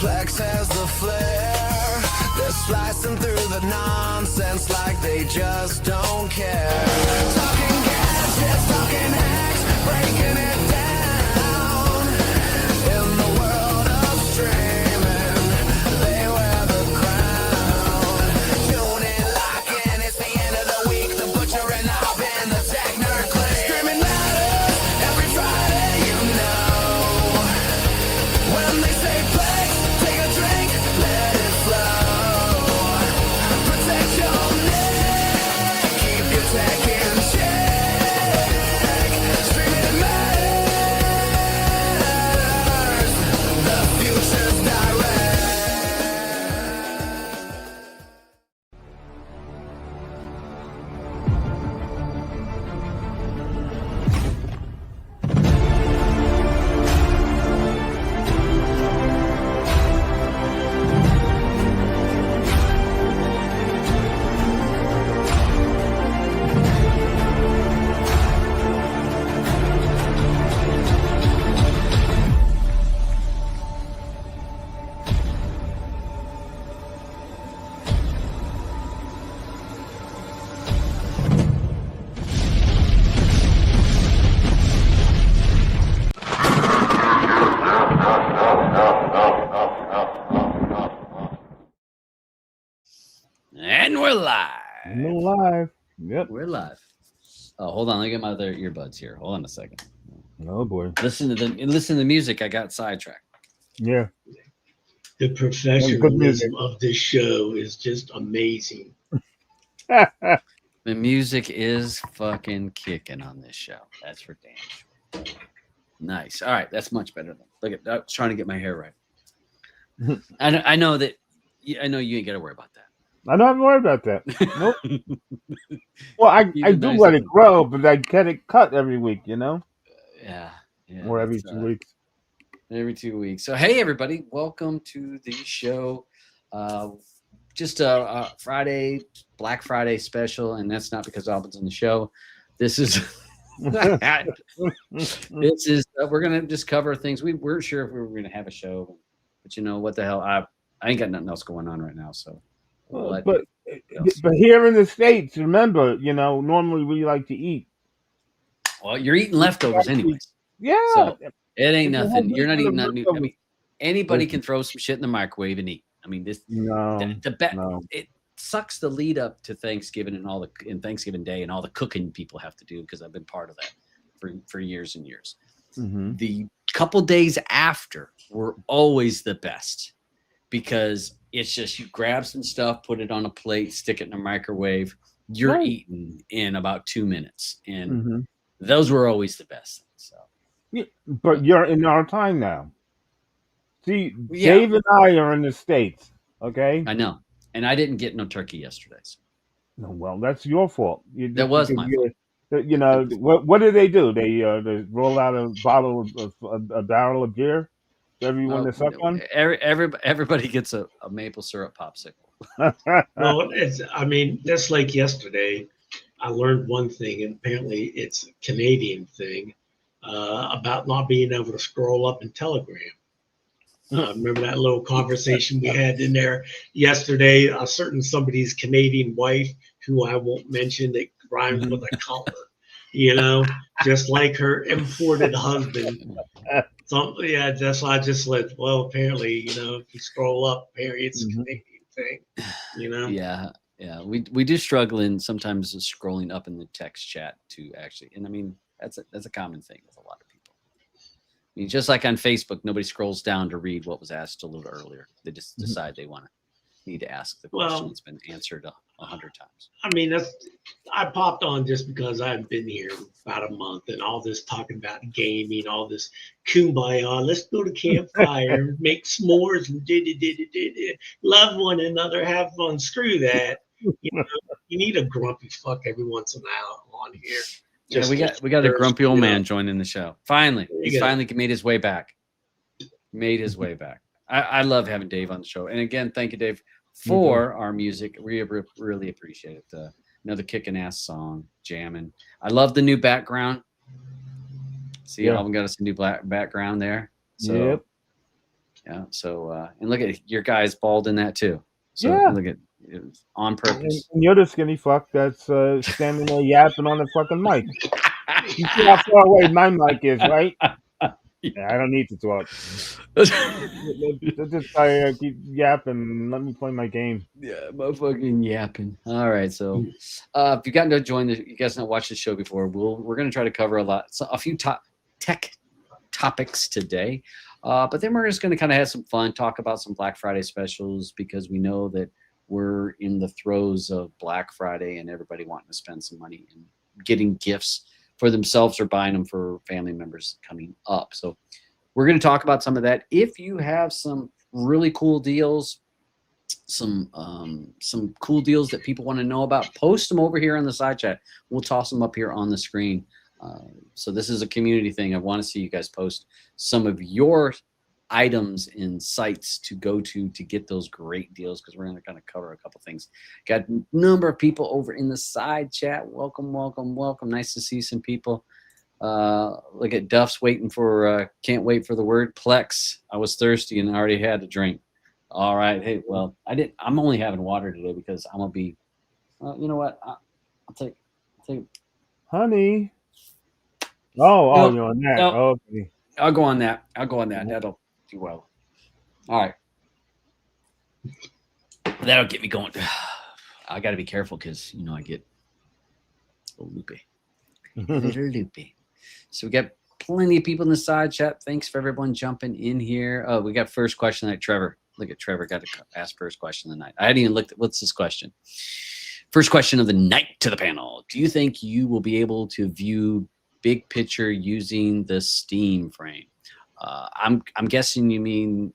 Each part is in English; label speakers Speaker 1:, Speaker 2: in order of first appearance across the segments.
Speaker 1: Plex has the flair. They're slicing through the nonsense like they just don't care. Talking gadgets, talking hacks, breaking it down. In the world of streaming, they wear the crown. Tune in, lock in, it's the end of the week. The Butcher and Aubyns, the Tech Nerd Clique. Streaming matters every Friday, you know. When they say Plex, take a drink, let it flow. Protect your neck, keep your tech in check. Streaming matters, the future's direct.
Speaker 2: And we're live.
Speaker 3: We're live. Yep.
Speaker 2: We're live. Oh, hold on. Let me get my other earbuds here. Hold on a second.
Speaker 3: Oh boy.
Speaker 2: Listen to the music. I got sidetracked.
Speaker 3: Yeah.
Speaker 4: The
Speaker 3: Good
Speaker 4: professionalism
Speaker 3: music.
Speaker 4: of this show is just amazing.
Speaker 2: The music is fucking kicking on this show. That's for damn sure. Nice. All right, that's much better. Look at I was trying to get my hair right. I know that. I know you ain't got to worry about that.
Speaker 3: I don't have to worry about that. Nope. Well, I
Speaker 2: Even
Speaker 3: do
Speaker 2: nice
Speaker 3: let it
Speaker 2: looking.
Speaker 3: grow, but I get it cut every week, you know,
Speaker 2: Yeah.
Speaker 3: or every
Speaker 2: that's,
Speaker 3: 2 weeks.
Speaker 2: Every 2 weeks. So, hey, everybody, welcome to the show. Just a Friday, Black Friday special, and that's not because Aubyns on the show. This is, we're gonna just cover things. We weren't sure if we were gonna have a show, but you know what the hell, I ain't got nothing else going on right now, so. we'll
Speaker 3: But
Speaker 2: else.
Speaker 3: here in the States, remember, you know, normally we like to eat.
Speaker 2: Well, you're eating leftovers anyways.
Speaker 3: Yeah.
Speaker 2: So it ain't
Speaker 3: If you
Speaker 2: nothing.
Speaker 3: have
Speaker 2: You're not eating
Speaker 3: leftover
Speaker 2: nothing new. I mean, anybody
Speaker 3: listen.
Speaker 2: can throw some shit in the microwave and eat. I mean, this
Speaker 3: No. No.
Speaker 2: it sucks the lead up to Thanksgiving and Thanksgiving Day and all the cooking people have to do, because I've been part of that for years and years.
Speaker 3: Mm-hmm.
Speaker 2: The couple days after were always the best, because it's just you grab some stuff, put it on a plate, stick it in the microwave. You're
Speaker 3: Right.
Speaker 2: eating in about 2 minutes, and
Speaker 3: Mm-hmm.
Speaker 2: those were always the best things. So.
Speaker 3: Yeah, but you're in our time now. See,
Speaker 2: Yeah.
Speaker 3: Dave and I are in the States, okay?
Speaker 2: I know, and I didn't get no turkey yesterday. So.
Speaker 3: Well, that's your fault.
Speaker 2: That was my fault.
Speaker 3: You know, what do? They roll out a bottle of a barrel of beer for everyone to suck on?
Speaker 2: Everybody gets a maple syrup popsicle.
Speaker 4: Well, that's like yesterday. I learned one thing, and apparently it's a Canadian thing about not being able to scroll up in Telegram. Remember that little conversation we had in there yesterday? A certain somebody's Canadian wife, who I won't mention, that rhymes with a color, you know, just like her imported husband. Yeah, that's why I just let. Well, apparently, you know, if you scroll up, apparently it's a Canadian thing, you know.
Speaker 2: Yeah. We do struggle in sometimes scrolling up in the text chat to actually, and I mean that's a common thing with a lot of people. I mean, just like on Facebook, nobody scrolls down to read what was asked a little earlier. They just decide they need to ask the question that's been answered 100 times.
Speaker 4: I mean, I popped on just because I've been here about a month, and all this talking about gaming, all this kumbaya. Let's go to campfire, make s'mores, and love one another, have fun. Screw that. You know, you need a grumpy fuck every once in a while on here.
Speaker 2: Yeah, we got a grumpy old man joining the show. Finally, he's finally made his way back. I love having Dave on the show, and again, thank you, Dave, for our music. We really appreciate it. Another kicking ass song, jamming. I love the new background. See, Alvin got us a new black background there. So Yeah. So and look at your guy's bald in that too. So
Speaker 3: Yeah.
Speaker 2: look at it was on
Speaker 3: And,
Speaker 2: purpose.
Speaker 3: and you're the skinny fuck that's standing there yapping on the fucking mic. You see how far away my mic is, right? Yeah, I don't need to talk. Let this guy keep yapping and let me play my game.
Speaker 2: Yeah, motherfucking yapping. All right, so if you've gotten to join you guys not watched the show before, we're going to try to cover a few top tech topics today, but then we're just going to kind of have some fun, talk about some Black Friday specials because we know that we're in the throes of Black Friday and everybody wanting to spend some money and getting gifts for themselves or buying them for family members coming up. So we're going to talk about some of that. If you have some really cool deals, some cool deals that people want to know about, post them over here on the side chat. We'll toss them up here on the screen. So this is a community thing. I want to see you guys post some of your items and sites to go to get those great deals, because we're going to kind of cover a couple things. Got a number of people over in the side chat. Welcome. Nice to see some people. Look at Duff's waiting for can't wait for the word Plex. I was thirsty and I already had a drink. All right. Hey, well, I'm only having water today because I'm gonna be. You know what? I'll take.
Speaker 3: Honey. Oh,
Speaker 2: Nope,
Speaker 3: you're on that.
Speaker 2: nope.
Speaker 3: Okay.
Speaker 2: I'll go on that. That'll do well. All right. That'll get me going. I got to be careful because I get a little loopy. So we got plenty of people in the side chat. Thanks for everyone jumping in here. Oh, we got first question like Trevor. Look at Trevor got to ask first question of the night. I hadn't even looked at what's this question. First question of the night to the panel. Do you think you will be able to view big picture using the Steam frame? I'm guessing you mean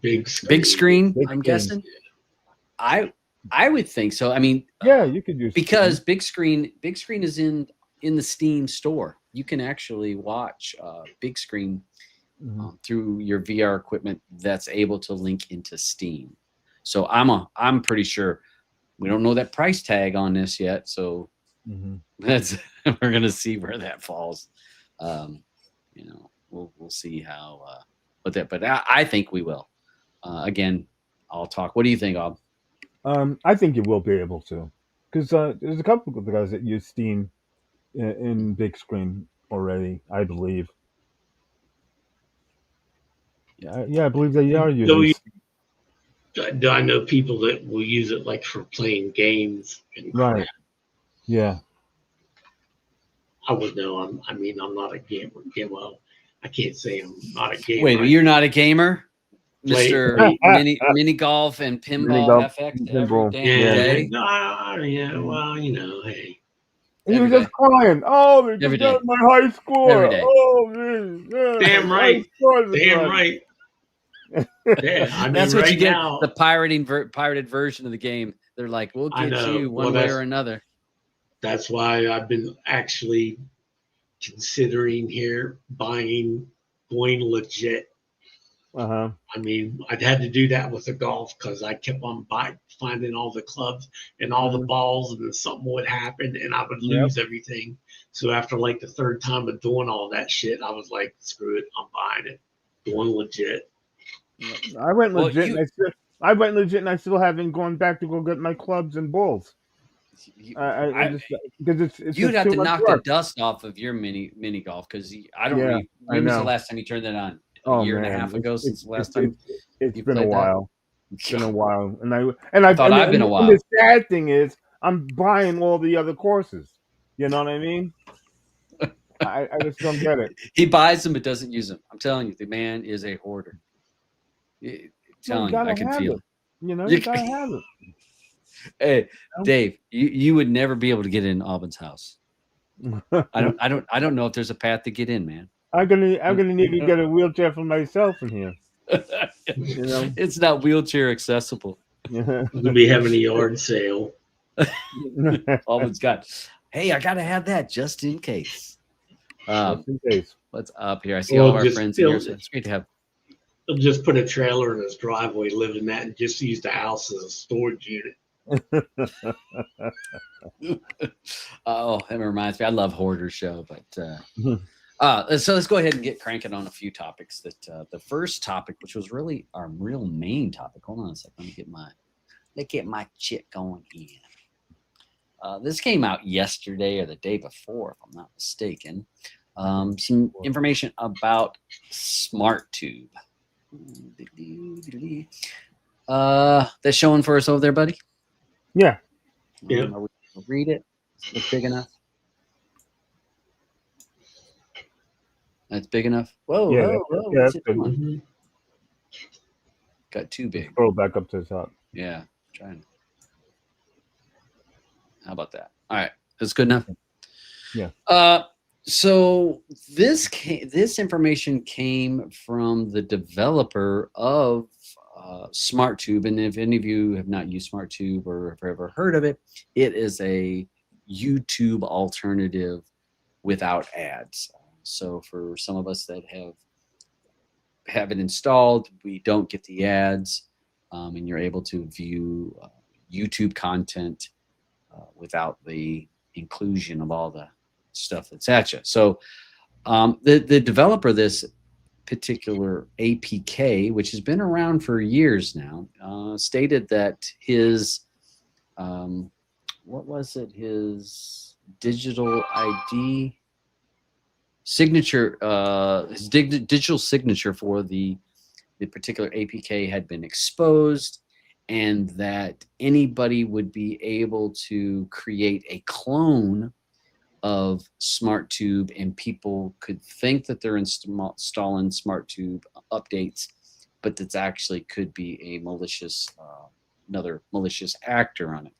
Speaker 4: Big screen.
Speaker 2: big screen.
Speaker 3: Big
Speaker 2: I'm
Speaker 3: screen.
Speaker 2: guessing. I would think so. I mean,
Speaker 3: Yeah, you could use
Speaker 2: because big screen is in the Steam store. You can actually watch big screen through your VR equipment that's able to link into Steam. So I'm pretty sure we don't know that price tag on this yet. So that's we're gonna see where that falls. We'll see how but I think we will. Again, I'll talk. What do you think, Aub?
Speaker 3: I think you will be able to, because there's a couple of guys that use Steam in big screen already, I believe. Yeah, I believe they are using.
Speaker 4: Do I know people that will use it like for playing games and
Speaker 3: Right.
Speaker 4: crap?
Speaker 3: Yeah.
Speaker 4: I would know. I'm not a gamer. Yeah, well, I can't say I'm not a gamer.
Speaker 2: Wait, you're not a gamer,
Speaker 4: Play-
Speaker 2: Mr. mini golf and pinball
Speaker 3: golf,
Speaker 2: FX
Speaker 3: pinball.
Speaker 2: every damn
Speaker 4: Yeah,
Speaker 2: day.
Speaker 4: no, well, hey.
Speaker 3: He was
Speaker 2: Every
Speaker 3: just crying. Oh, they
Speaker 2: Every
Speaker 3: got
Speaker 2: day.
Speaker 3: my high score.
Speaker 2: Every day.
Speaker 3: Oh, man. Yeah,
Speaker 4: Damn
Speaker 3: my
Speaker 4: right.
Speaker 3: high score is
Speaker 4: Damn
Speaker 3: right.
Speaker 4: right. Yeah, I mean,
Speaker 2: That's what
Speaker 4: right
Speaker 2: you get.
Speaker 4: now,
Speaker 2: The pirated version of the game. They're like, we'll
Speaker 4: I
Speaker 2: get
Speaker 4: know.
Speaker 2: you one
Speaker 4: Well,
Speaker 2: way or another.
Speaker 4: that's why I've been actually considering going legit.
Speaker 3: Uh-huh.
Speaker 4: I mean, I'd had to do that with the golf because I kept on finding all the clubs and all the balls, and then something would happen and I would lose everything. So after like the third time of doing all that shit, I was like, screw it, I'm buying it. Going legit.
Speaker 3: I went
Speaker 2: Well,
Speaker 3: legit. And I still haven't gone back to go get my clubs and balls. I just because it's
Speaker 2: You'd
Speaker 3: just
Speaker 2: have
Speaker 3: too
Speaker 2: to
Speaker 3: much
Speaker 2: knock
Speaker 3: work.
Speaker 2: the dust off of your mini golf because I don't.
Speaker 3: Yeah,
Speaker 2: When
Speaker 3: I
Speaker 2: was the
Speaker 3: know.
Speaker 2: last time you turned it on?
Speaker 3: Oh,
Speaker 2: A year and a
Speaker 3: man.
Speaker 2: half ago
Speaker 3: It's-
Speaker 2: since the last
Speaker 3: it's-
Speaker 2: time.
Speaker 3: It's
Speaker 2: you
Speaker 3: been a
Speaker 2: played that?
Speaker 3: while. It's been a while, and
Speaker 2: I thought I've been a while.
Speaker 3: And the sad thing is, I'm buying all the other courses. You know what I mean? I just don't get it.
Speaker 2: He buys them but doesn't use them. I'm telling you, the man is a hoarder. Telling you, I can feel it.
Speaker 3: You know,
Speaker 2: You
Speaker 3: you gotta have it.
Speaker 2: Hey, Dave, you would never be able to get in Aubyns' house. I don't know if there's a path to get in, man.
Speaker 3: I'm gonna need to get a wheelchair for myself in here. You know,
Speaker 2: It's not wheelchair accessible.
Speaker 4: We'll be having a yard sale.
Speaker 2: Aubyns got. Hey, I gotta have that just in case.
Speaker 3: Just in case.
Speaker 2: What's up here? I see all of our
Speaker 4: just
Speaker 2: friends here.
Speaker 4: build
Speaker 2: So
Speaker 4: it.
Speaker 2: it's great to have.
Speaker 4: He'll just put a trailer in his driveway, live in that, and just use the house as a storage unit.
Speaker 2: Oh, that reminds me. I love Hoarder Show, but So let's go ahead and get cranking on a few topics. That the first topic, which was really our real main topic. Hold on a second. Let me get my shit going here. This came out yesterday or the day before, if I'm not mistaken. Some information about Smartube. That's showing for us over there, buddy.
Speaker 3: Yeah.
Speaker 2: I'll read it. It's big enough. That's big enough. Whoa,
Speaker 3: Yeah,
Speaker 2: whoa, whoa.
Speaker 3: yeah,
Speaker 2: What's it
Speaker 3: that's
Speaker 2: doing?
Speaker 4: Mhm.
Speaker 2: Got too big.
Speaker 3: Scroll back up to the top.
Speaker 2: Yeah, trying. How about that? All right, that's good enough.
Speaker 3: Yeah.
Speaker 2: So this information came from the developer of Smartube, and if any of you have not used Smartube or have ever heard of it, it is a YouTube alternative without ads. So for some of us that have it installed, we don't get the ads, and you're able to view YouTube content without the inclusion of all the stuff that's at you. So the developer of this particular APK, which has been around for years now, stated that his what was it? His digital ID signature, his digital signature for the particular APK had been exposed, and that anybody would be able to create a clone of Smartube, and people could think that they're installing Smartube updates, but that's actually could be a malicious, another malicious actor on it.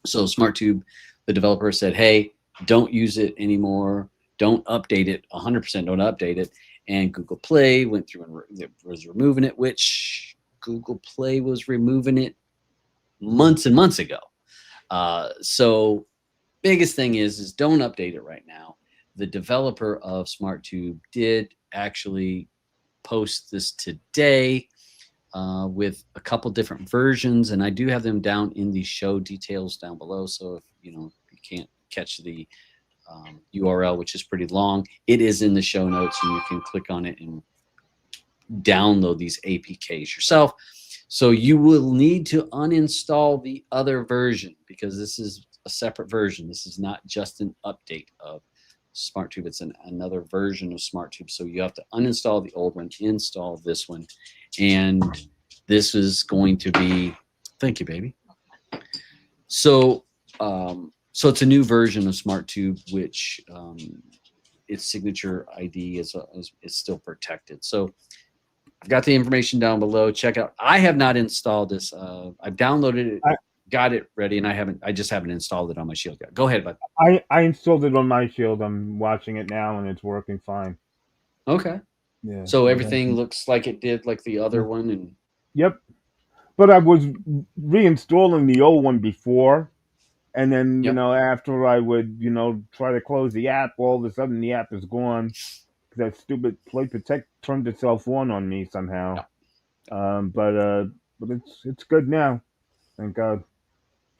Speaker 2: So Smartube, the developer, said, hey, don't use it anymore. Don't update it. 100% don't update it. And Google Play went through and was removing it, which Google Play was removing it months and months ago. So biggest thing is don't update it right now. The developer of Smartube did actually post this today with a couple different versions, and I do have them down in the show details down below. So if you can't catch the URL, which is pretty long, it is in the show notes, and you can click on it and download these APKs yourself. So you will need to uninstall the other version, because this is a separate version. This is not just an update of Smartube. It's another version of Smartube. So you have to uninstall the old one, install this one, and this is going to be, thank you, baby. So so it's a new version of Smartube, which its signature ID is still protected. So I've got the information down below. Check out. I have not installed this. I've downloaded it, got it ready, and I just haven't installed it on my Shield yet. Go ahead, bud.
Speaker 3: I installed it on my Shield. I'm watching it now, and it's working fine.
Speaker 2: Okay.
Speaker 3: Yeah.
Speaker 2: So everything looks like it did, like the other one, and
Speaker 3: yep. But I was reinstalling the old one before, and then after I would try to close the app, all of a sudden the app is gone because that stupid Play Protect turned itself on me somehow. Yeah. But it's good now, thank God.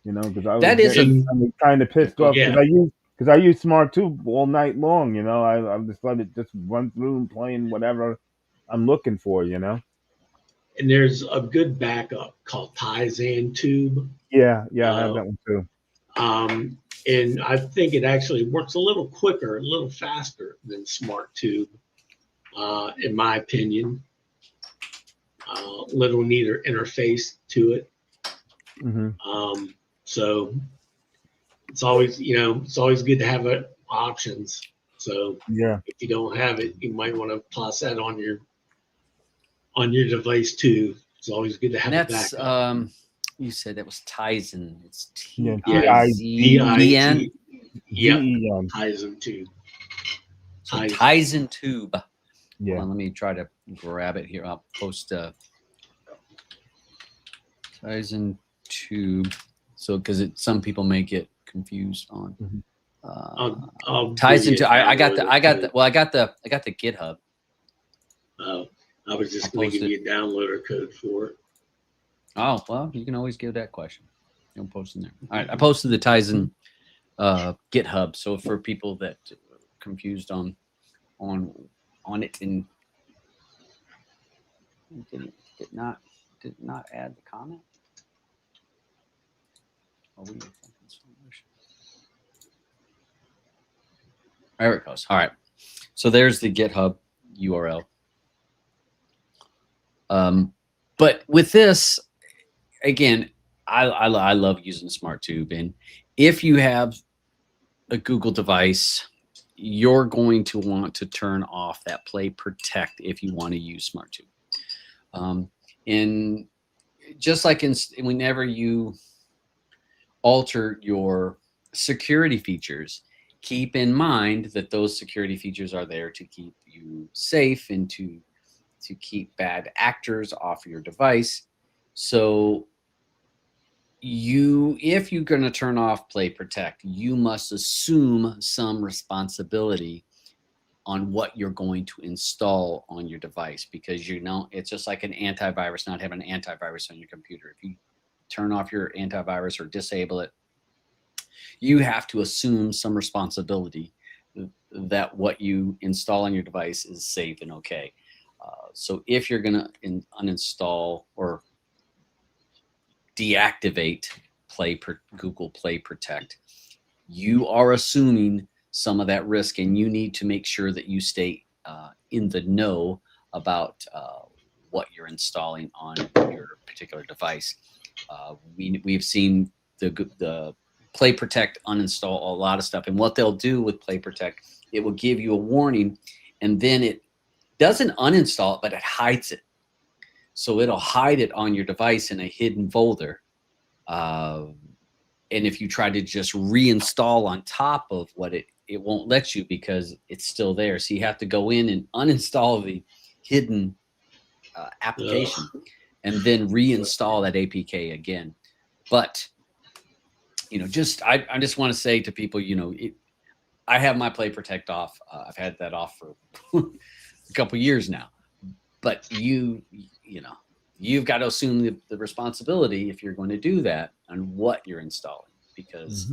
Speaker 3: Because I was kind of pissed off because I use Smartube all night long. I just let it just run through and playing whatever I'm looking for.
Speaker 4: And there's a good backup called Tube.
Speaker 3: Yeah, I have that one too.
Speaker 4: And I think it actually works a little quicker, a little faster than Smartube, in my opinion. Little neater interface to it.
Speaker 3: Mm-hmm.
Speaker 4: So it's always good to have options. So if you don't have it, you might want to toss that on your device too. It's always good to have it back.
Speaker 2: You said that was Tizen. It's
Speaker 3: Tizen.
Speaker 4: Yeah, Tizen Tube.
Speaker 2: Tizen Tube.
Speaker 3: Yeah.
Speaker 2: Hold on, let me try to grab it here. I'll post Tizen Tube. So, because some people may get confused on Tizen Tube. I got the GitHub.
Speaker 4: I was just going to give you a downloader code for it.
Speaker 2: Oh, well, you can always give that question. Don't post in there. All right, I posted the Tizen GitHub. So for people that are confused on on it and did not add the comment. There it goes. All right. So there's the GitHub URL. But with this, again, I love using Smartube. And if you have a Google device, you're going to want to turn off that Play Protect if you want to use Smartube. And just like whenever you alter your security features, keep in mind that those security features are there to keep you safe and to keep bad actors off your device. So if you're going to turn off Play Protect, you must assume some responsibility on what you're going to install on your device, because it's just like an antivirus, not having an antivirus on your computer. If you turn off your antivirus or disable it, you have to assume some responsibility that what you install on your device is safe and okay. So if you're going to uninstall or deactivate Google Play Protect, you are assuming some of that risk, and you need to make sure that you stay in the know about what you're installing on your particular device. We've seen the Play Protect uninstall a lot of stuff, and what they'll do with Play Protect, it will give you a warning, and then it doesn't uninstall it, but it hides it. So it'll hide it on your device in a hidden folder. And if you try to just reinstall on top of what it won't let you, because it's still there. So you have to go in and uninstall the hidden application and then reinstall that APK again. But, I just want to say to people, I have my Play Protect off. I've had that off for a couple years now. But you've got to assume the responsibility, if you're going to do that, on what you're installing, because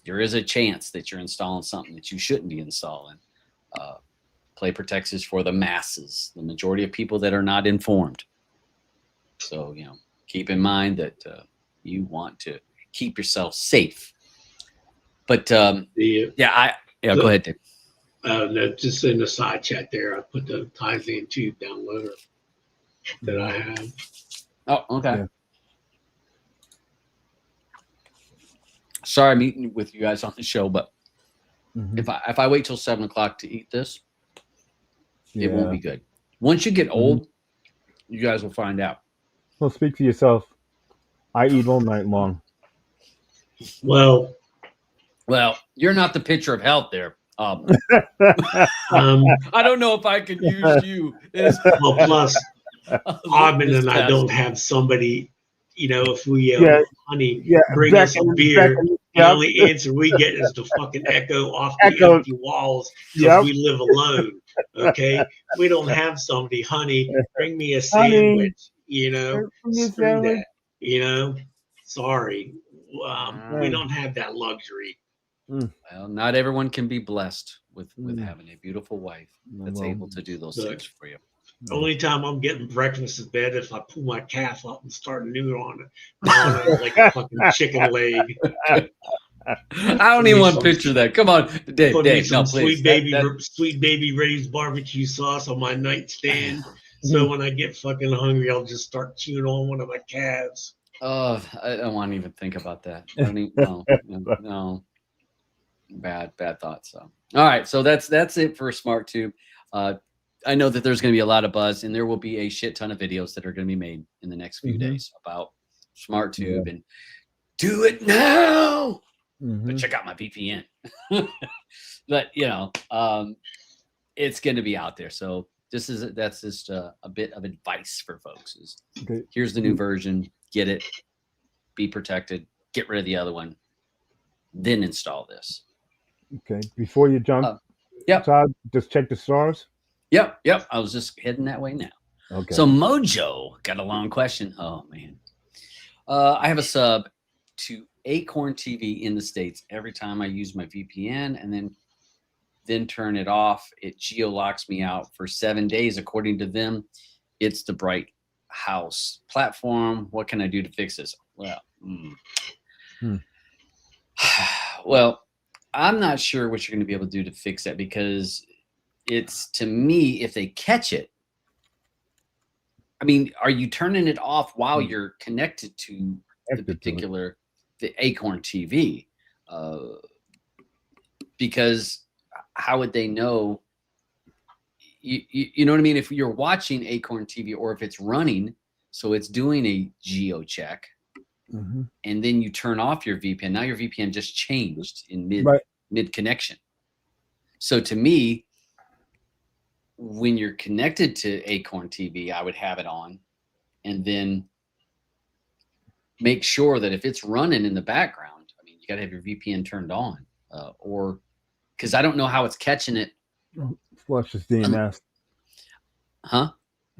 Speaker 2: there is a chance that you're installing something that you shouldn't be installing. Play Protect is for the masses, the majority of people that are not informed. So, keep in mind that you want to keep yourself safe. But go ahead, Dave.
Speaker 4: No, just in the side chat there, I put the Tizen Tube downloader that I have.
Speaker 2: Oh, okay.
Speaker 3: Yeah.
Speaker 2: Sorry, I'm eating with you guys on the show, but if I wait till 7 o'clock to eat this, it won't be good. Once you get old, you guys will find out.
Speaker 3: Well, speak for yourself. I eat all night long.
Speaker 4: Well,
Speaker 2: you're not the picture of health there. I don't know if I could use you.
Speaker 4: Plus, Aubyns and I don't have somebody, if we honey, bring us some beer. The only answer we get is the fucking echo off the empty walls because we live alone. Okay, we don't have somebody, honey, bring me a sandwich. Screw that. Sorry, we don't have that luxury.
Speaker 2: Well, not everyone can be blessed with having a beautiful wife that's able to do those things for you.
Speaker 4: Only time I'm getting breakfast in bed if I pull my calf up and start new on it like a fucking chicken leg.
Speaker 2: I don't even want to picture that. Come on, Dave. No, please.
Speaker 4: Sweet baby Ray's barbecue sauce on my nightstand. So when I get fucking hungry, I'll just start chewing on one of my calves.
Speaker 2: Oh, I don't want to even think about that. No. Bad thoughts. So, all right. So that's it for Smartube. I know that there's going to be a lot of buzz, and there will be a shit ton of videos that are going to be made in the next few days about Smartube and do it now. But check out my VPN. But it's going to be out there. So that's just a bit of advice for folks. Here's the new version. Get it. Be protected. Get rid of the other one. Then install this.
Speaker 3: Okay. Before you jump, Todd, just check the stars.
Speaker 2: Yep. I was just heading that way now. Okay. So Mojo got a long question. Oh man. I have a sub to Acorn TV in the States every time I use my VPN, and then then turn it off. It geo-locks me out for 7 days. According to them, it's the Bright House platform. What can I do to fix this? Well, well, I'm not sure what you're going to be able to do to fix that, because it's, to me, if they catch it, I mean, are you turning it off while you're connected to the particular, the Acorn TV? Because how would they know? You know what I mean? If you're watching Acorn TV, or if it's running, so it's doing a geo check, and then you turn off your VPN. Now your VPN just changed in mid connection. So to me, when you're connected to Acorn TV, I would have it on, and then make sure that if it's running in the background, I mean, you got to have your VPN turned on, or because I don't know how it's catching it.
Speaker 3: Flush his DNS.
Speaker 2: Huh?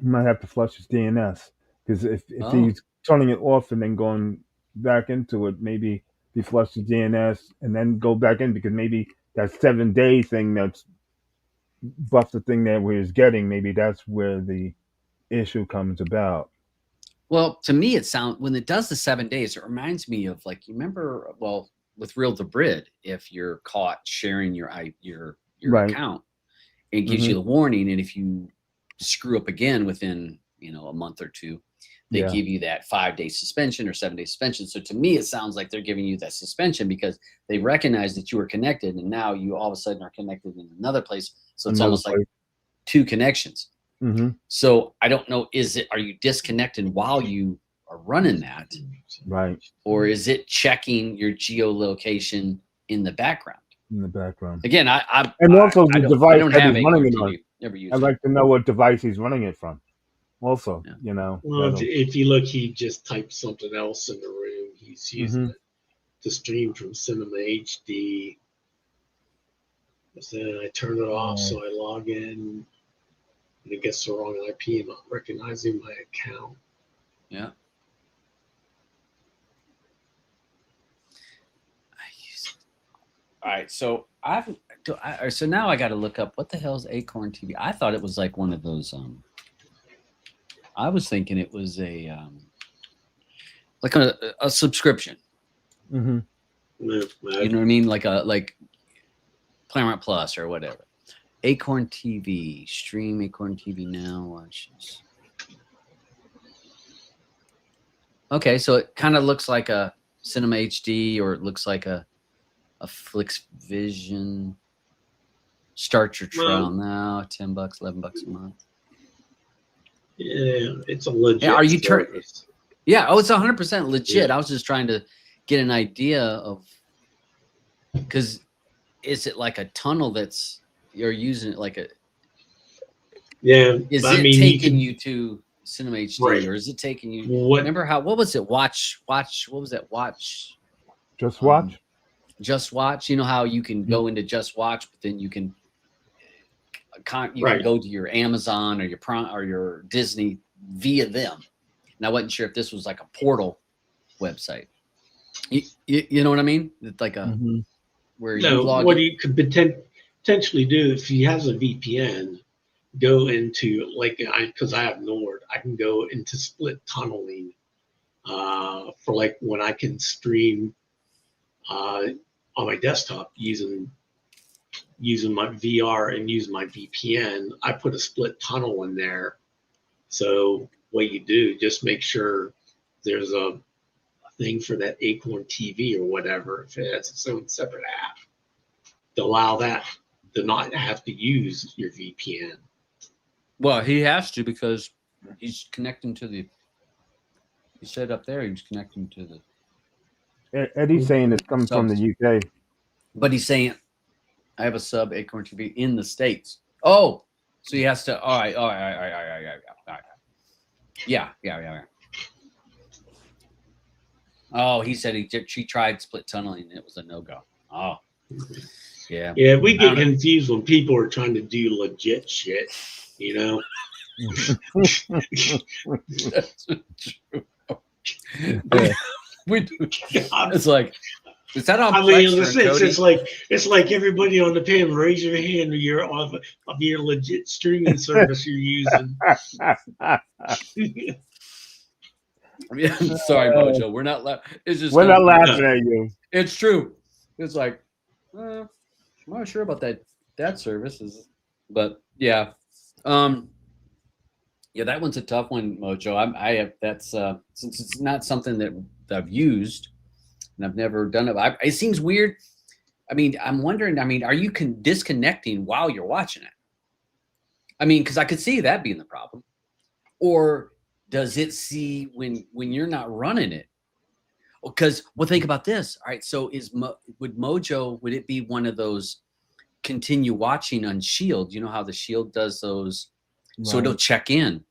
Speaker 3: You might have to flush his DNS, because if he's turning it off and then going back into it, maybe he flushed the DNS and then go back in, because maybe that 7-day thing that's buffed the thing that we was getting, maybe that's where the issue comes about.
Speaker 2: Well, to me, it sounds, when it does the 7 days, it reminds me of, like, you remember, well, with Real the Brid, if you're caught sharing your account, it gives you the warning, and if you screw up again within, you know, a month or two, they give you that 5-day suspension or 7-day suspension. So to me, it sounds like they're giving you that suspension because they recognize that you were connected, and now you all of a sudden are connected in another place. So it's almost like 2 connections. So I don't know, are you disconnecting while you are running that?
Speaker 3: Right.
Speaker 2: Or is it checking your geolocation in the background?
Speaker 3: In the background.
Speaker 2: Again,
Speaker 3: also the device that he's running it on.
Speaker 2: Never used
Speaker 3: I'd like to know what device he's running it from. Also, you know.
Speaker 4: Well, if you look, he just typed something else in the room. He's using it to stream from Cinema HD. Then I turn it off, so I log in, and it gets the wrong IP, not recognizing my account.
Speaker 2: Yeah. All right, so so now I got to look up what the hell is Acorn TV. I thought it was like one of those. I was thinking it was a like a subscription. You know what I mean? Like Paramount Plus or whatever. Acorn TV, stream Acorn TV now. Watch this. Okay, so it kind of looks like a Cinema HD, or it looks like a Flix Vision. Start your trial now. $10, $11 a month.
Speaker 4: Yeah, it's a legit.
Speaker 2: Yeah, are you
Speaker 4: service.
Speaker 2: Yeah, oh, it's 100% legit. I was just trying to get an idea of, because is it like a tunnel that's you're using it like a?
Speaker 4: Yeah,
Speaker 2: is it taking you to Cinema HD, or is it taking you? Remember what was it? Watch. What was that? Watch.
Speaker 3: Just Watch.
Speaker 2: Just Watch. You know how you can go into Just Watch, but then you can can go to your Amazon or your Prime or your Disney via them. And I wasn't sure if this was like a portal website. You know what I mean? It's like a where you log
Speaker 4: what
Speaker 2: in.
Speaker 4: you could potentially do if he has a VPN, go into because I have Nord, I can go into split tunneling for like when I can stream on my desktop using my VR and use my VPN. I put a split tunnel in there. So what you do, just make sure there's a thing for that Acorn TV or whatever, if it has its own separate app, to allow that to not have to use your VPN.
Speaker 2: Well, he has to, because he's connecting to the. He said up there he was connecting to the.
Speaker 3: Eddie's saying it's coming from the UK.
Speaker 2: But he's saying, I have a sub Acorn TV in the States. Oh, so he has to. All right. Yeah. Oh, he said she tried split tunneling and it was a no-go. Oh, yeah.
Speaker 4: Yeah, we get confused when people are trying to do legit shit, you know?
Speaker 2: That's true. We do. It's like, Is that on
Speaker 4: I mean,
Speaker 2: Plex or Cody?
Speaker 4: it's like everybody on the panel. Raise your hand if you're of your legit streaming service you're using.
Speaker 2: Yeah, sorry, Mojo. We're not. It's just.
Speaker 3: We're not laughing
Speaker 4: No.
Speaker 3: at you.
Speaker 2: It's true. It's like, I'm not sure about that service is, but yeah, yeah, that one's a tough one, Mojo. I have that's since it's not something that I've used and I've never done it. It seems weird. I mean, I'm wondering. I mean, are you disconnecting while you're watching it? I mean, because I could see that being the problem, or does it see when you're not running it? Because think about this. All right, so would Mojo, would it be one of those continue watching on Shield? You know how the Shield does those, right. So it'll check in.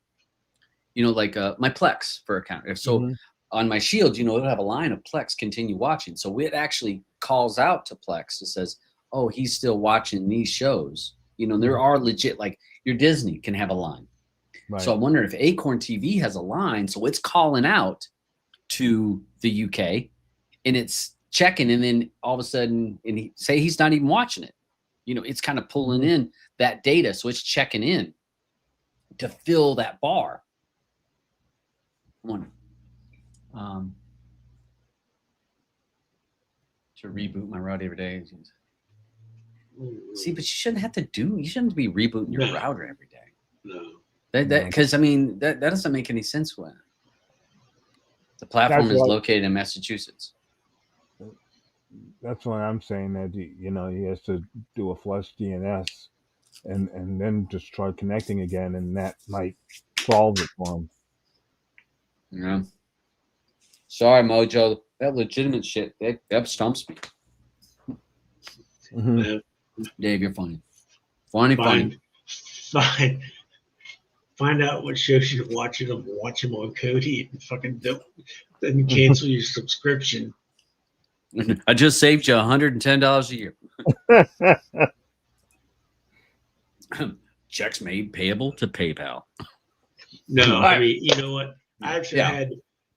Speaker 2: You know, like my Plex for account. So on my Shield, you know, it'll have a line of Plex continue watching. So it actually calls out to Plex. It says, "Oh, he's still watching these shows." You know, there are legit, like your Disney can have a line. Right. So I'm wondering if Acorn TV has a line, so it's calling out to the UK and it's checking, and then all of a sudden, and he's not even watching it. You know, it's kind of pulling in that data, so it's checking in to fill that bar. One, to reboot my router every day. See, but you shouldn't be rebooting your router every day.
Speaker 4: No.
Speaker 2: Because I mean that doesn't make any sense when the platform is located in Massachusetts.
Speaker 3: That's why I'm saying that you know he has to do a flush DNS and then just try connecting again, and that might solve it for him.
Speaker 2: Yeah. Sorry, Mojo. That legitimate shit that stumps me. Dave, you're funny. Funny.
Speaker 4: Find out what shows you're watching them. Watch them on Cody and fucking then cancel your subscription.
Speaker 2: I just saved you $110 a year. Checks made payable to PayPal.
Speaker 4: No, I mean, you know what? I actually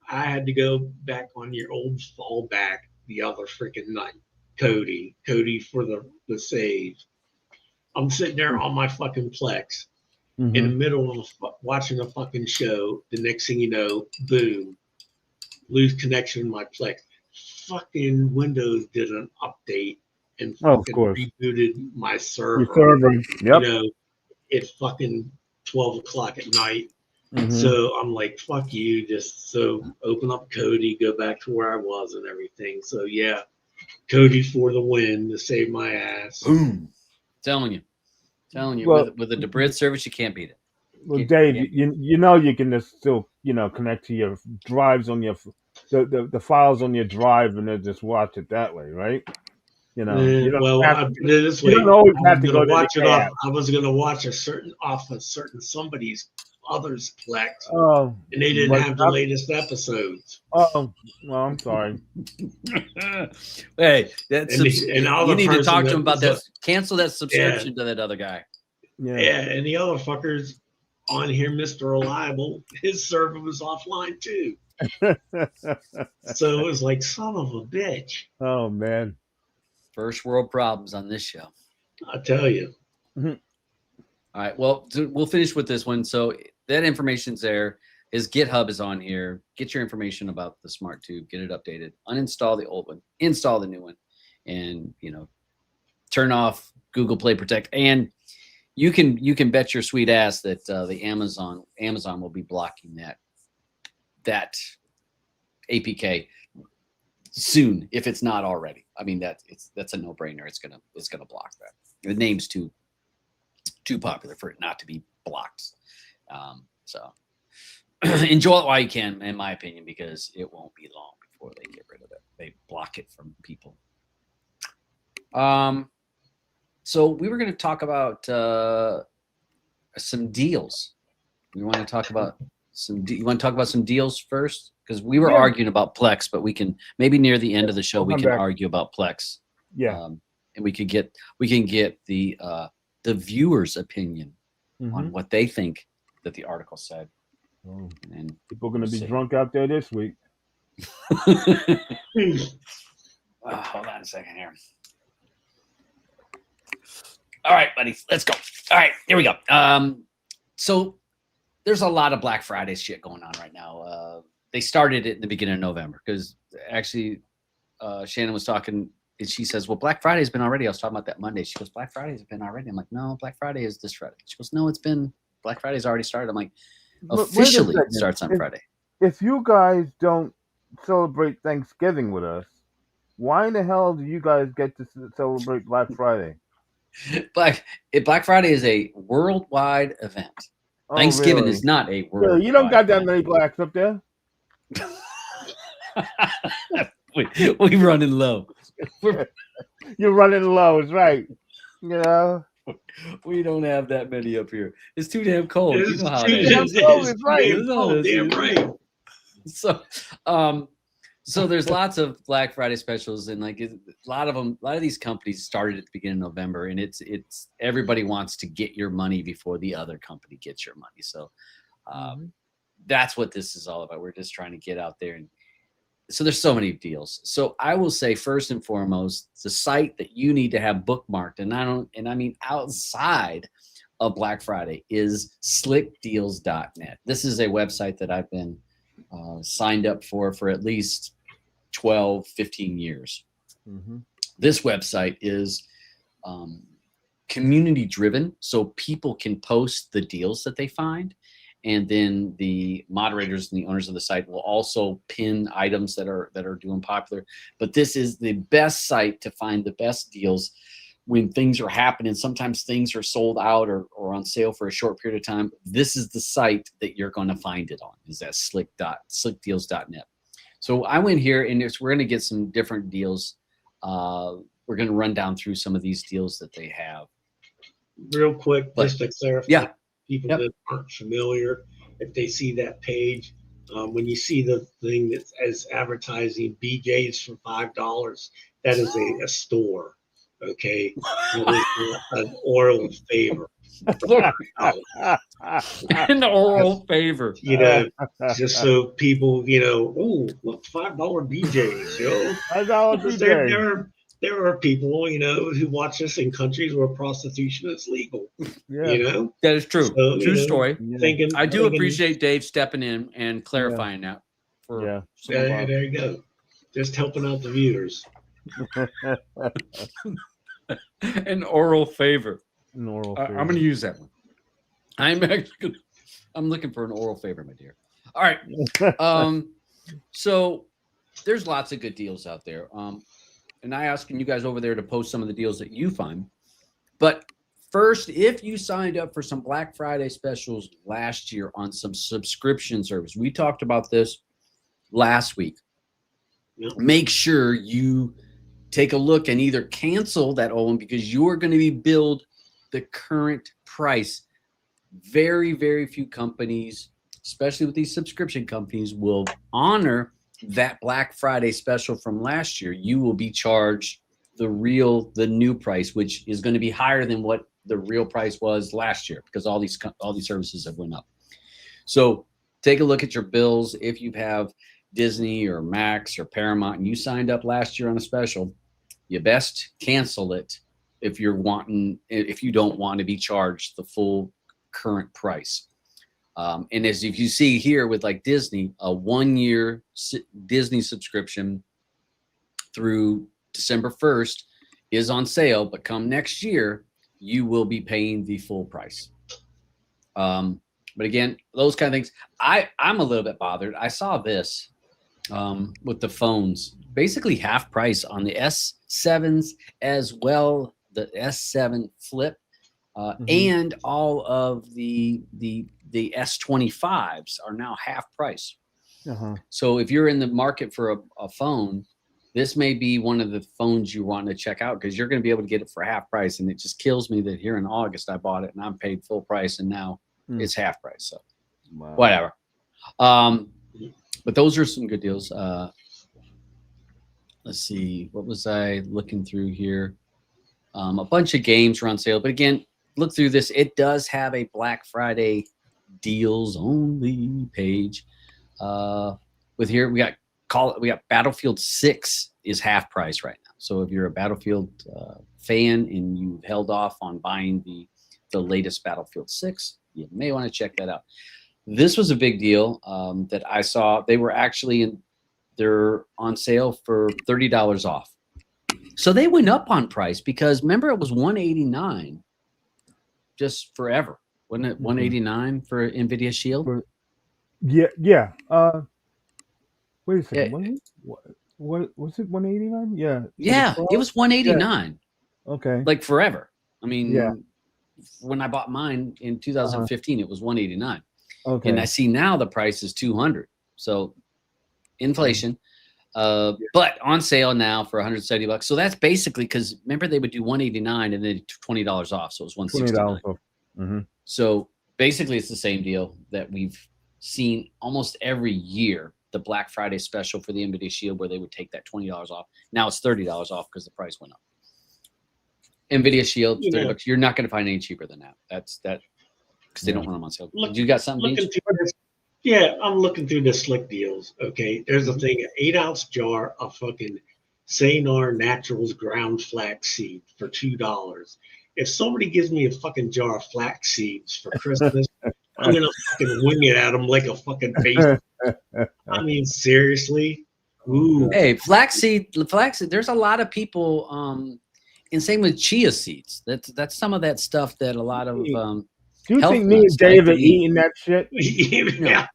Speaker 4: had to go back on your old fallback the other freaking night. Cody for the save. I'm sitting there on my fucking Plex. In the middle of watching a fucking show, the next thing you know, boom, lose connection with my Plex. Fucking Windows did an update and fucking rebooted my server.
Speaker 3: Yep.
Speaker 4: You know, it's fucking 12 o'clock at night. So I'm like, fuck you. Just so open up Cody, go back to where I was and everything. So yeah, Cody for the win to save my ass.
Speaker 2: Boom. Telling you. Well, with the Debrid service, you can't beat it.
Speaker 3: Well, Dave, you know you can just still, you know, connect to your drives on your the files on your drive and then just watch it that way, right? You know, you don't have to,
Speaker 4: this way,
Speaker 3: you don't always have to go to
Speaker 4: watch
Speaker 3: the
Speaker 4: it off. I was going to watch a certain somebody's other's Plex, and they didn't have the latest episodes.
Speaker 3: Oh, well, I'm sorry.
Speaker 2: Hey, you need to talk to him about that. Cancel that subscription to that other guy.
Speaker 4: Yeah, and the other fuckers on here, Mr. Reliable, his server was offline too. So it was like, son of a bitch.
Speaker 3: Oh man,
Speaker 2: first world problems on this show.
Speaker 4: I tell you.
Speaker 2: All right, well, we'll finish with this one. So that information's there. His GitHub is on here. Get your information about the Smartube. Get it updated. Uninstall the old one. Install the new one. And, you know, turn off Google Play Protect. And you can bet your sweet ass that the Amazon will be blocking that APK soon if it's not already. I mean that's a no-brainer. It's gonna block that. The name's too popular for it not to be blocked. So enjoy it while you can, in my opinion, because it won't be long before they get rid of it. They block it from people. So we were going to talk about some deals. We want to talk about you want to talk about some deals first? Because we were arguing about Plex, but we can maybe near the end of the show we can argue about Plex.
Speaker 3: Yeah.
Speaker 2: And we can get the viewers' opinion on what they think that the article said.
Speaker 3: Oh.
Speaker 2: And
Speaker 3: people are going to be drunk out there this week.
Speaker 2: hold on a second here. All right, buddies, let's go. All right, here we go. So there's a lot of Black Friday shit going on right now. They started it in the beginning of November because actually Shannon was talking and she says, well, Black Friday has been already. I was talking about that Monday. She goes, Black Friday has been already. I'm like, no, Black Friday is this Friday. She goes, no, it's been Black Friday's already started. I'm like, officially it starts on Friday.
Speaker 3: If you guys don't celebrate Thanksgiving with us, why in the hell do you guys get to celebrate Black Friday?
Speaker 2: Black Friday is a worldwide event.
Speaker 3: Oh,
Speaker 2: Thanksgiving
Speaker 3: really?
Speaker 2: is not a worldwide.
Speaker 3: You don't got that many blacks up there.
Speaker 2: we running low.
Speaker 3: You're running low, is right. You know,
Speaker 2: we don't have that many up here. It's too damn cold.
Speaker 4: It's
Speaker 2: you know how
Speaker 4: too
Speaker 2: it
Speaker 4: damn
Speaker 2: is.
Speaker 4: cold.
Speaker 3: It's right.
Speaker 4: Damn right.
Speaker 2: So there's lots of Black Friday specials, and like a lot of these companies started at the beginning of November, and it's everybody wants to get your money before the other company gets your money. So that's what this is all about. We're just trying to get out there, and so there's so many deals. So I will say first and foremost, the site that you need to have bookmarked, and I mean outside of Black Friday, is slickdeals.net. This is a website that I've been signed up for at least 12, 15 years. This website is community driven, so people can post the deals that they find, and then the moderators and the owners of the site will also pin items that are doing popular. But this is the best site to find the best deals when things are happening. Sometimes things are sold out or on sale for a short period of time. This is the site that you're going to find it on, is that slickdeals.net. So I went here, and we're going to get some different deals. We're going to run down through some of these deals that they have.
Speaker 4: Real quick, just to clarify, people that aren't familiar, if they see that page, when you see the thing that as advertising BJ's for $5, that is a store. Okay, an oral favor.
Speaker 2: An oral favor.
Speaker 4: You know, just so people, oh, look, $5 BJ's, yo.
Speaker 3: $5 BJ's.
Speaker 4: There are people, who watch us in countries where prostitution is legal.
Speaker 3: Yeah.
Speaker 2: That is true.
Speaker 4: So,
Speaker 2: True story. I do
Speaker 4: thinking,
Speaker 2: appreciate Dave stepping in and clarifying that.
Speaker 4: There you go. Just helping out the viewers.
Speaker 2: An oral favor.
Speaker 3: An oral
Speaker 2: I'm
Speaker 3: favor.
Speaker 2: going to use that one. I'm looking for an oral favor, my dear. All right. So there's lots of good deals out there. And I asking you guys over there to post some of the deals that you find. But first, if you signed up for some Black Friday specials last year on some subscription service, we talked about this last week.
Speaker 4: Yep.
Speaker 2: Make sure you take a look and either cancel that old one because you are going to be billed the current price. Very, very few companies, especially with these subscription companies, will honor that Black Friday special from last year. You will be charged the new price, which is going to be higher than what the real price was last year because all these services have went up. So take a look at your bills. If you have Disney or Max or Paramount and you signed up last year on a special, you best cancel it if you don't want to be charged the full current price. And as if you see here with like Disney, a 1-year Disney subscription through December 1st is on sale, but come next year, you will be paying the full price. But again, those kind of things, I'm a little bit bothered. I saw this with the phones, basically half price on the S7s as well, the S7 Flip, and all of the S25s are now half price. So if you're in the market for a phone, this may be one of the phones you want to check out because you're going to be able to get it for half price. And it just kills me that here in August I bought it and I'm paid full price and now it's half price. So whatever. But those are some good deals. Let's see. What was I looking through here? A bunch of games are on sale. But again, look through this. It does have a Black Friday deals only page. With here, we got we got Battlefield 6 is half price right now. So if you're a Battlefield fan and you've held off on buying the latest Battlefield 6, you may want to check that out. This was a big deal that I saw. They were actually they're on sale for $30 off. So they went up on price because remember it was $189 just forever. Wasn't it $189 for Nvidia Shield?
Speaker 3: Yeah. Wait a second. What was it? 189? Yeah.
Speaker 2: Yeah, it was $189.
Speaker 3: Yeah. Okay.
Speaker 2: Like forever. I mean,
Speaker 3: yeah.
Speaker 2: When I bought mine in 2015, it was $189.
Speaker 3: Okay.
Speaker 2: And I see now the price is $200. So inflation. But on sale now for $170. So that's basically because remember they would do $189 and then $20 off. So it was $169.
Speaker 3: Mm-hmm.
Speaker 2: So basically it's the same deal that we've seen almost every year. The Black Friday special for the Nvidia Shield where they would take that $20 off. Now it's $30 off because the price went up. Nvidia Shield, $30. You're not going to find any cheaper than that. That's because they don't run them on sale. You got something?
Speaker 4: I'm looking through the slick deals. Okay, there's a thing, an 8-ounce jar of fucking Sanar Naturals ground flax seed for $2. If somebody gives me a fucking jar of flax seeds for Christmas, I'm gonna fucking wing it at them like a fucking face. I mean, seriously. Ooh.
Speaker 2: Hey, flaxseed. There's a lot of people. And same with chia seeds. That's some of that stuff that a lot of.
Speaker 3: Do you think me and Dave are eating that shit?
Speaker 4: Yeah.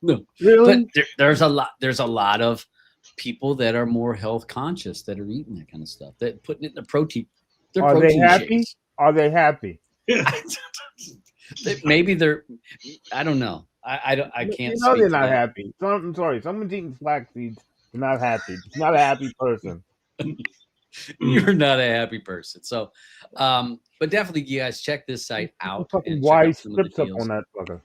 Speaker 2: No.
Speaker 3: Really?
Speaker 2: But there's a lot of people that are more health conscious that are eating that kind of stuff. That putting it in the protein.
Speaker 3: Are they happy?
Speaker 2: Shakes.
Speaker 3: Are they happy?
Speaker 2: Maybe they're. I don't know. I can't.
Speaker 3: You know they're not happy. I'm sorry. Someone's eating flax seeds. They're not happy. It's not a happy person.
Speaker 2: You're not a happy person. So, but definitely, you guys check this site out.
Speaker 3: Fucking wise strips up on that fucker.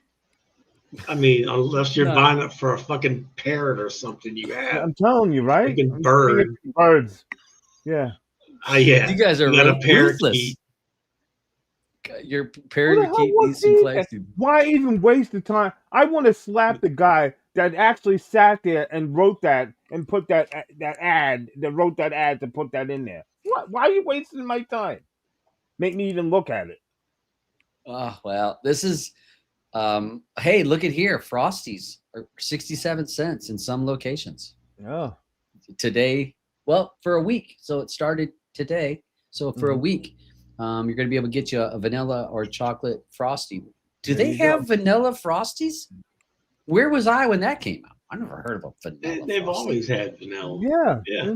Speaker 4: I mean, unless you're buying it for a fucking parrot or something, you have.
Speaker 3: I'm telling you, right?
Speaker 4: Fucking bird.
Speaker 3: Birds. Yeah.
Speaker 4: Yeah.
Speaker 2: You guys are ruthless. Your parakeet needs some flax.
Speaker 3: Why even waste the time? I want to slap the guy that actually sat there and wrote that and put that ad to put that in there. Why are you wasting my time? Make me even look at it.
Speaker 2: Oh, well, this is hey, look at here. Frosties are 67 cents in some locations.
Speaker 3: Yeah.
Speaker 2: Today, well, for a week. So it started today. So for a week, you're going to be able to get you a vanilla or chocolate Frosty. Do they have vanilla Frosties? Where was I when that came out? I never heard of a vanilla.
Speaker 4: They've always had vanilla.
Speaker 3: Yeah.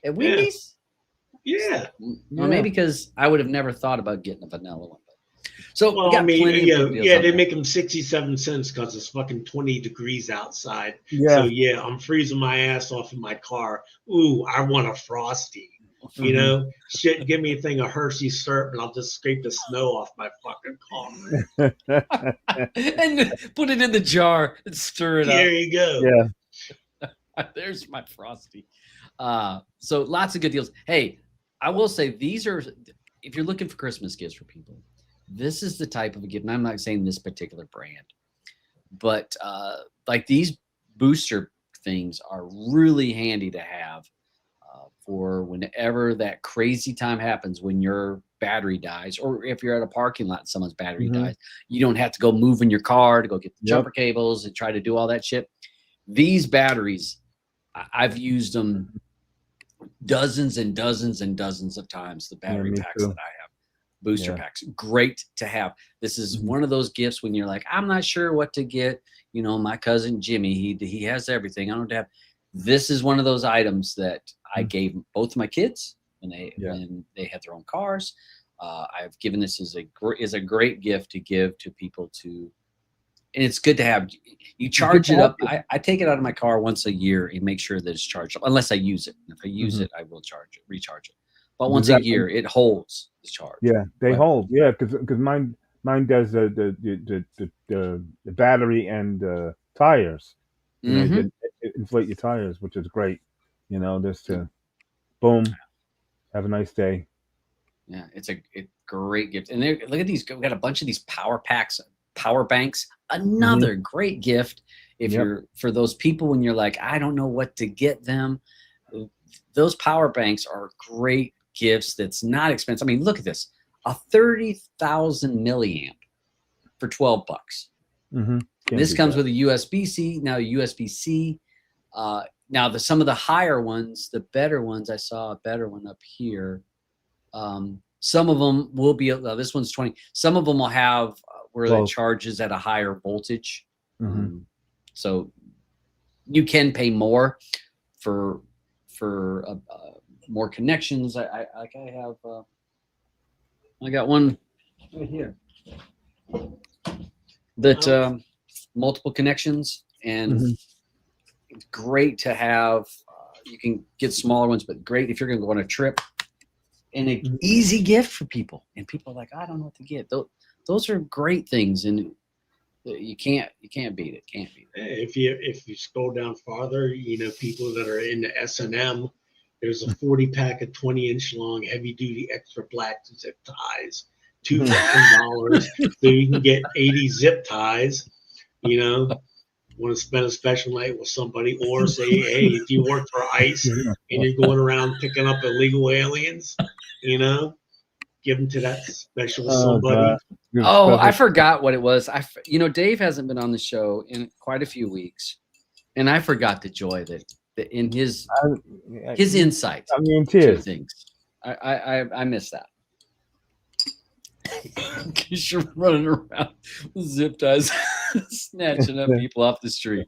Speaker 2: At Wendy's?
Speaker 4: Yeah.
Speaker 2: Well, maybe because I would have never thought about getting a vanilla one. So
Speaker 4: well, I mean, they make them 67 cents because it's fucking 20 degrees outside.
Speaker 3: Yeah.
Speaker 4: So I'm freezing my ass off in my car. Ooh, I want a Frosty. You know, shit, give me a thing of Hershey's syrup and I'll just scrape the snow off my fucking car.
Speaker 2: And put it in the jar and stir it up.
Speaker 4: There you go.
Speaker 3: Yeah.
Speaker 2: There's my Frosty. So lots of good deals. Hey, I will say these are, if you're looking for Christmas gifts for people, this is the type of a gift. And I'm not saying this particular brand, but like these booster things are really handy to have. For whenever that crazy time happens when your battery dies, or if you're at a parking lot and someone's battery dies, you don't have to go move in your car to go get the jumper cables and try to do all that shit. These batteries, I've used them dozens and dozens and dozens of times, the battery packs that I have, booster packs. Great to have. This is one of those gifts when you're like, I'm not sure what to get. You know, my cousin Jimmy, he has everything. I don't have. This is one of those items that I gave both my kids when they had their own cars. I've given this as a great gift to give to people and it's good to have. You charge it up. I take it out of my car once a year and make sure that it's charged up, unless I use it. If I use it, I will recharge it. But once a year, it holds the charge.
Speaker 3: Yeah, they hold. Yeah, because mine does the battery and tires. You know, inflate your tires, which is great. You know, just to boom, have a nice day.
Speaker 2: Yeah, it's a great gift. And look at these. We got a bunch of these power banks. Another great gift If
Speaker 3: Yep.
Speaker 2: you're for those people when you're like, I don't know what to get them, those power banks are great gifts. That's not expensive. I mean, look at this, a 30,000 milliamp for $12.
Speaker 3: Mm-hmm.
Speaker 2: This comes with a USB-C. Now USB-C. Now some of the higher ones, the better ones, I saw a better one up here. Some of them will be. This one's 20. Some of them will have where it charges at a higher voltage.
Speaker 3: Mm-hmm.
Speaker 2: So you can pay more for more connections. I got one right here that multiple connections, and it's great to have. You can get smaller ones, but great if you're going to go on a trip. And an easy gift for people, and people are like, I don't know what to get. Those are great things, and you can't beat it. Can't beat it.
Speaker 4: If you scroll down farther, people that are into S&M, there's a 40 pack of 20-inch long heavy duty extra black zip ties, $2,000, so you can get 80 zip ties. Want to spend a special night with somebody, or say, hey, if you work for ICE and you're going around picking up illegal aliens, give them to that special somebody.
Speaker 2: Oh, I forgot what it was. Dave hasn't been on the show in quite a few weeks, and I forgot the joy that in his insight to things. I miss that. Because you're running around with zip ties, snatching up people off the street.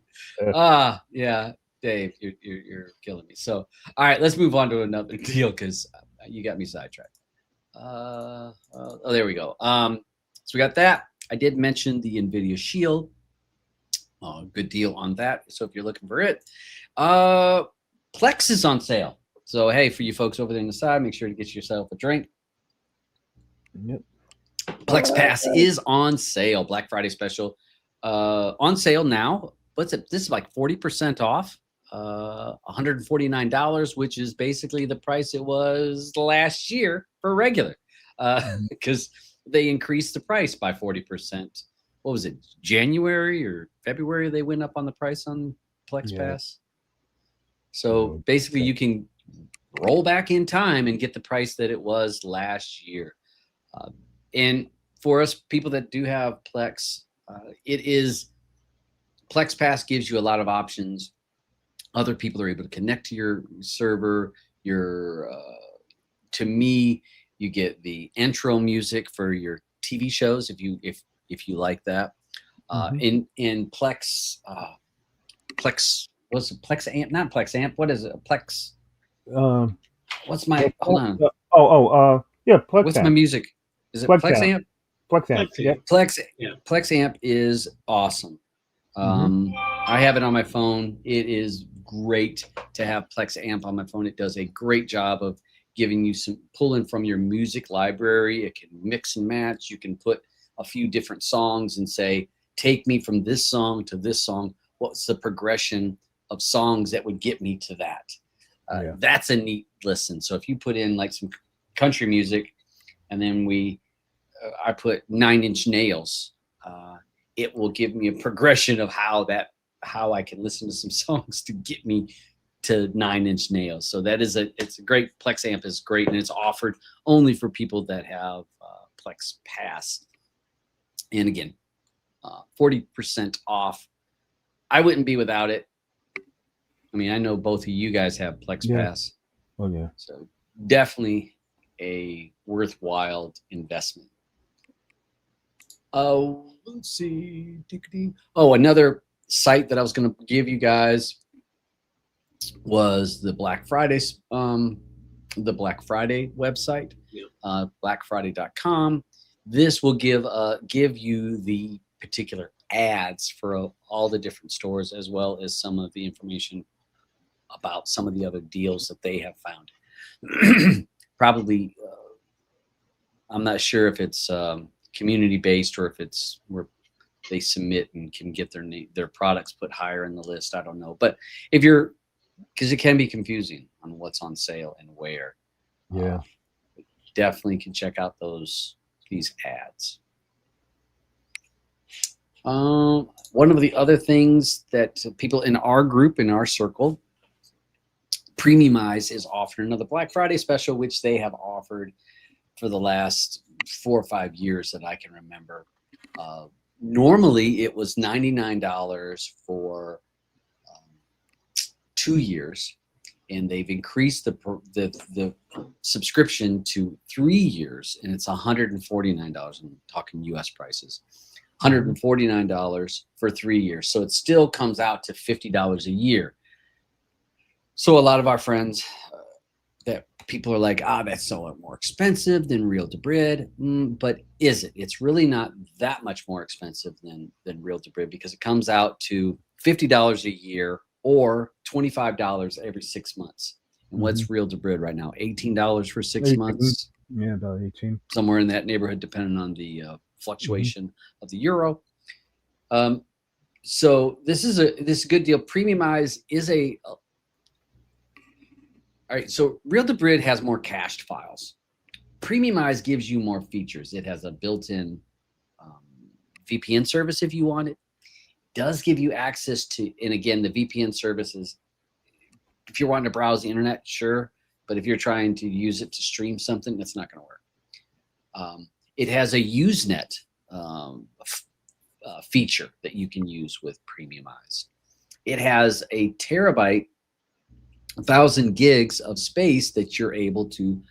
Speaker 2: Yeah, Dave, you're killing me. So, all right, let's move on to another deal because you got me sidetracked. There we go. So we got that. I did mention the Nvidia Shield. Good deal on that. So if you're looking for it, Plex is on sale. So hey, for you folks over there on the side, make sure to get yourself a drink.
Speaker 3: Yep.
Speaker 2: Plex Pass is on sale. Black Friday special. On sale now. What's it? This is like 40% off. $149, which is basically the price it was last year for regular. Because they increased the price by 40%. What was it? January or February they went up on the price on Plex Pass. So basically you can roll back in time and get the price that it was last year. And for us people that do have Plex, Plex Pass gives you a lot of options. Other people are able to connect to your server. To me, you get the intro music for your TV shows if you like that. In Plex, what's it? Plex Amp? Not Plex Amp. What is it? Plex. What's my? Hold on.
Speaker 3: Yeah, Plex.
Speaker 2: What's
Speaker 3: Amp.
Speaker 2: my music? Is it Plex Amp?
Speaker 3: Plex Amp. Yeah.
Speaker 2: Plex Amp is awesome. I have it on my phone. It is great to have Plex Amp on my phone. It does a great job of giving you some pulling from your music library. It can mix and match. You can put a few different songs and say, take me from this song to this song. What's the progression of songs that would get me to that? That's a neat listen. So if you put in like some country music and then I put 9 Inch Nails, it will give me a progression of how I can listen to some songs to get me to 9 Inch Nails. So it's a great. Plex Amp is great, and it's offered only for people that have Plex Pass. And again, 40% off. I wouldn't be without it. I mean, I know both of you guys have Plex Pass.
Speaker 3: Oh yeah.
Speaker 2: So definitely a worthwhile investment. Let's see. Another site that I was going to give you guys was the Black Friday website, blackfriday.com. This will give you the particular ads for all the different stores, as well as some of the information about some of the other deals that they have found. Probably, I'm not sure if it's community based or if it's where they submit and can get their products put higher in the list. I don't know, but because it can be confusing on what's on sale and where.
Speaker 3: Yeah,
Speaker 2: definitely can check out these ads. One of the other things that people in our group, in our circle, Premiumize is offering another Black Friday special, which they have offered for the last 4 or 5 years that I can remember. Normally, it was $99 for 2 years, and they've increased the subscription to 3 years, and it's $149. I'm talking U.S. prices. $149 for 3 years. So it still comes out to $50 a year. So a lot of our friends that people are like, that's so much more expensive than Real to Brid. But is it? It's really not that much more expensive than Real to Brid, because it comes out to $50 a year or $25 every 6 months. And what's Real to Brid right now? $18 for 6 months?
Speaker 3: Yeah, about 18.
Speaker 2: Somewhere in that neighborhood, depending on the fluctuation of the euro. So this is a good deal. Premiumize is all right. So Real to Brid has more cached files. Premiumize gives you more features. It has a built-in VPN service if you want it. Does give you access to, and again, the VPN services, if you're wanting to browse the internet, sure. But if you're trying to use it to stream something, that's not going to work. It has a Usenet feature that you can use with Premiumize. It has a terabyte, 1,000 gigs of space that you're able to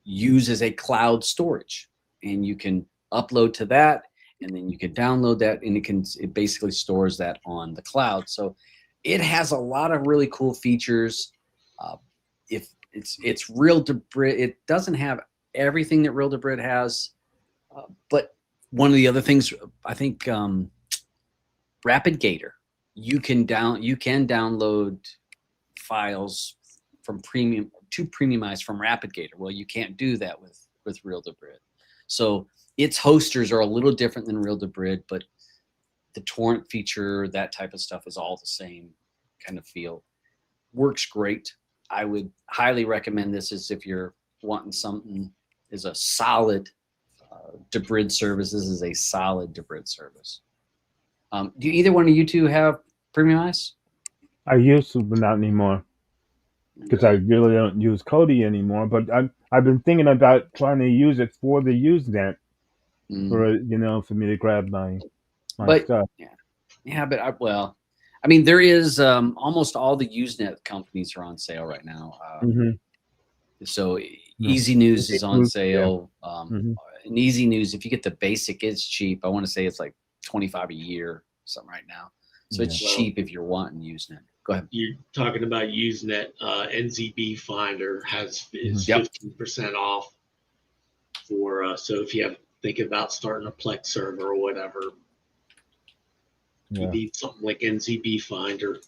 Speaker 2: use as a cloud storage, and you can upload to that, and then you can download that, and it basically stores that on the cloud. So it has a lot of really cool features. If it's Real to Brid, it doesn't have everything that Real to Brid has, but one of the other things, I think, RapidGator, you can download files from Premiumize from RapidGator. Well, you can't do that with Real to Brid. So its hosters are a little different than Real to Brid, but the torrent feature, that type of stuff, is all the same kind of feel. Works great. I would highly recommend this as if you're wanting something is a solid Debrid service. This is a solid Debrid service. Do either one of you two have Premiumize?
Speaker 3: I used to, but not anymore, because I really don't use Kodi anymore. But I've been thinking about trying to use it for the Usenet, for me to grab my stuff.
Speaker 2: Yeah, but I mean, there is almost all the Usenet companies are on sale right now. So Easy News is on sale. And Easy News, if you get the basic, it's cheap. I want to say it's like $25 a year, something right now. So it's cheap if you're wanting Usenet. Go ahead.
Speaker 4: You're talking about Usenet. NZB Finder is 15% off for so if you have thinking about starting a Plex server or whatever, you need something like NZB Finder.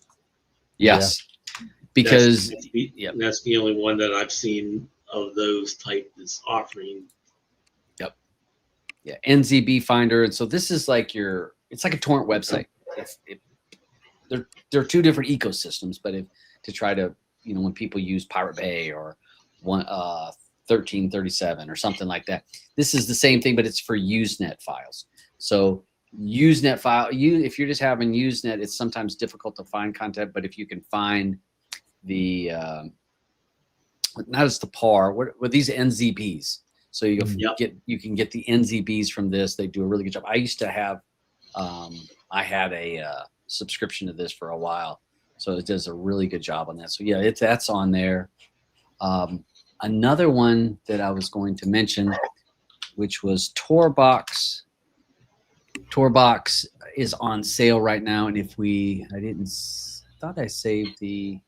Speaker 2: Yes, because
Speaker 4: that's the only one that I've seen of those type that's offering.
Speaker 2: Yeah, NZB Finder, and so this is like it's like a torrent website. There are two different ecosystems, but to try to, when people use Pirate Bay or 1337 or something like that, this is the same thing, but it's for Usenet files. So Usenet file, if you're just having Usenet, it's sometimes difficult to find content, but if you can find the not as the PAR, what these NZBs. So you can get the NZBs from this. They do a really good job. I used to have I had a subscription to this for a while, so it does a really good job on that. So yeah, that's on there. Another one that I was going to mention, which was Torbox. Torbox is on sale right now, and I thought I saved the.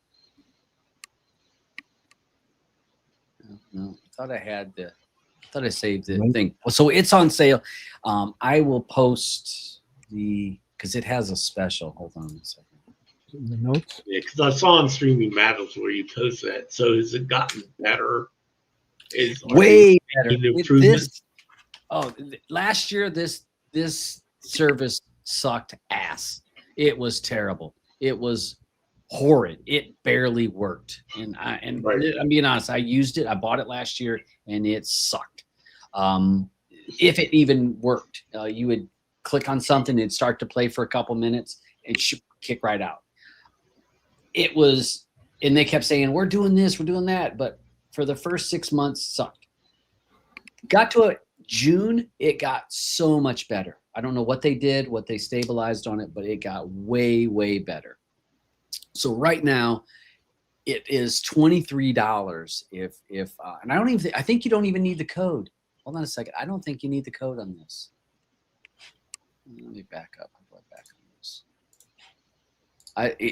Speaker 2: No, I thought I saved the thing. So it's on sale. I will post because it has a special. Hold on a second.
Speaker 3: The notes?
Speaker 4: Yeah, because I saw on Streaming Matters where you post that. So has it gotten better?
Speaker 2: Way better. Last year this service sucked ass. It was terrible. It was horrid. It barely worked. And I'm being honest, I used it. I bought it last year and it sucked. If it even worked, you would click on something, it'd start to play for a couple minutes, and should kick right out. It was, and they kept saying, we're doing this, we're doing that. But for the first 6 months, sucked. Got to June, it got so much better. I don't know what they did, what they stabilized on it, but it got way, way better. So right now, it is $23 if and I think you don't even need the code. Hold on a second. I don't think you need the code on this. Let me back up. How do I back on this?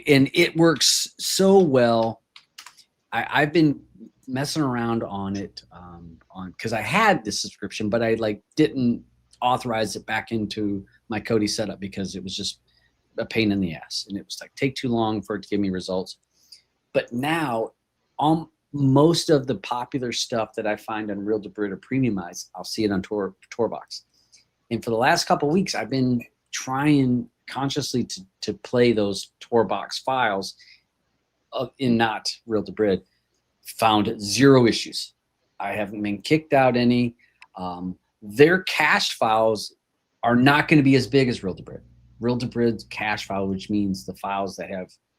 Speaker 2: And it works so well. I've been messing around on it because I had this subscription, but I didn't authorize it back into my Kodi setup because it was just a pain in the ass, and it was take too long for it to give me results. But now, most of the popular stuff that I find on Real to Brid or Premiumize, I'll see it on Torbox. And for the last couple of weeks, I've been trying consciously to play those Torbox files in not Real to Brid. Found 0 issues. I haven't been kicked out any. Their cached files are not going to be as big as Real to Brid. Real to Brid's cache file, which means the files that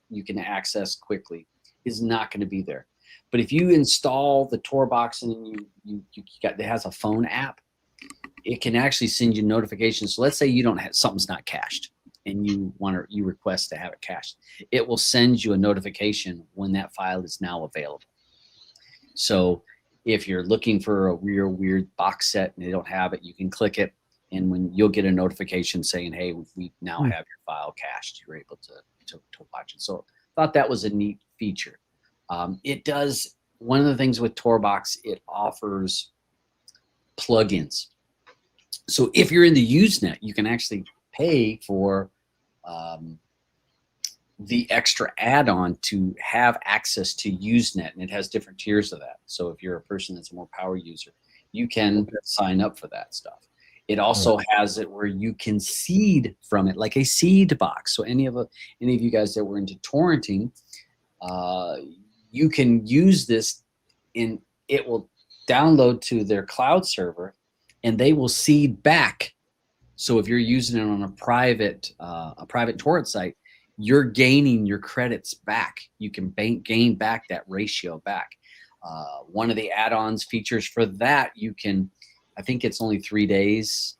Speaker 2: you can access quickly, is not going to be there. But if you install the Torbox and it has a phone app, it can actually send you notifications. So let's say you don't have, something's not cached and you request to have it cached. It will send you a notification when that file is now available. So if you're looking for a real weird box set and they don't have it, you can click it, and when you'll get a notification saying, hey, we now have your file cached, you're able to watch it. So I thought that was a neat feature. It does, one of the things with Torbox, it offers plugins. So if you're in the Usenet, you can actually pay for the extra add-on to have access to Usenet, and it has different tiers of that. So if you're a person that's a more power user, you can sign up for that stuff. It also has it where you can seed from it, like a seed box. So any of you guys that were into torrenting, you can use this, and it will download to their cloud server, and they will seed back. So if you're using it on a private torrent site, you're gaining your credits back. You can gain back that ratio back. One of the add-ons features for that, you can, I think it's only 3 days.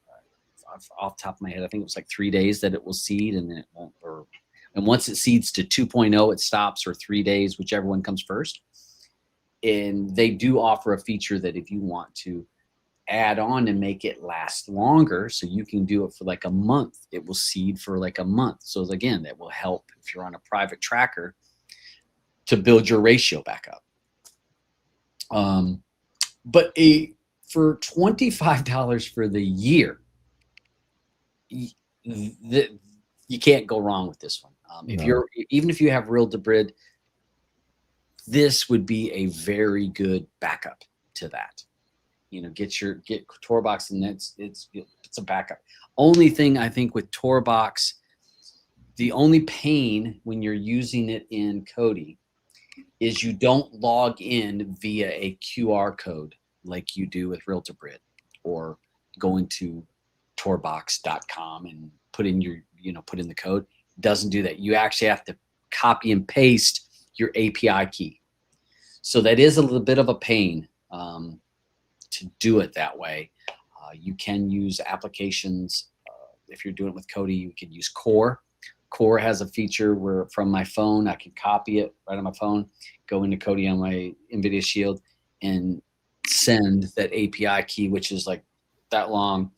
Speaker 2: Off the top of my head, I think it was 3 days that it will seed, and then it won't. And once it seeds to 2.0, it stops, or 3 days, whichever one comes first. And they do offer a feature that if you want to add on and make it last longer, so you can do it for a month, it will seed for a month. So again, that will help if you're on a private tracker to build your ratio back up. But for $25 for the year, you can't go wrong with this one. Even if you have Real to Brid, this would be a very good backup to that. Get Torbox, and it's a backup. Only thing I think with Torbox, the only pain when you're using it in Kodi is you don't log in via a QR code like you do with Real to Brid, or going to torbox.com and put in the code. It doesn't do that. You actually have to copy and paste your API key. So that is a little bit of a pain to do it that way. You can use applications. If you're doing it with Kodi, you can use Core. Core has a feature where from my phone, I can copy it right on my phone, go into Kodi on my Nvidia Shield, and send that API key, which is that long,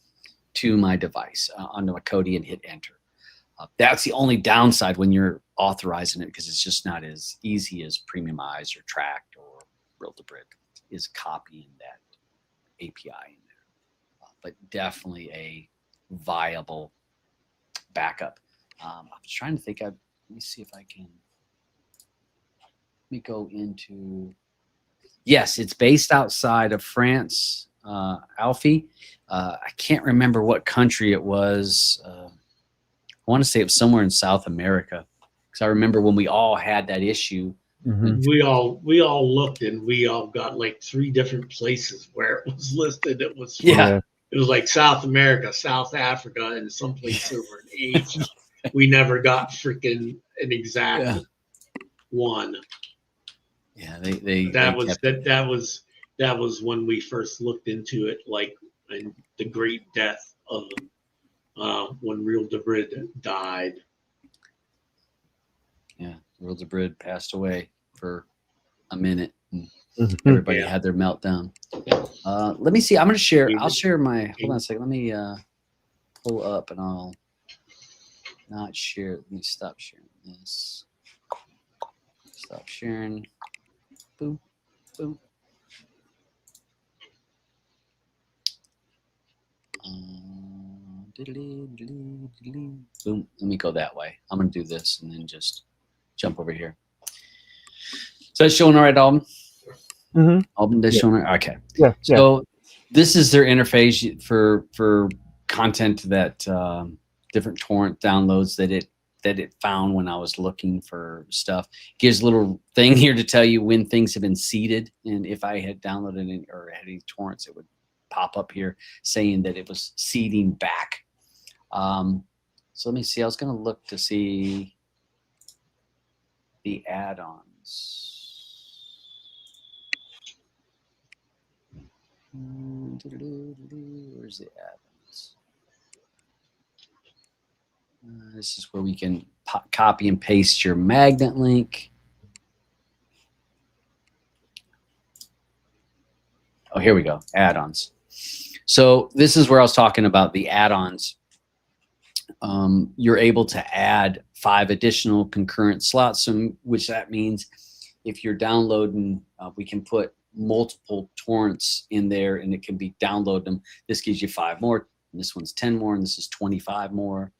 Speaker 2: to my device onto my Kodi, and hit enter. That's the only downside when you're authorizing it, because it's just not as easy as Premiumize or Tracked or Real to Brid is copying that API in there. But definitely a viable backup. I was trying to think. Let me see if I can. Let me go into. Yes, it's based outside of France, Alfie. I can't remember what country it was. I want to say it was somewhere in South America, because I remember when we all had that issue.
Speaker 3: Mm-hmm.
Speaker 4: We all looked, and we all got 3 different places where it was listed. It was
Speaker 2: yeah.
Speaker 4: It was like South America, South Africa, and someplace over in Asia. We never got freaking an exact one.
Speaker 2: Yeah,
Speaker 4: that was when we first looked into it, like and the great death of when Real Debrid died.
Speaker 2: Yeah, Real Debrid passed away for a minute. And everybody had their meltdown. Let me see. I'm going to share. I'll share my. Hold on a second. Let me pull up, and I'll not share. Let me stop sharing this. Stop sharing. Boom, boom. Boom. Let me go that way. I'm going to do this and then just jump over here. So it's showing all right, Aubyns? Aubyns is showing. Okay.
Speaker 3: Yeah.
Speaker 2: So this is their interface for content that different torrent downloads that it found when I was looking for stuff. Gives a little thing here to tell you when things have been seeded, and if I had downloaded any or had any torrents, it would pop up here saying that it was seeding back. So let me see. I was going to look to see the add-ons. Where's the add-ons? This is where we can copy and paste your magnet link. Oh, here we go. Add-ons. So this is where I was talking about the add-ons. You're able to add 5 additional concurrent slots, which that means if you're downloading, we can put multiple torrents in there and it can be download them. This gives you 5 more, and this one's 10 more, and this is 25 more.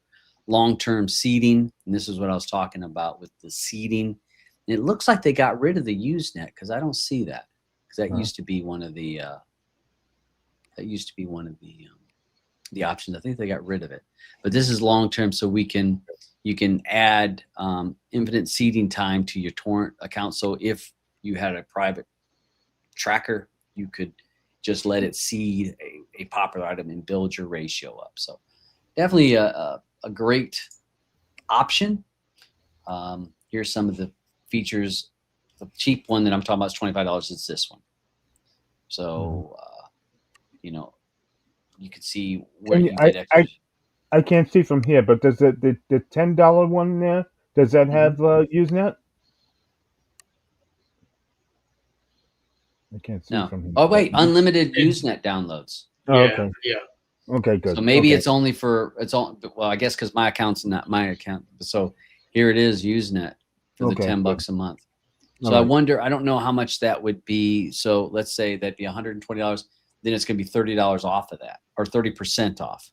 Speaker 2: Long-term seeding, and this is what I was talking about with the seeding. And it looks like they got rid of the Usenet because I don't see that, because that used to be one of the the options. I think they got rid of it, but this is long-term, so you can add infinite seeding time to your torrent account. So if you had a private tracker, you could just let it seed a popular item and build your ratio up. So definitely a great option. Here's some of the features. The cheap one that I'm talking about is $25. It's this one. So you know, you can see where you get extra.
Speaker 3: I can't see from here, but does the $10 one there, does that have Usenet? I can't see from here.
Speaker 2: Oh wait, unlimited Usenet downloads.
Speaker 3: Oh, okay.
Speaker 4: Yeah.
Speaker 3: Okay, good.
Speaker 2: So maybe it's only for well, I guess because my account's not my account. So here it is, Usenet for the $10 a month. So I wonder, I don't know how much that would be. So let's say that'd be $120. Then it's going to be $30 off of that, or 30% off.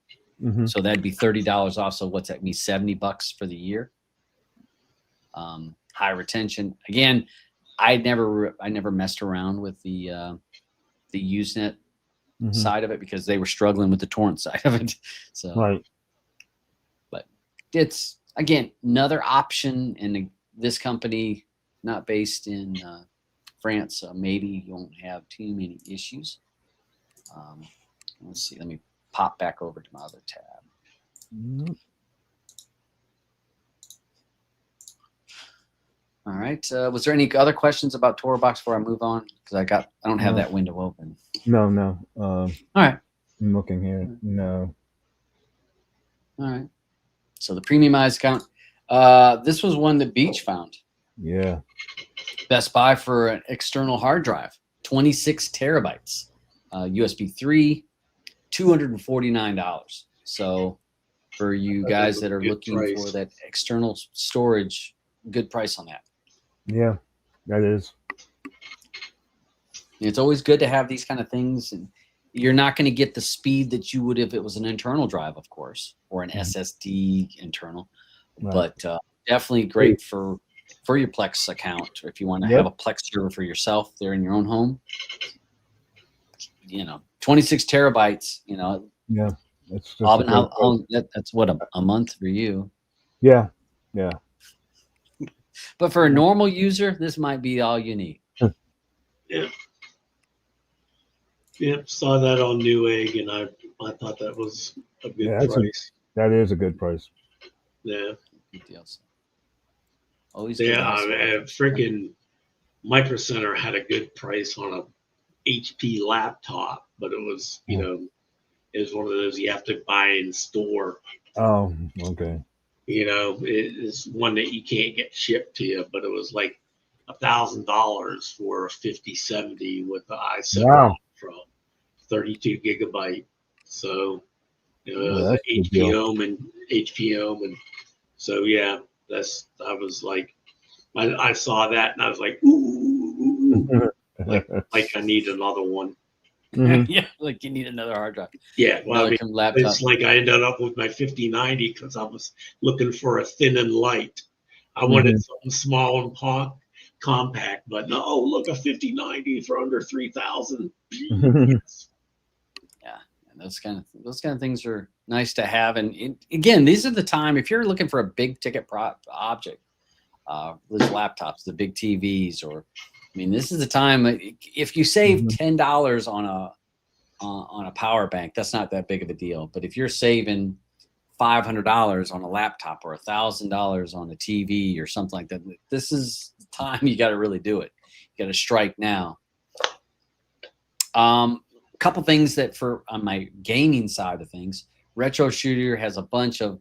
Speaker 2: So that'd be $30 off. So what's that mean? $70 for the year. High retention. Again, I never messed around with the Usenet side of it because they were struggling with the torrent side of it. So, but it's again another option, and this company not based in France, so maybe you won't have too many issues. Let's see. Let me pop back over to my other tab. All right. Was there any other questions about Torbox before I move on? Because I don't have that window open.
Speaker 3: No.
Speaker 2: All right.
Speaker 3: I'm looking here. No.
Speaker 2: All right. So the Premiumize account. This was one that Beach found.
Speaker 3: Yeah. Best
Speaker 2: Buy for an external hard drive, 26 terabytes, USB 3, $249. So for you guys that are looking for that external storage, good price on that.
Speaker 3: Yeah, that is.
Speaker 2: It's always good to have these kind of things, and you're not going to get the speed that you would if it was an internal drive, of course, or an SSD internal. But definitely great for your Plex account, or if you want to have a Plex server for yourself there in your own home. 26 terabytes.
Speaker 3: Yeah, that's
Speaker 2: that's what a month for you.
Speaker 3: Yeah.
Speaker 2: But for a normal user, this might be all you need.
Speaker 4: Yep, saw that on Newegg, and I I thought that was a good
Speaker 3: Yeah,
Speaker 4: price.
Speaker 3: that is a good price.
Speaker 4: Yeah.
Speaker 2: Good deals. Always
Speaker 4: Yeah,
Speaker 2: good to have some
Speaker 4: freaking Micro Center had a good price on a HP laptop, but it was, you know, it was one of those you have to buy in store.
Speaker 3: Oh, okay.
Speaker 4: You know, it is one that you can't get shipped to you, but it was like $1,000 for a 5070 with the i7
Speaker 3: Wow.
Speaker 4: Ultra, 32 gigabyte. So, you know, it
Speaker 3: Yeah,
Speaker 4: was
Speaker 3: that's a good deal.
Speaker 4: HPOM, and so yeah, I was like, I saw that and I was like, ooh, like I need another one.
Speaker 3: Mhm.
Speaker 2: Yeah, like you need another hard drive.
Speaker 4: Yeah, well, I mean,
Speaker 2: laptop.
Speaker 4: it's like I ended up with my 5090 because I was looking for a thin and light. I wanted something small and compact, but no, look, a 5090 for under 3,000. Yes.
Speaker 2: Yeah, and those kind of things are nice to have. And again, these are the time if you're looking for a big ticket object, those laptops, the big TVs, or I mean, this is the time. If you save $10 on a power bank, that's not that big of a deal. But if you're saving $500 on a laptop or $1,000 on a TV or something like that, this is the time you got to really do it. You got to strike now. A couple things that for on my gaming side of things, Retroshooters has a bunch of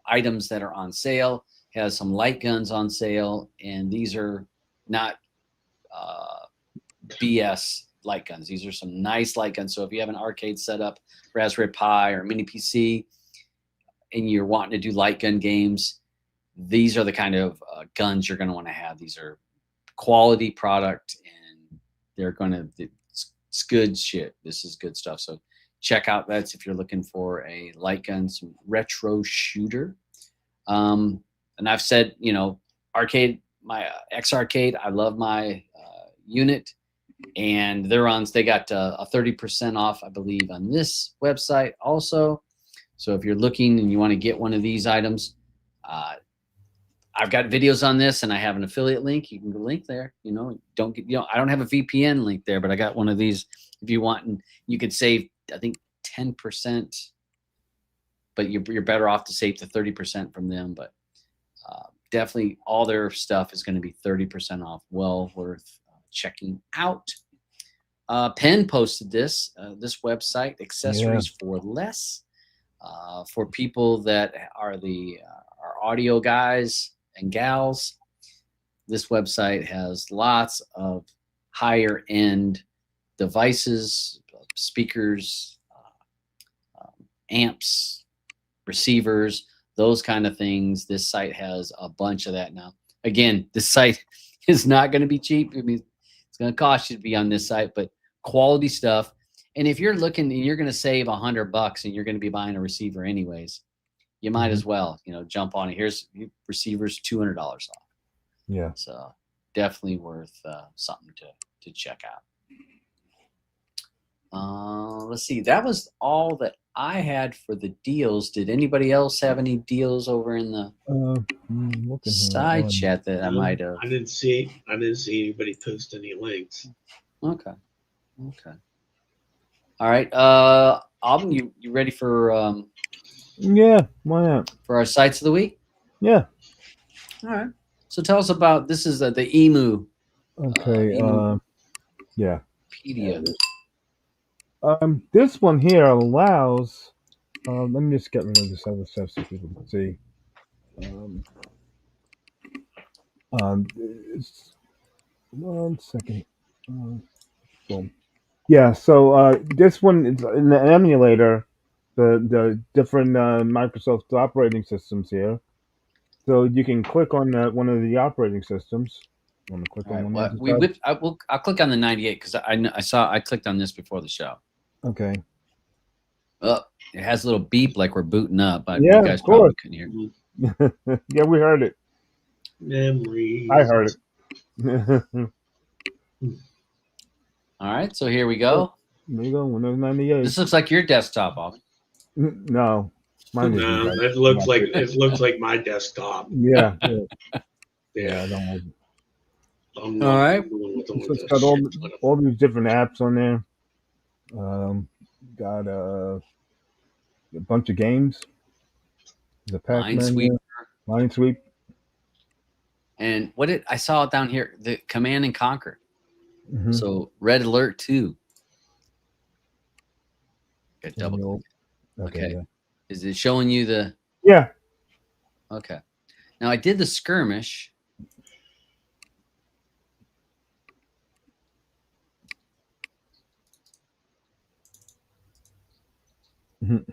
Speaker 2: items that are on sale. Has some light guns on sale, and these are not BS light guns. These are some nice light guns. So if you have an arcade setup, Raspberry Pi or mini PC, and you're wanting to do light gun games, these are the kind of guns you're going to want to have. These are quality product, and they're going to, it's good shit. This is good stuff. So check out that if you're looking for a light gun, some retro shooter. And I've said, you know, arcade, my X Arcade, I love my unit. And they got a 30% off, I believe, on this website also. So if you're looking and you want to get one of these items, I've got videos on this, and I have an affiliate link. You can link there. You know, I don't have a VPN link there, but I got one of these. If you want, and you could save, I think 10%, but you're better off to save the 30% from them. But definitely, all their stuff is going to be 30% off. Well worth checking out. Penn posted this website, accessories for less, for people that are our audio guys and gals. This website has lots of higher end devices, speakers, amps, receivers, those kind of things. This site has a bunch of that now. Again, this site is not going to be cheap. I mean, it's going to cost you to be on this site, but quality stuff. And if you're looking and you're going to save $100 and you're going to be buying a receiver anyways, you might as well, you know, jump on it. Here's receivers, $200 off.
Speaker 3: Yeah.
Speaker 2: So definitely worth something to check out. Let's see. That was all that I had for the deals. Did anybody else have any deals over in the side chat that I might have?
Speaker 4: I didn't see anybody post any links.
Speaker 2: Okay. All right. Aubyns, you ready for
Speaker 3: yeah, why not?
Speaker 2: For our sites of the week?
Speaker 3: Yeah.
Speaker 2: All right. So tell us about this is the Emu.
Speaker 3: Okay. Yeah.
Speaker 2: Pedia.
Speaker 3: This one here allows. Let me just get rid of this other stuff so people can see. It's, 1 second. Boom. Yeah. So this one is in the emulator. The different Microsoft operating systems here. So you can click on one of the operating systems. Want to click on one?
Speaker 2: I'll click on the 98 because I clicked on this before the show.
Speaker 3: Okay.
Speaker 2: Oh, it has a little beep like we're booting up, but
Speaker 3: yeah,
Speaker 2: you guys probably couldn't hear.
Speaker 3: Yeah, we heard it.
Speaker 4: Memories.
Speaker 3: I heard it.
Speaker 2: All right, so here we go.
Speaker 3: There you go, Windows 98.
Speaker 2: This looks like your desktop, Aubyns.
Speaker 3: No, mine
Speaker 4: no, it looks like my desktop.
Speaker 3: Yeah.
Speaker 4: Yeah.
Speaker 3: I don't like it.
Speaker 2: All right.
Speaker 3: So it's got all these different apps on there. Got a bunch of games. The Pac-Man,
Speaker 2: Minesweeper.
Speaker 3: Minesweep.
Speaker 2: And what did I saw it down here? The Command and Conquer.
Speaker 3: Mm-hmm.
Speaker 2: So Red Alert 2. Okay, double click. Okay.
Speaker 3: Yeah.
Speaker 2: Is it showing you the?
Speaker 3: Yeah.
Speaker 2: Okay. Now I did the skirmish.
Speaker 3: Mm-hmm.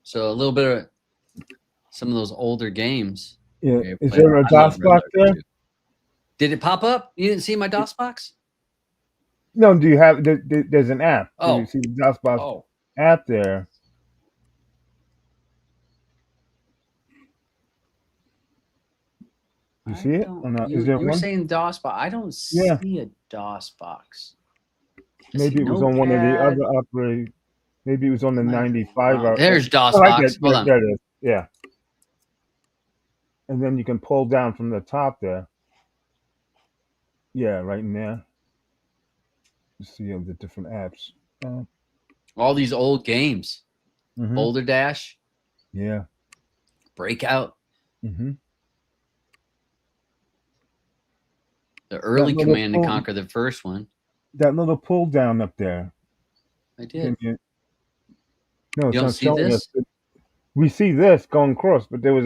Speaker 2: So a little bit of some of those older games.
Speaker 3: Yeah.
Speaker 2: Okay,
Speaker 3: Is there a
Speaker 2: I love
Speaker 3: DOS
Speaker 2: Red
Speaker 3: box
Speaker 2: Alert
Speaker 3: there?
Speaker 2: 2. Did it pop up? You didn't see my DOS box?
Speaker 3: No. Do you have? There's an app. Do
Speaker 2: Oh.
Speaker 3: you see the DOS box
Speaker 2: Oh.
Speaker 3: app there? You see it or not? Is there
Speaker 2: You were
Speaker 3: one?
Speaker 2: saying DOS box. I don't
Speaker 3: Yeah.
Speaker 2: see a DOS box. I
Speaker 3: Maybe
Speaker 2: see
Speaker 3: it was on one of the
Speaker 2: Notepad.
Speaker 3: other operating. Maybe it was on the 95.
Speaker 2: There's DOS
Speaker 3: Oh, right
Speaker 2: box.
Speaker 3: there.
Speaker 2: Hold on.
Speaker 3: There it is. Yeah. And then you can pull down from the top there. Yeah, right in there. You see all the different apps.
Speaker 2: All these old games.
Speaker 3: Mm-hmm.
Speaker 2: Boulder Dash.
Speaker 3: Yeah.
Speaker 2: Breakout.
Speaker 3: Mm-hmm.
Speaker 2: The early
Speaker 3: little
Speaker 2: Command and
Speaker 3: pull-
Speaker 2: Conquer, the first one.
Speaker 3: That little pull down up there.
Speaker 2: I did.
Speaker 3: No, it's
Speaker 2: You don't
Speaker 3: not
Speaker 2: see
Speaker 3: showing
Speaker 2: this?
Speaker 3: us. We see this going across, but there was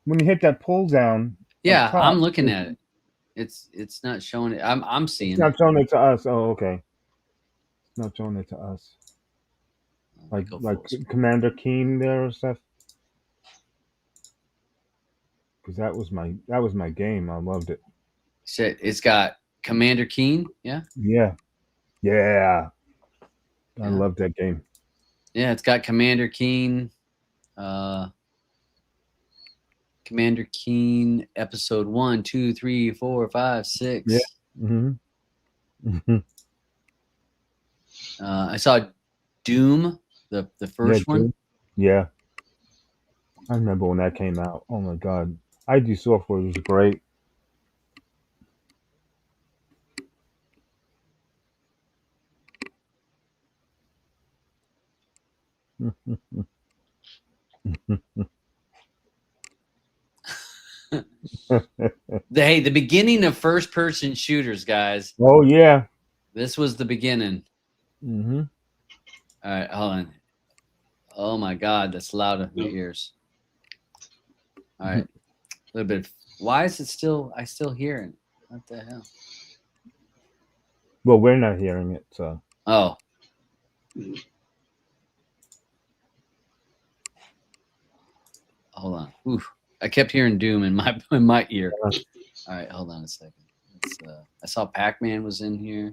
Speaker 3: when you hit that pull down.
Speaker 2: Yeah,
Speaker 3: up top,
Speaker 2: I'm looking at it. It's not showing it. I'm seeing
Speaker 3: It's not showing it to us. Oh, okay. It's not showing it to us. Like Commander Keen there or stuff. Because that was my game. I loved it.
Speaker 2: Said it's got Commander Keen. Yeah.
Speaker 3: Yeah. I love that game.
Speaker 2: Yeah, it's got Commander Keen. Commander Keen episode 1, 2, 3, 4, 5, 6.
Speaker 3: Yeah. Mm-hmm.
Speaker 2: I saw Doom, the first one.
Speaker 3: Yeah. I remember when that came out. Oh my god. ID Software was great.
Speaker 2: The beginning of first person shooters, guys.
Speaker 3: Oh yeah.
Speaker 2: This was the beginning.
Speaker 3: Mm-hmm.
Speaker 2: All right, hold on. Oh my god, that's loud in my ears. All right. A little bit. Why is it still I still hear it? What the hell?
Speaker 3: Well, we're not hearing it, so.
Speaker 2: Oh. Hold on. Oof. I kept hearing Doom in my ear. All right, hold on a second. I saw Pac-Man was in here.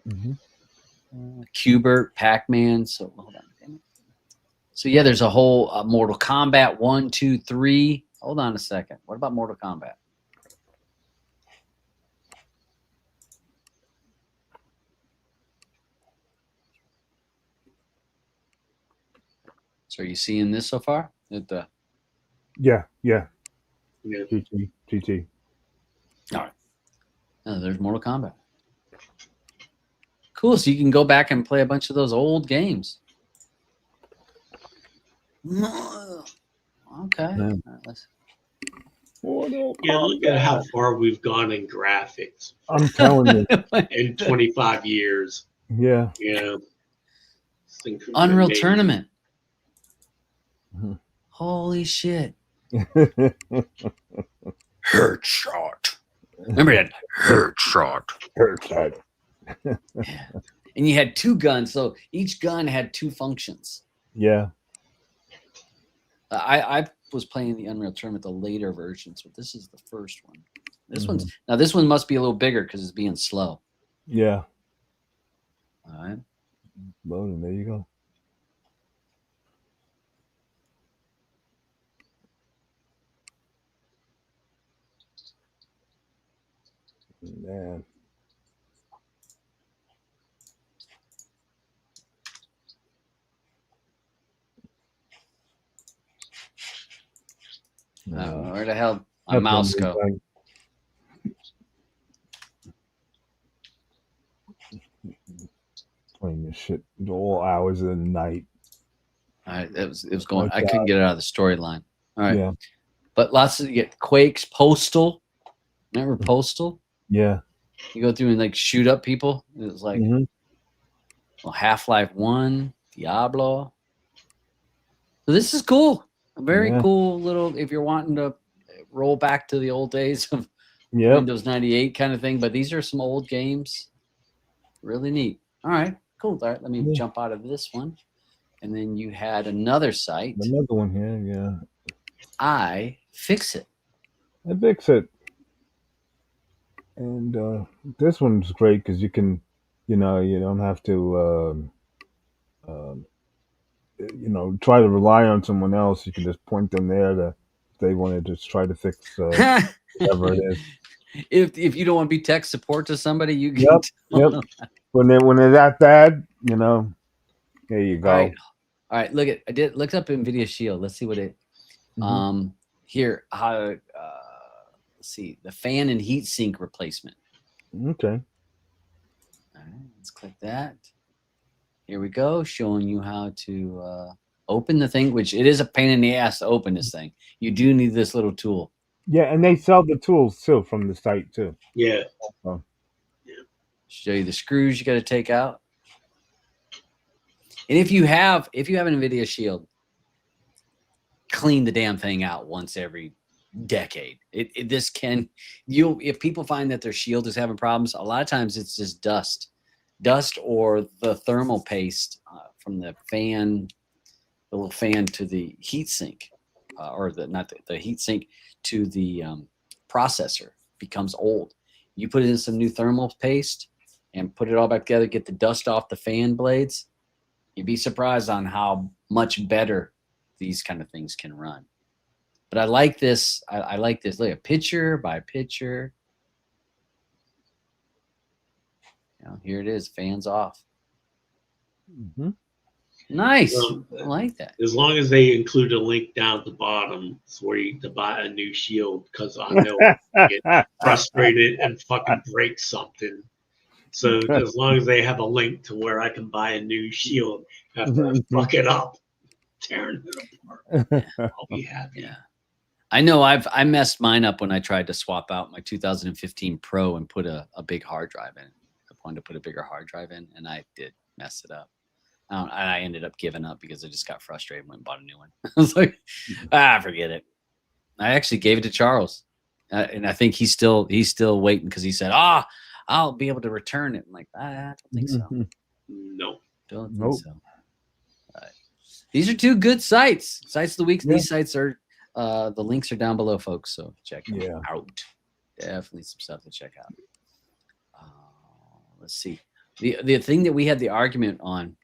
Speaker 3: Mm-hmm.
Speaker 2: Qbert, Pac-Man. So hold on. Damn it. So yeah, there's a whole Mortal Kombat 1, 2, 3. Hold on a second. What about Mortal Kombat? So are you seeing this so far?
Speaker 3: Yeah.
Speaker 4: Yeah.
Speaker 3: GT.
Speaker 2: All right. Oh, there's Mortal Kombat. Cool. So you can go back and play a bunch of those old games. Okay.
Speaker 3: Yeah.
Speaker 2: All right,
Speaker 4: Yeah, look at how far we've gone in graphics
Speaker 3: I'm telling you.
Speaker 4: in 25 years.
Speaker 3: Yeah.
Speaker 4: Yeah.
Speaker 2: Unreal
Speaker 4: Amazing.
Speaker 2: Tournament.
Speaker 3: Mm-hmm.
Speaker 2: Holy shit. Headshot. Remember that?
Speaker 3: Headshot.
Speaker 2: Yeah. And you had 2 guns, so each gun had 2 functions.
Speaker 3: Yeah.
Speaker 2: I was playing the Unreal Tournament, the later versions, but this is the first one. This one must be a little bigger because it's being slow.
Speaker 3: Yeah.
Speaker 2: All right.
Speaker 3: Loading. There you go. Man.
Speaker 2: Where the hell my mouse go?
Speaker 3: watch it at all hours of the night.
Speaker 2: All right, it was going.
Speaker 3: Like
Speaker 2: I couldn't get it out of the storyline. All right,
Speaker 3: Yeah,
Speaker 2: but lots of you get Quakes, Postal. Remember Postal?
Speaker 3: yeah.
Speaker 2: You go through and like shoot up people. It was like
Speaker 3: Mhm.
Speaker 2: well, Half-Life 1, Diablo. So this is cool. A very
Speaker 3: Yeah.
Speaker 2: cool little. If you're wanting to roll back to the old days of
Speaker 3: Yep.
Speaker 2: Windows 98 kind of thing, but these are some old games. Really neat. All right, cool. All right, let me
Speaker 3: Yeah.
Speaker 2: jump out of this one. And then you had another site.
Speaker 3: Another one here. Yeah.
Speaker 2: I Fix It.
Speaker 3: I fix it. And this one's great because you can, you don't have to, try to rely on someone else. You can just point them there to, if they want to just try to fix whatever it is.
Speaker 2: If you don't want to be tech support to somebody, you can.
Speaker 3: Yep. Yep. When they're that bad, there you go.
Speaker 2: All right. I did looked up Nvidia Shield. Let's see what it.
Speaker 3: Mhm.
Speaker 2: Here, how? Let's see the fan and heat sink replacement.
Speaker 3: Okay.
Speaker 2: All right, let's click that. Here we go, showing you how to open the thing, which it is a pain in the ass to open this thing. You do need this little tool.
Speaker 3: Yeah, and they sell the tools too from the site too.
Speaker 4: Yeah.
Speaker 3: Oh.
Speaker 2: Show you the screws you got to take out. And if you have an Nvidia Shield, clean the damn thing out once every decade. If people find that their Shield is having problems, a lot of times it's just dust or the thermal paste from the little fan to the heat sink, or the heat sink to the processor becomes old. You put in some new thermal paste and put it all back together, get the dust off the fan blades. You'd be surprised on how much better these kind of things can run. But I like this. I like this. Look at picture by picture. Here it is. Fans off.
Speaker 3: Mm-hmm.
Speaker 2: Nice.
Speaker 4: Well,
Speaker 2: I like that.
Speaker 4: As long as they include a link down at the bottom for you to buy a new Shield, because I know I get frustrated and fucking break something. So as long as they have a link to where I can buy a new Shield after I fuck it up, tearing it apart, I'll be happy.
Speaker 2: Yeah. I know I messed mine up when I tried to swap out my 2015 Pro and put a big hard drive in. I wanted to put a bigger hard drive in, and I did mess it up. I ended up giving up because I just got frustrated and went and bought a new one. I was like, forget it. I actually gave it to Charles, and I think he's still waiting because he said, I'll be able to return it. I'm like, I don't think so.
Speaker 4: No.
Speaker 2: Don't think so. All right. These are two good sites. Sites of the week. Yeah. These sites are the links are down below, folks. So check them out. Definitely some stuff to check out. Let's see. The thing that we had the argument on.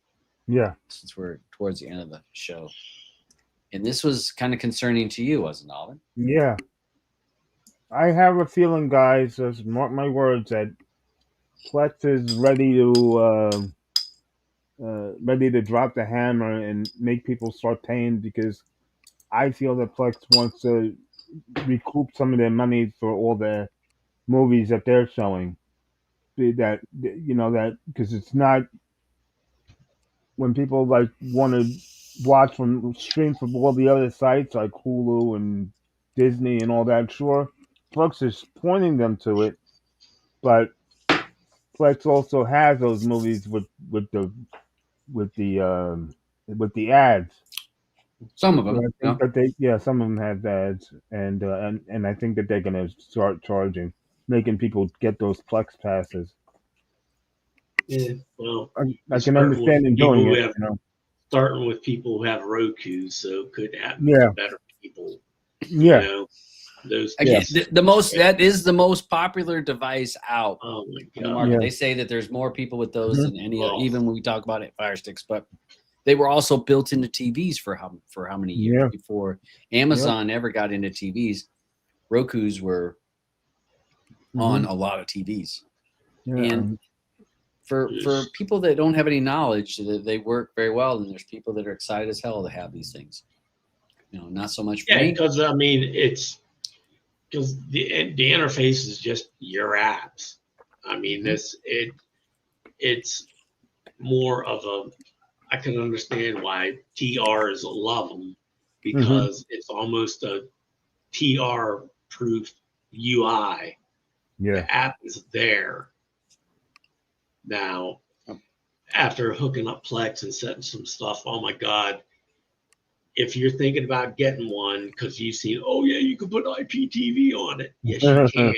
Speaker 3: Yeah.
Speaker 2: Since we're towards the end of the show. And this was kind of concerning to you, wasn't it, Aubyns?
Speaker 3: Yeah. I have a feeling, guys, just mark my words, that Plex is ready to drop the hammer and make people start paying, because I feel that Plex wants to recoup some of their money for all the movies that they're showing. That because it's not, when people like want to watch from streams from all the other sites like Hulu and Disney and all that. Sure, Plex is pointing them to it, but Plex also has those movies with the ads.
Speaker 2: Some of them,
Speaker 3: so I think that some of them have ads, and I think that they're going to start charging, making people get those Plex passes.
Speaker 4: Yeah, well,
Speaker 3: I can understand them doing it.
Speaker 4: Starting with people who have Roku, so could have better people.
Speaker 3: Yeah.
Speaker 4: Those
Speaker 2: that is the most popular device out.
Speaker 4: Oh my
Speaker 2: God. The market.
Speaker 3: Yeah.
Speaker 2: They say that there's more people with those than any other, even when we talk about it, Fire Sticks, but they were also built into TVs for how many years before Amazon ever got into TVs. Roku's were on a lot of TVs. Yeah. And for people that don't have any knowledge, they work very well, and there's people that are excited as hell to have these things. Not so much for me.
Speaker 4: Because I mean, it's because the interface is just your apps. I mean, it's more of a, I can understand why TRs love them because it's almost a TR proof UI.
Speaker 3: Yeah.
Speaker 4: The app is there. Now, after hooking up Plex and setting some stuff, oh my God, if you're thinking about getting one because you've seen, oh yeah, you can put IPTV on it. Yes, you can,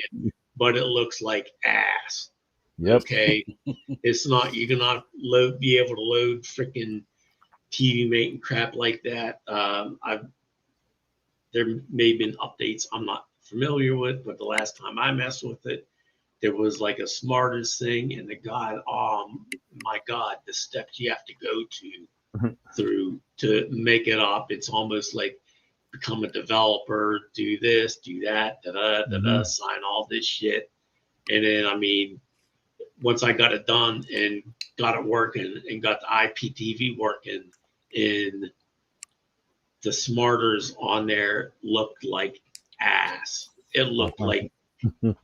Speaker 4: but it looks like ass.
Speaker 3: Yep.
Speaker 4: Okay. It's not, you cannot be able to load freaking TV Mate and crap like that. There may have been updates I'm not familiar with, but the last time I messed with it, there was like a Smartest thing, and my God, the steps you have to go through to make it up. It's almost like become a developer, do this, do that, sign all this shit. And then, I mean, once I got it done and got it working and got the IPTV working, and the smarters on there looked like ass. It looked like the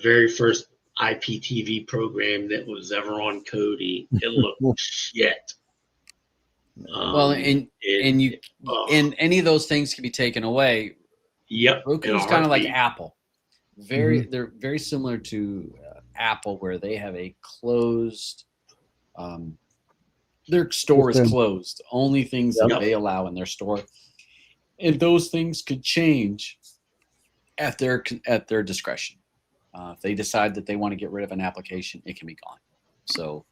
Speaker 4: very first IPTV program that was ever on Kodi. It looked shit.
Speaker 2: Well, and any of those things can be taken away.
Speaker 4: Yep.
Speaker 2: Roku's kind of like Apple. They're very similar to Apple, where they have a closed. Their store is closed. Only things that they allow in their store, and those things could change at their discretion. If they decide that they want to get rid of an application, it can be gone. So,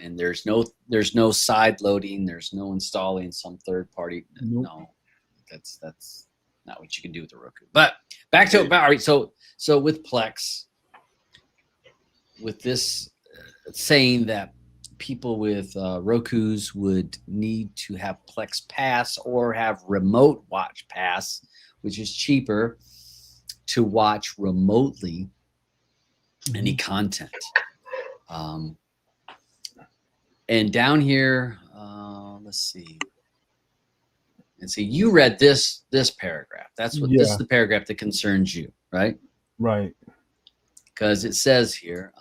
Speaker 2: and there's no side loading. There's no installing some third party. Nope. No, that's not what you can do with the Roku. But back to all right. So with Plex, with this saying that people with Rokus would need to have Plex Pass or have Remote Watch Pass, which is cheaper to watch remotely any content. And down here, let's see. And see, you read this paragraph. This is the paragraph that concerns you, right?
Speaker 3: Right.
Speaker 2: Because it says here,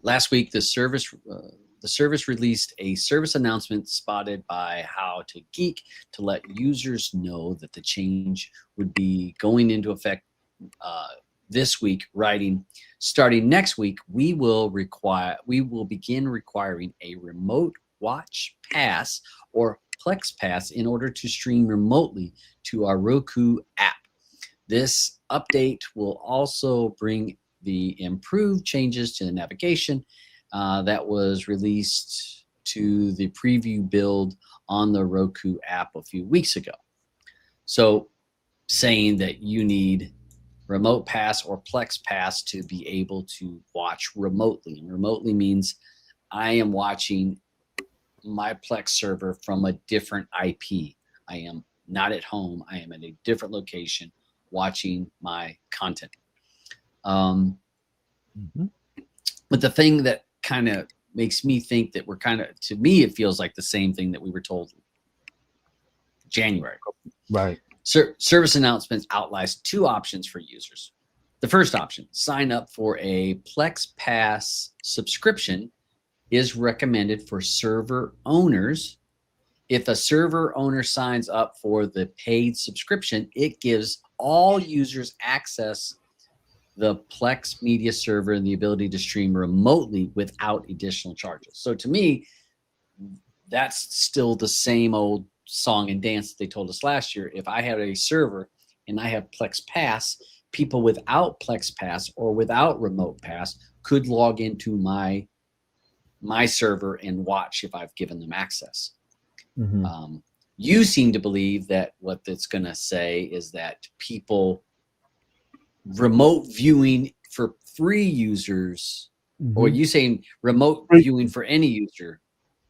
Speaker 2: last week the service released a service announcement spotted by How to Geek to let users know that the change would be going into effect this week, writing, starting next week, we will begin requiring a Remote Watch Pass or Plex Pass in order to stream remotely to our Roku app. This update will also bring the improved changes to the navigation that was released to the preview build on the Roku app a few weeks ago. So saying that you need Remote Pass or Plex Pass to be able to watch remotely. And remotely means I am watching my Plex server from a different IP. I am not at home. I am at a different location watching my content. But the thing that kind of makes me think that we're to me, it feels like the same thing that we were told in January.
Speaker 3: Right.
Speaker 2: Service announcements outlines two options for users. The first option, sign up for a Plex Pass subscription, is recommended for server owners. If a server owner signs up for the paid subscription, it gives all users access the Plex media server and the ability to stream remotely without additional charges. So to me, that's still the same old song and dance that they told us last year. If I had a server and I have Plex Pass, people without Plex Pass or without Remote Pass could log into my server and watch if I've given them access. You seem to believe that what it's going to say is that people remote viewing for free users, or you saying remote viewing for any user?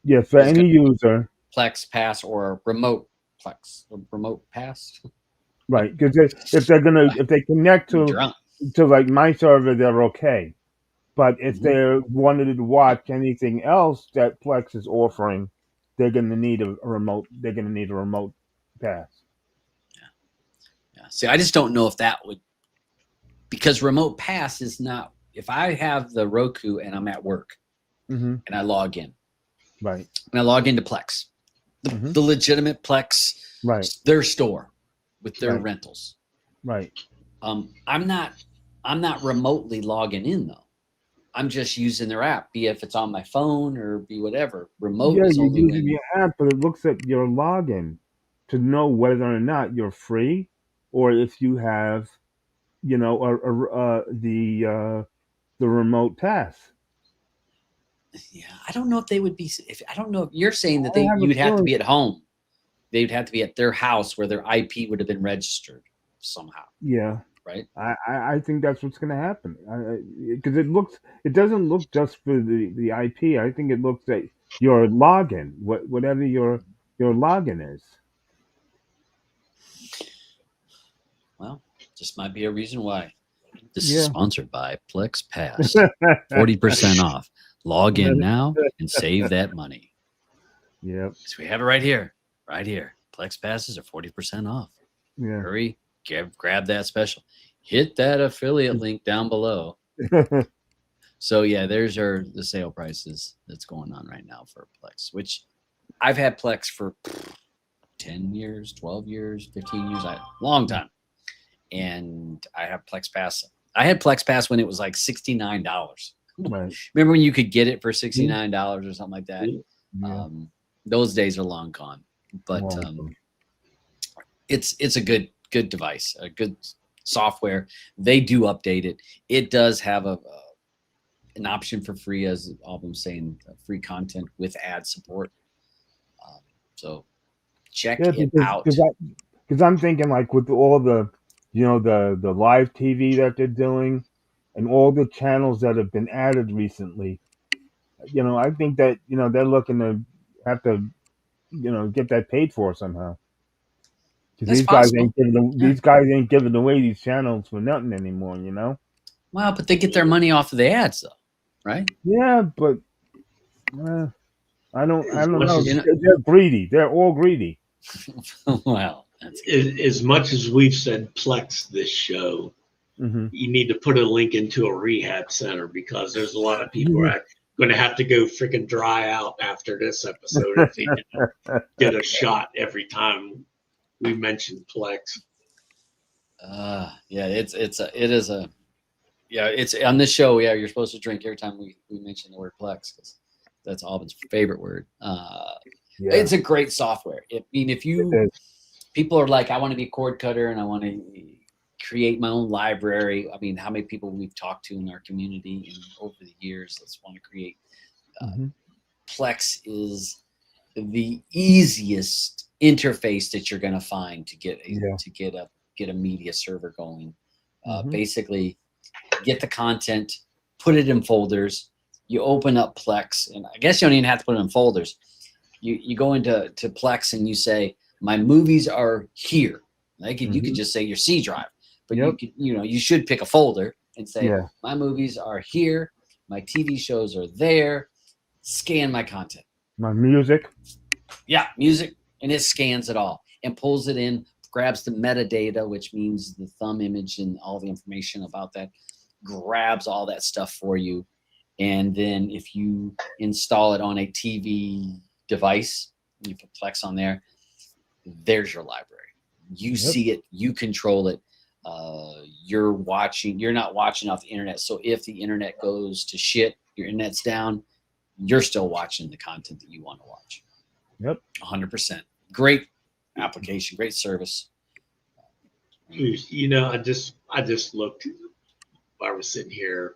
Speaker 3: Yes, for any user.
Speaker 2: Plex Pass or Remote Pass.
Speaker 3: Right, because if they connect to like my server, they're okay. But if they wanted to watch anything else that Plex is offering, they're gonna need a remote. They're gonna need a Remote Pass. Yeah.
Speaker 2: See, I just don't know if that would, because Remote Pass is not. If I have the Roku and I'm at work and I log in,
Speaker 3: Right.
Speaker 2: And I log into Plex, the legitimate Plex,
Speaker 3: Right.
Speaker 2: their store with their
Speaker 3: Right.
Speaker 2: rentals.
Speaker 3: Right.
Speaker 2: I'm not remotely logging in though. I'm just using their app, be if it's on my phone or be whatever. Remote
Speaker 3: Yeah,
Speaker 2: is
Speaker 3: you're
Speaker 2: only
Speaker 3: using
Speaker 2: when
Speaker 3: your app, but it looks at your login to know whether or not you're free or if you have, the remote pass.
Speaker 2: yeah, I don't know if they would be. If I don't know if you're saying that
Speaker 3: I have a
Speaker 2: you'd have to
Speaker 3: feeling.
Speaker 2: be at home. They'd have to be at their house where their IP would have been registered somehow,
Speaker 3: Yeah,
Speaker 2: right?
Speaker 3: I think that's what's going to happen because it doesn't look just for the IP. I think it looks at your login, whatever your login is.
Speaker 2: Well, just might be a reason why. This is
Speaker 3: Yeah.
Speaker 2: sponsored by Plex Pass. 40% off. Log in now and save that money.
Speaker 3: Yep.
Speaker 2: So we have it right here. Right here. Plex passes are 40% off.
Speaker 3: Yeah.
Speaker 2: Hurry, grab that special. Hit that affiliate link down below. So yeah, there's the sale prices that's going on right now for Plex, which I've had Plex for 10 years, 12 years, 15 years, long time. And I have Plex Pass. I had Plex Pass when it was like $69.
Speaker 3: Right.
Speaker 2: Remember when you could get it for $69 or something like that?
Speaker 3: Yeah.
Speaker 2: Those days are long gone. But it's a good device, a good software. They do update it. It does have an option for free, as Aubyns saying, free content with ad support. So check it out.
Speaker 3: Because I'm thinking like with all the, the live TV that they're doing, and all the channels that have been added recently, I think that they're looking to have to, get that paid for somehow. Because
Speaker 2: That's possible.
Speaker 3: these guys ain't giving away these channels for nothing anymore,
Speaker 2: Well, but they get their money off of the ads, though, right?
Speaker 3: Yeah, but I don't know.
Speaker 2: You know-
Speaker 3: They're greedy. They're all greedy.
Speaker 2: Well,
Speaker 4: as much as we've said Plex this show,
Speaker 3: Mm-hmm.
Speaker 4: you need to put a link into a rehab center because there's a lot of people who are going to have to go freaking dry out after this episode if they get a shot every time we mention Plex.
Speaker 2: Yeah, it's on this show. Yeah, you're supposed to drink every time we mention the word Plex because that's Aubyns' favorite word. It's a great software. People are like, I want to be a cord cutter and I want to create my own library. I mean, how many people we've talked to in our community and over the years that want to create. Plex is the easiest interface that you're going to find to get a media server going. Basically, get the content, put it in folders. You open up Plex, and I guess you don't even have to put it in folders. You go into Plex and you say, my movies are here. You could just say your C drive, but you should pick a folder and say, my movies are here. My TV shows are there. Scan my content.
Speaker 3: My music.
Speaker 2: Yeah, music. And it scans it all and pulls it in, grabs the metadata, which means the thumb image and all the information about that, grabs all that stuff for you. And then if you install it on a TV device, you put Plex on there, there's your library. You see it, you control it. You're not watching off the internet. So if the internet goes to shit, your internet's down, you're still watching the content that you want to watch. 100%. Great application, great service.
Speaker 4: I just looked while I was sitting here.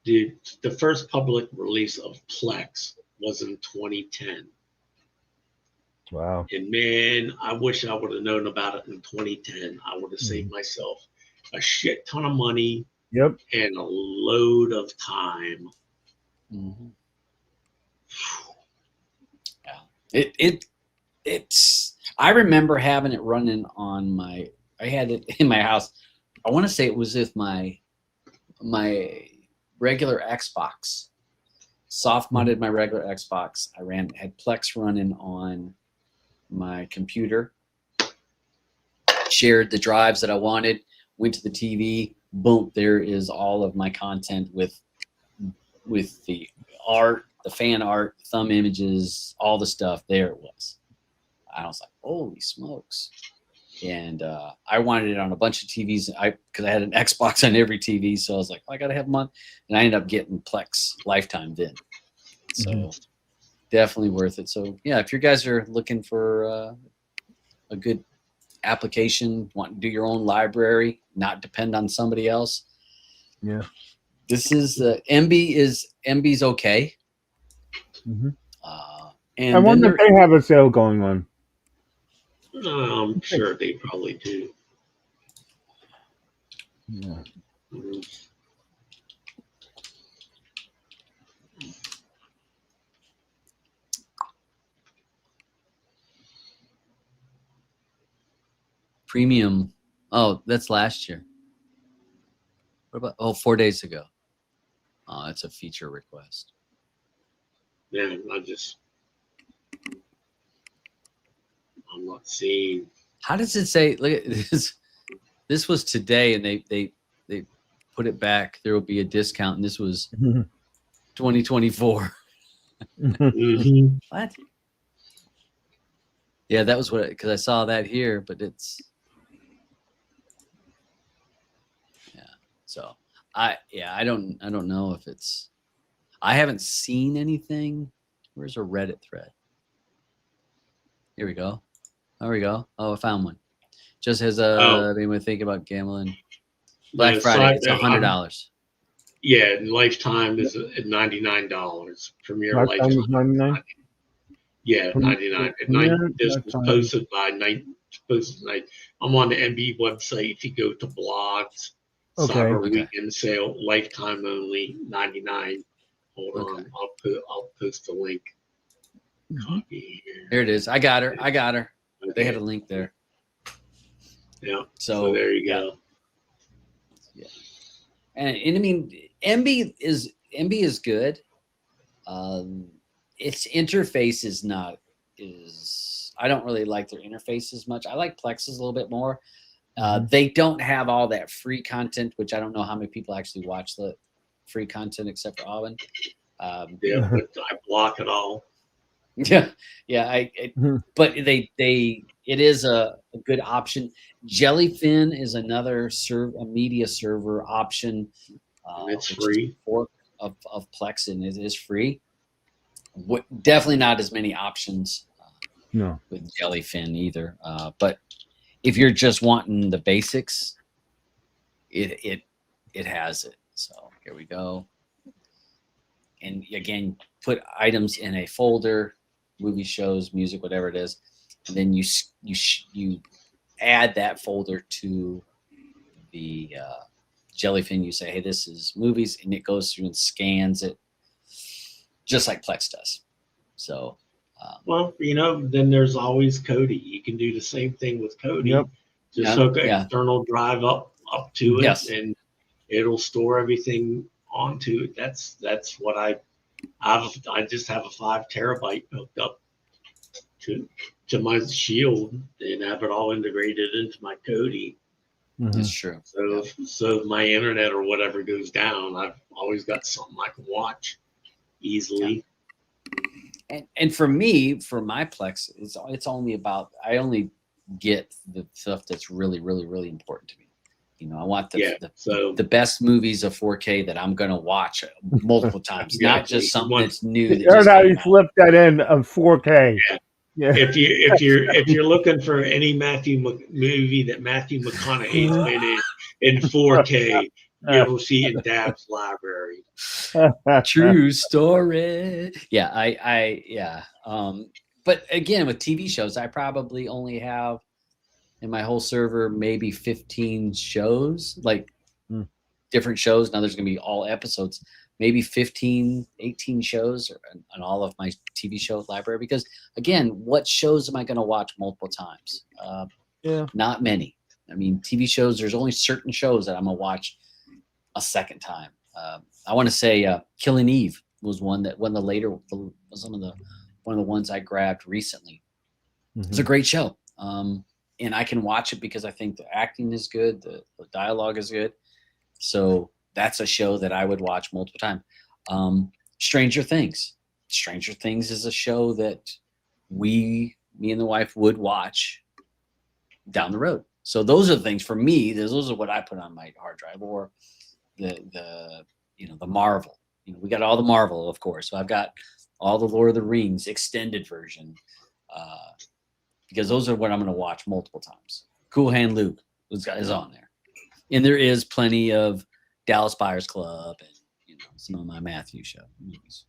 Speaker 4: Dude, the first public release of Plex was in 2010.
Speaker 3: Wow.
Speaker 4: And man, I wish I would have known about it in 2010. I would have saved myself a shit ton of money and a load of time.
Speaker 2: I remember having it running on I had it in my house. I want to say it was with my regular Xbox. Soft modded my regular Xbox. Had Plex running on my computer. Shared the drives that I wanted. Went to the TV. Boom! There is all of my content with the art, the fan art, thumb images, all the stuff. There it was. I was like, holy smokes. And I wanted it on a bunch of TVs because I had an Xbox on every TV. So I was like, I got to have them on. And I ended up getting Plex Lifetime then. So definitely worth it. So yeah, if you guys are looking for a good application, want to do your own library, not depend on somebody else.
Speaker 3: Yeah.
Speaker 2: This is MB's okay. And
Speaker 3: I wonder if they have a sale going on.
Speaker 4: I'm sure they probably do.
Speaker 3: Yeah.
Speaker 2: Premium. Oh, that's last year. What about 4 days ago? Oh, that's a feature request.
Speaker 4: Yeah, I'm not seeing.
Speaker 2: How does it say? Look at this. This was today, and they put it back. There will be a discount, and this was 2024. What? Yeah, that was what, because I saw that here, but it's so I don't know if it's, I haven't seen anything. Where's a Reddit thread? Here we go. There we go. Oh, I found one. Just as anyone think about gambling. Black Friday, it's $100.
Speaker 4: Yeah, Lifetime is at $99. Premier
Speaker 3: Lifetime is 99.
Speaker 4: Yeah, 99. This was posted by night. I'm on the MB website. If you go to blogs, Cyber Weekend Sale, Lifetime only, 99. Hold on, I'll post a link. Copy here.
Speaker 2: Here it is. I got her. Okay. They had a link there.
Speaker 4: Yeah.
Speaker 2: So
Speaker 4: there you go.
Speaker 2: Yeah. And I mean, MB is good. Its interface is I don't really like their interface as much. I like Plex's a little bit more. They don't have all that free content, which I don't know how many people actually watch the free content except for Aubyns.
Speaker 4: Yeah, but I block it all.
Speaker 2: Yeah. But it is a good option. Jellyfin is another a media server option.
Speaker 4: It's free.
Speaker 2: Fork of Plex, and it is free. Definitely not as many options with Jellyfin either. But if you're just wanting the basics, it has it. So here we go. And again, put items in a folder, movie, shows, music, whatever it is, and then you add that folder to the Jellyfin. You say, hey, this is movies, and it goes through and scans it just like Plex does. So
Speaker 4: well, then there's always Kodi. You can do the same thing with Kodi.
Speaker 3: Yep.
Speaker 4: Just hook an external drive up to it, and it'll store everything onto it. That's what I just have a 5 terabyte hooked up to my Shield and have it all integrated into my Kodi.
Speaker 2: That's true.
Speaker 4: So if my internet or whatever goes down, I've always got something I can watch easily.
Speaker 2: And for me, for my Plex, it's only about, I only get the stuff that's really, really, really important to me. I want the best movies of 4K that I'm going to watch multiple times, not just something that's new.
Speaker 3: Here's how you flip that in of 4K.
Speaker 4: Yeah. If you're looking for any movie that Matthew McConaughey's been in 4K, you'll see in Dab's library.
Speaker 2: True story. Yeah, but again, with TV shows, I probably only have in my whole server maybe 15 shows, like different shows. Now there's going to be all episodes, maybe 15, 18 shows on all of my TV show library. Because again, what shows am I going to watch multiple times? Not many. I mean, TV shows, there's only certain shows that I'm going to watch a second time. I want to say Killing Eve was one of the ones I grabbed recently. It's a great show. And I can watch it because I think the acting is good. The dialogue is good. So that's a show that I would watch multiple times. Stranger Things. Stranger Things is a show that me and the wife would watch down the road. So those are the things for me. Those are what I put on my hard drive, or the Marvel. We got all the Marvel, of course. So I've got all the Lord of the Rings extended version, because those are what I'm going to watch multiple times. Cool Hand Luke is on there, and there is plenty of Dallas Buyers Club and some of my Matthew show movies.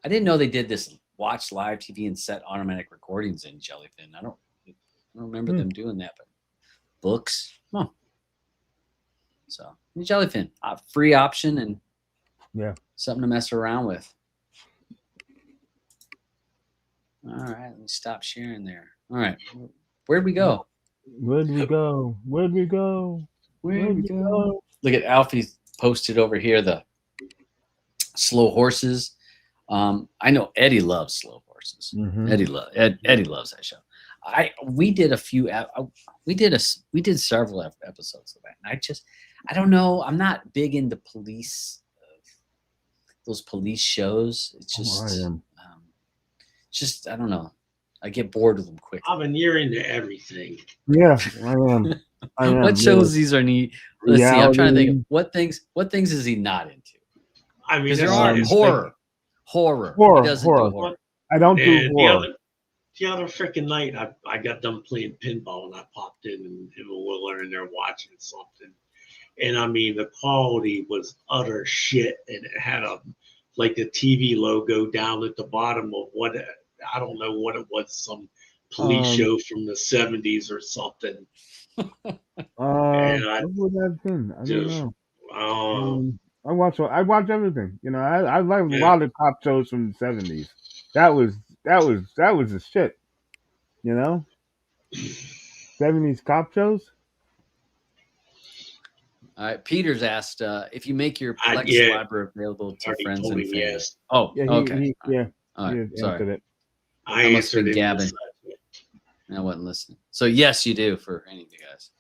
Speaker 2: I didn't know they did this watch live TV and set automatic recordings in Jellyfin. I don't remember them doing that, but books, So Jellyfin, free option and something to mess around with. All right, let me stop sharing there. All right, where'd we go?
Speaker 3: Where'd we go?
Speaker 2: Look at Alfie posted over here the slow horses. I know Eddie loves slow horses. Eddie loves that show. We did several episodes of that, and I don't know. I'm not big into those police shows. It's just I don't know. I get bored with them quickly.
Speaker 4: I mean, you're into everything.
Speaker 3: Yeah, I am.
Speaker 2: What shows these are neat? Let's see. I'm trying to think. What things is he not into?
Speaker 4: I mean,
Speaker 2: Because there are horror. He doesn't do horror.
Speaker 3: I don't do horror.
Speaker 4: The other freaking night, I got done playing pinball, and I popped in, and him and Willer in there watching something. And I mean, the quality was utter shit, and it had the TV logo down at the bottom of what, I don't know what it was, some police show from the 70s or something.
Speaker 3: What would that have been? I don't know. I watch everything. I like a lot of cop shows from the 70s. That was the shit. 70s cop shows.
Speaker 2: All right, Peter's asked if you make your Plex library available to friends and family.
Speaker 4: Yes.
Speaker 2: Oh,
Speaker 3: yeah,
Speaker 2: okay.
Speaker 3: All
Speaker 2: right, sorry.
Speaker 3: It.
Speaker 4: I
Speaker 2: must have
Speaker 4: answered
Speaker 2: been Gavin. I wasn't listening. So yes, you do for any of you guys,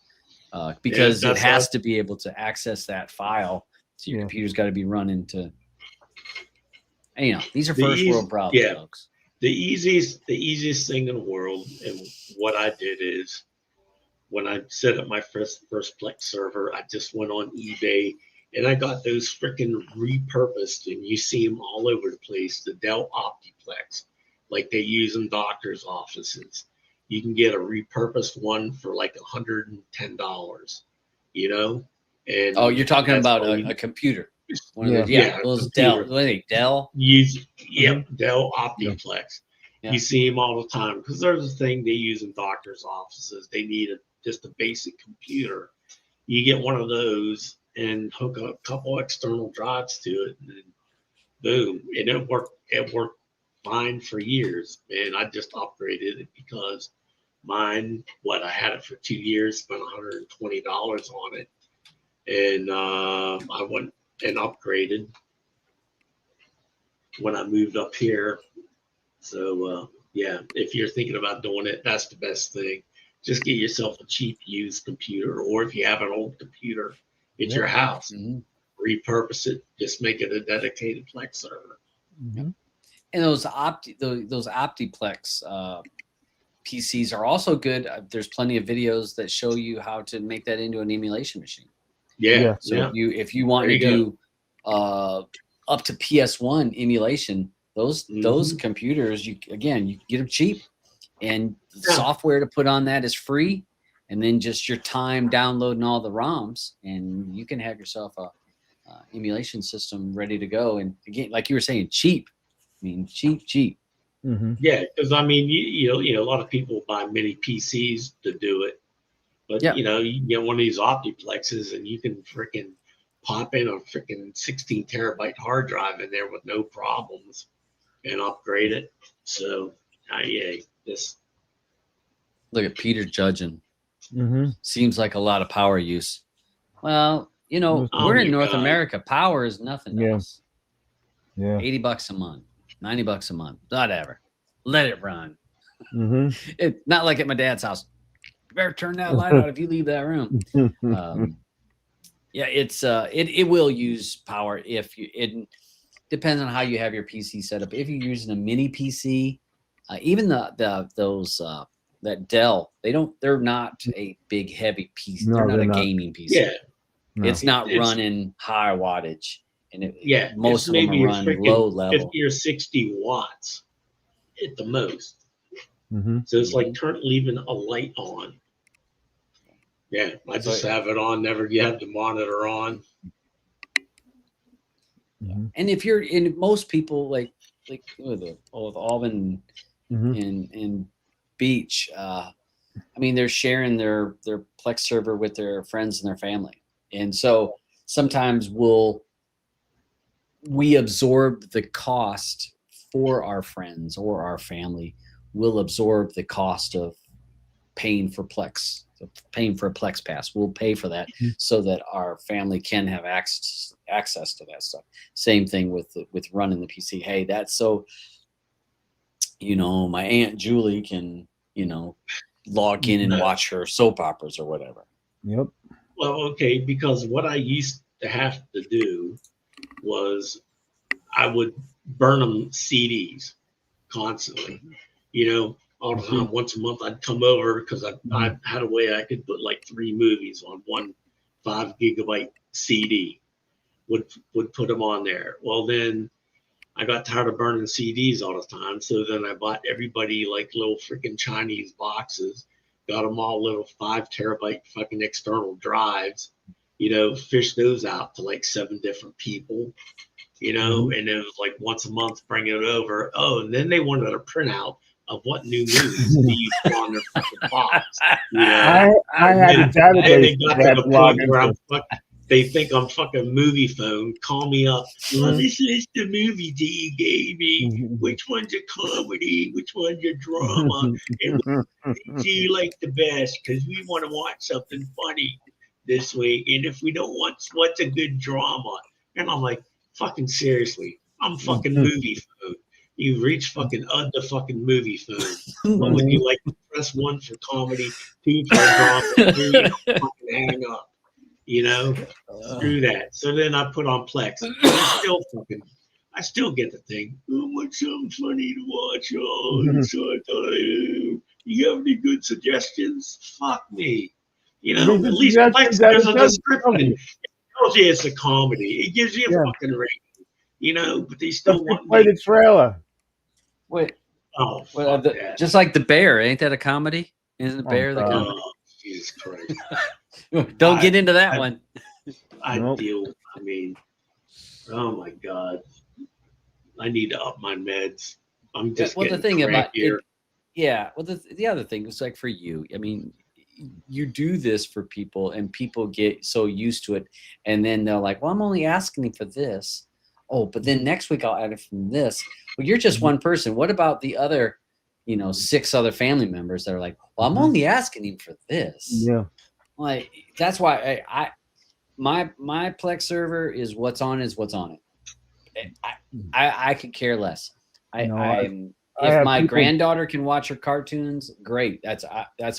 Speaker 2: because it has to be able to access that file. So your computer's got to be running to. And, these are first world problems, folks.
Speaker 4: The easiest thing in the world, and what I did is, when I set up my first Plex server, I just went on eBay and I got those freaking repurposed, and you see them all over the place. The Dell Optiplex, like they use in doctors' offices. You can get a repurposed one for like $110, And
Speaker 2: you're talking about a computer. Those Dell. What are they? Dell?
Speaker 4: Dell Optiplex. Yeah. You see them all the time because there's a thing they use in doctors' offices. They need just a basic computer. You get one of those and hook a couple external drives to it, and then boom, and it worked fine for years. And I just upgraded it because mine, I had it for 2 years, spent $120 on it, and I went and upgraded when I moved up here. So if you're thinking about doing it, that's the best thing. Just get yourself a cheap used computer, or if you have an old computer at your house, repurpose it. Just make it a dedicated Plex server.
Speaker 2: And those Optiplex PCs are also good. There's plenty of videos that show you how to make that into an emulation machine. So if you want to do up to PS1 emulation, those computers, you can get them cheap, and the software to put on that is free, and then just your time downloading all the ROMs, and you can have yourself a emulation system ready to go. And again, like you were saying, cheap. I mean, cheap.
Speaker 4: Yeah, because I mean, a lot of people buy mini PCs to do it, but you can get one of these Optiplexes, and you can freaking pop in a freaking 16 terabyte hard drive in there with no problems, and upgrade it. So, this.
Speaker 2: Look at Peter judging. Seems like a lot of power use. Well, we're in North America. Power is nothing to us.
Speaker 3: Yeah.
Speaker 2: $80 a month, $90 a month, whatever. Let it run. It's not like at my dad's house. You better turn that light out if you leave that room. It will use power if you. depends on how you have your PC set up. If you're using a mini PC, even those that Dell, they're not a big heavy PC.
Speaker 3: No,
Speaker 2: they're not
Speaker 3: they're
Speaker 2: a
Speaker 3: not.
Speaker 2: gaming PC.
Speaker 4: Yeah.
Speaker 3: No.
Speaker 2: It's not running high wattage, and most
Speaker 4: it's
Speaker 2: of them
Speaker 4: maybe
Speaker 2: are running
Speaker 4: freaking
Speaker 2: low level.
Speaker 4: 50 or 60 watts at the most.
Speaker 3: Mm-hmm.
Speaker 4: So it's like leaving a light on. Yeah, I just have it on. Never have the monitor on.
Speaker 3: Mm-hmm.
Speaker 2: And if you're in, most people like with Aubyns
Speaker 3: Mm-hmm.
Speaker 2: and Beach, I mean, they're sharing their Plex server with their friends and their family, and so sometimes we absorb the cost for our friends or our family. We'll absorb the cost of paying for Plex, paying for a Plex pass. We'll pay for that so that our family can have access to that stuff. Same thing with running the PC. Hey, that's so, my Aunt Julie can, log in and watch her soap operas or whatever.
Speaker 3: Yep.
Speaker 4: Well, okay, because what I used to have to do was I would burn them CDs constantly, all the time. Once a month I'd come over because I had a way I could put like 3 movies on one 5 gigabyte CD, would put them on there. Well, then I got tired of burning CDs all the time. So then I bought everybody like little freaking Chinese boxes, got them all little 5 terabyte fucking external drives, fished those out to like 7 different people, and it was like once a month, bring it over. Oh, and then they wanted a printout of what new movies they used to on their fucking box.
Speaker 3: I had a database.
Speaker 4: And they got to the point where they think I'm fucking movie phone. Call me up. Oh, this list of movies that you gave me. Which one's a comedy? Which one's a drama? And which do you like the best? Because we want to watch something funny this week. And if we don't watch, what's a good drama? And I'm like, fucking seriously, I'm fucking movie phone. You reach fucking the fucking movie phone. What would you like? Press 1 for comedy, 2 for drama, 3 fucking hang up. Screw that. So then I put on Plex. I still get the thing. Oh, what's something funny to watch? Oh, so I thought you have any good suggestions? Fuck me. At least Plex has a description. It tells you it's a comedy. It gives you a fucking rating. But they still want
Speaker 3: play the trailer.
Speaker 2: Wait.
Speaker 4: Oh,
Speaker 2: just like The Bear, ain't that a comedy? Isn't The Bear the comedy?
Speaker 4: Oh, Jesus Christ.
Speaker 2: Don't get into that one.
Speaker 4: Oh my God. I need to up my meds. I'm just
Speaker 2: the thing about it, the other thing is like for you, I mean, you do this for people and people get so used to it, and then they're like, well, I'm only asking for this. Oh, but then next week I'll add it from this. Well, you're just one person. What about the other, 6 other family members that are like, well, I'm only asking him for this.
Speaker 3: Yeah.
Speaker 2: Like, that's why my Plex server is what's on it. I could care less. If my granddaughter can watch her cartoons, great. That's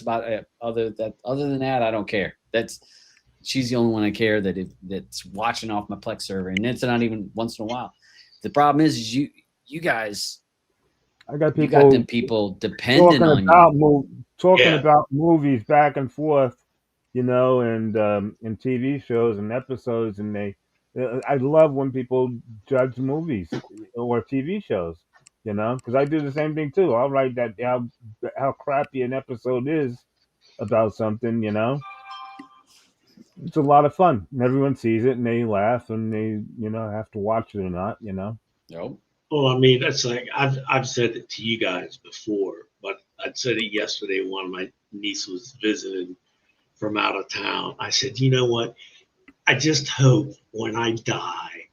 Speaker 2: about it. Other than that, I don't care. She's the only one I care that's watching off my Plex server, and it's not even once in a while. The problem is you guys.
Speaker 3: I got people.
Speaker 2: You got them people dependent on you.
Speaker 3: Talking about movies back and forth, and TV shows and episodes, and I love when people judge movies or TV shows, because I do the same thing too. I'll write that how crappy an episode is about something, It's a lot of fun. And everyone sees it and they laugh and they, have to watch it or not,
Speaker 2: Nope.
Speaker 4: Well, I mean, that's like I've said it to you guys before, but I said it yesterday. One of my nieces was visiting from out of town. I said, you know what? I just hope when I die,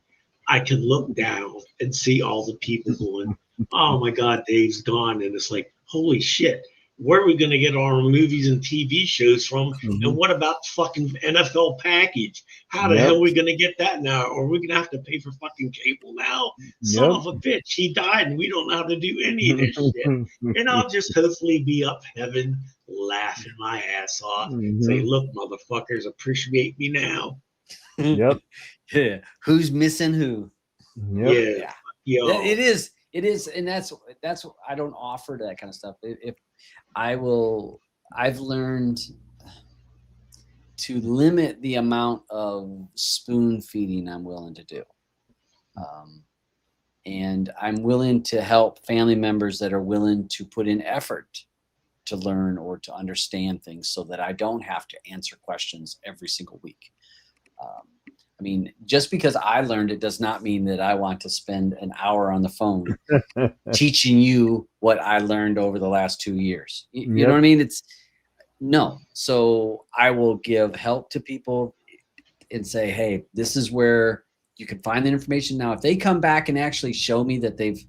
Speaker 4: I can look down and see all the people going, oh my God, Dave's gone. And it's like, holy shit, where are we going to get our movies and TV shows from? And what about fucking NFL package? How the hell are we going to get that now? Or are we going to have to pay for fucking cable now? Son of a bitch, he died and we don't know how to do any of this shit. And I'll just hopefully be up heaven laughing my ass off. Say, look, motherfuckers, appreciate me now.
Speaker 3: Yep.
Speaker 2: Yeah. Who's missing who?
Speaker 3: Yep.
Speaker 4: Yeah. Yo.
Speaker 2: It is, and that's I don't offer that kind of stuff. If I've learned to limit the amount of spoon feeding I'm willing to do. And I'm willing to help family members that are willing to put in effort to learn or to understand things so that I don't have to answer questions every single week. I mean, just because I learned it does not mean that I want to spend an hour on the phone teaching you what I learned over the last 2 years. You know what I mean? It's no. So I will give help to people and say, hey, this is where you can find the information. Now, if they come back and actually show me that they've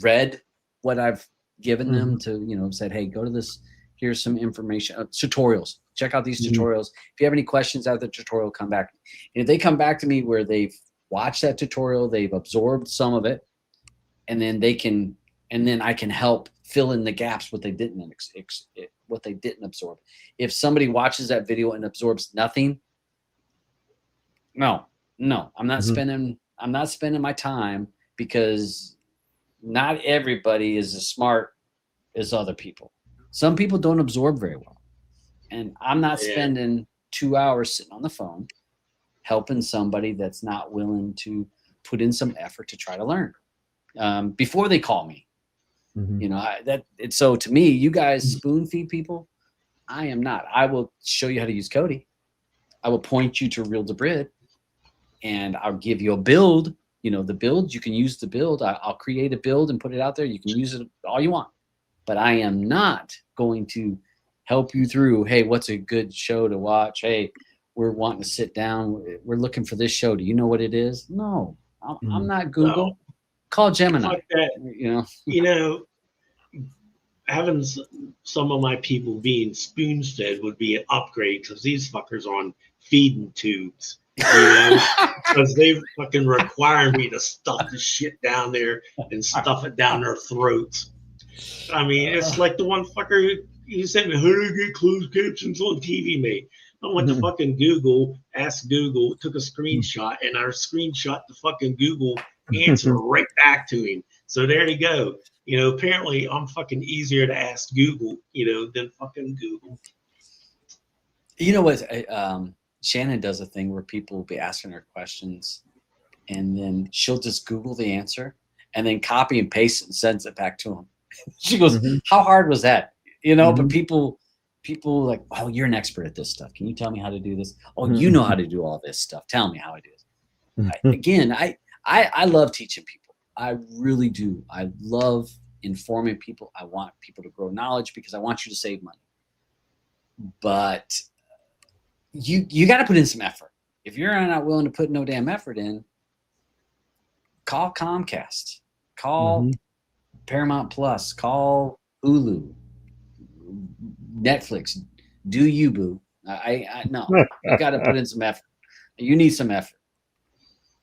Speaker 2: read what I've given them to, you know, said, hey, go to this, here's some information, tutorials, check out these tutorials. If you have any questions out of the tutorial, come back. And if they come back to me where they've watched that tutorial, they've absorbed some of it, and then I can help fill in the gaps what they didn't absorb. If somebody watches that video and absorbs nothing, no, I'm not spending my time, because not everybody is as smart as other people. Some people don't absorb very well. And I'm not spending 2 hours sitting on the phone helping somebody that's not willing to put in some effort to try to learn before they call me. You know, so to me, you guys spoon feed people. I am not. I will show you how to use Cody. I will point you to Real Debrid, and I'll give you a build. You know, the build, you can use the build. I'll create a build and put it out there. You can use it all you want. But I am not going to help you through, hey, what's a good show to watch? Hey, we're wanting to sit down. We're looking for this show. Do you know what it is? No, I'm not Google.
Speaker 4: No.
Speaker 2: Call Gemini.
Speaker 4: Like that. You know, having some of my people being spoon-fed would be an upgrade, because these fuckers are on feeding tubes. You know, because they fucking require me to stuff the shit down there and stuff it down their throats. I mean, it's like the one fucker he sent me, how do I get closed captions on TV, mate? I went to fucking Google, asked Google, took a screenshot, and I screenshot the fucking Google answer right back to him. So there you go. You know, apparently I'm fucking easier to ask Google, you know, than fucking Google.
Speaker 2: You know what? Shannon does a thing where people will be asking her questions, and then she'll just Google the answer and then copy and paste it and sends it back to them. She goes, how hard was that? You know, but people like, oh, you're an expert at this stuff. Can you tell me how to do this? Oh, you know how to do all this stuff. Tell me how I do it. I love teaching people. I really do. I love informing people. I want people to grow knowledge because I want you to save money. But you got to put in some effort. If you're not willing to put no damn effort in, call Comcast, call Paramount Plus, call Hulu, Netflix. Do you, boo? I no. You got to put in some effort. You need some effort.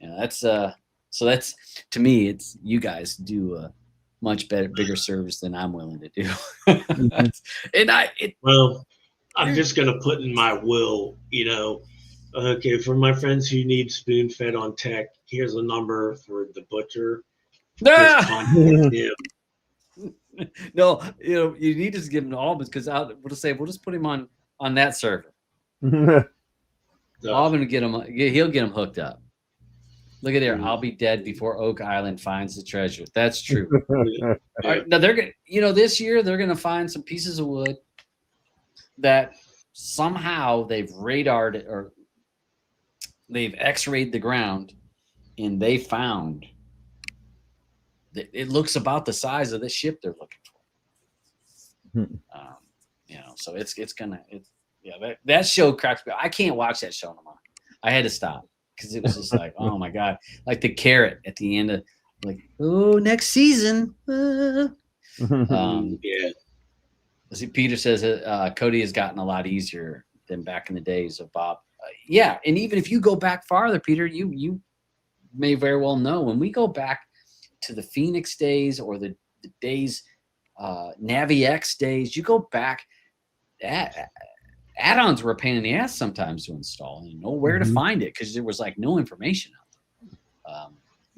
Speaker 2: You know, that's so that's, to me, it's, you guys do a much bigger service than I'm willing to do.
Speaker 4: Well, I'm just going to put in my will, you know, okay, for my friends who need spoon fed on tech, here's a number for the butcher.
Speaker 2: No, you know, you need to just give him to Aubyns, because we'll just put him on that server. Aubyns will get him. He'll get him hooked up. Look at there. I'll be dead before Oak Island finds the treasure. That's true. All right, now they're gonna, you know, this year they're gonna find some pieces of wood that somehow they've radared it, or they've X-rayed the ground, and they found that it looks about the size of the ship they're looking for. You know, so that show cracks me. I can't watch that show no more. I had to stop, because it was just like, oh my god, like the carrot at the end of, like, oh, next season.
Speaker 4: Yeah.
Speaker 2: See, Peter says Cody has gotten a lot easier than back in the days of Bob. Yeah, and even if you go back farther, Peter, you may very well know, when we go back to the Phoenix days, or the days, NaviX days, you go back, add-ons were a pain in the ass sometimes to install, and know where to find it, because there was like no information out there.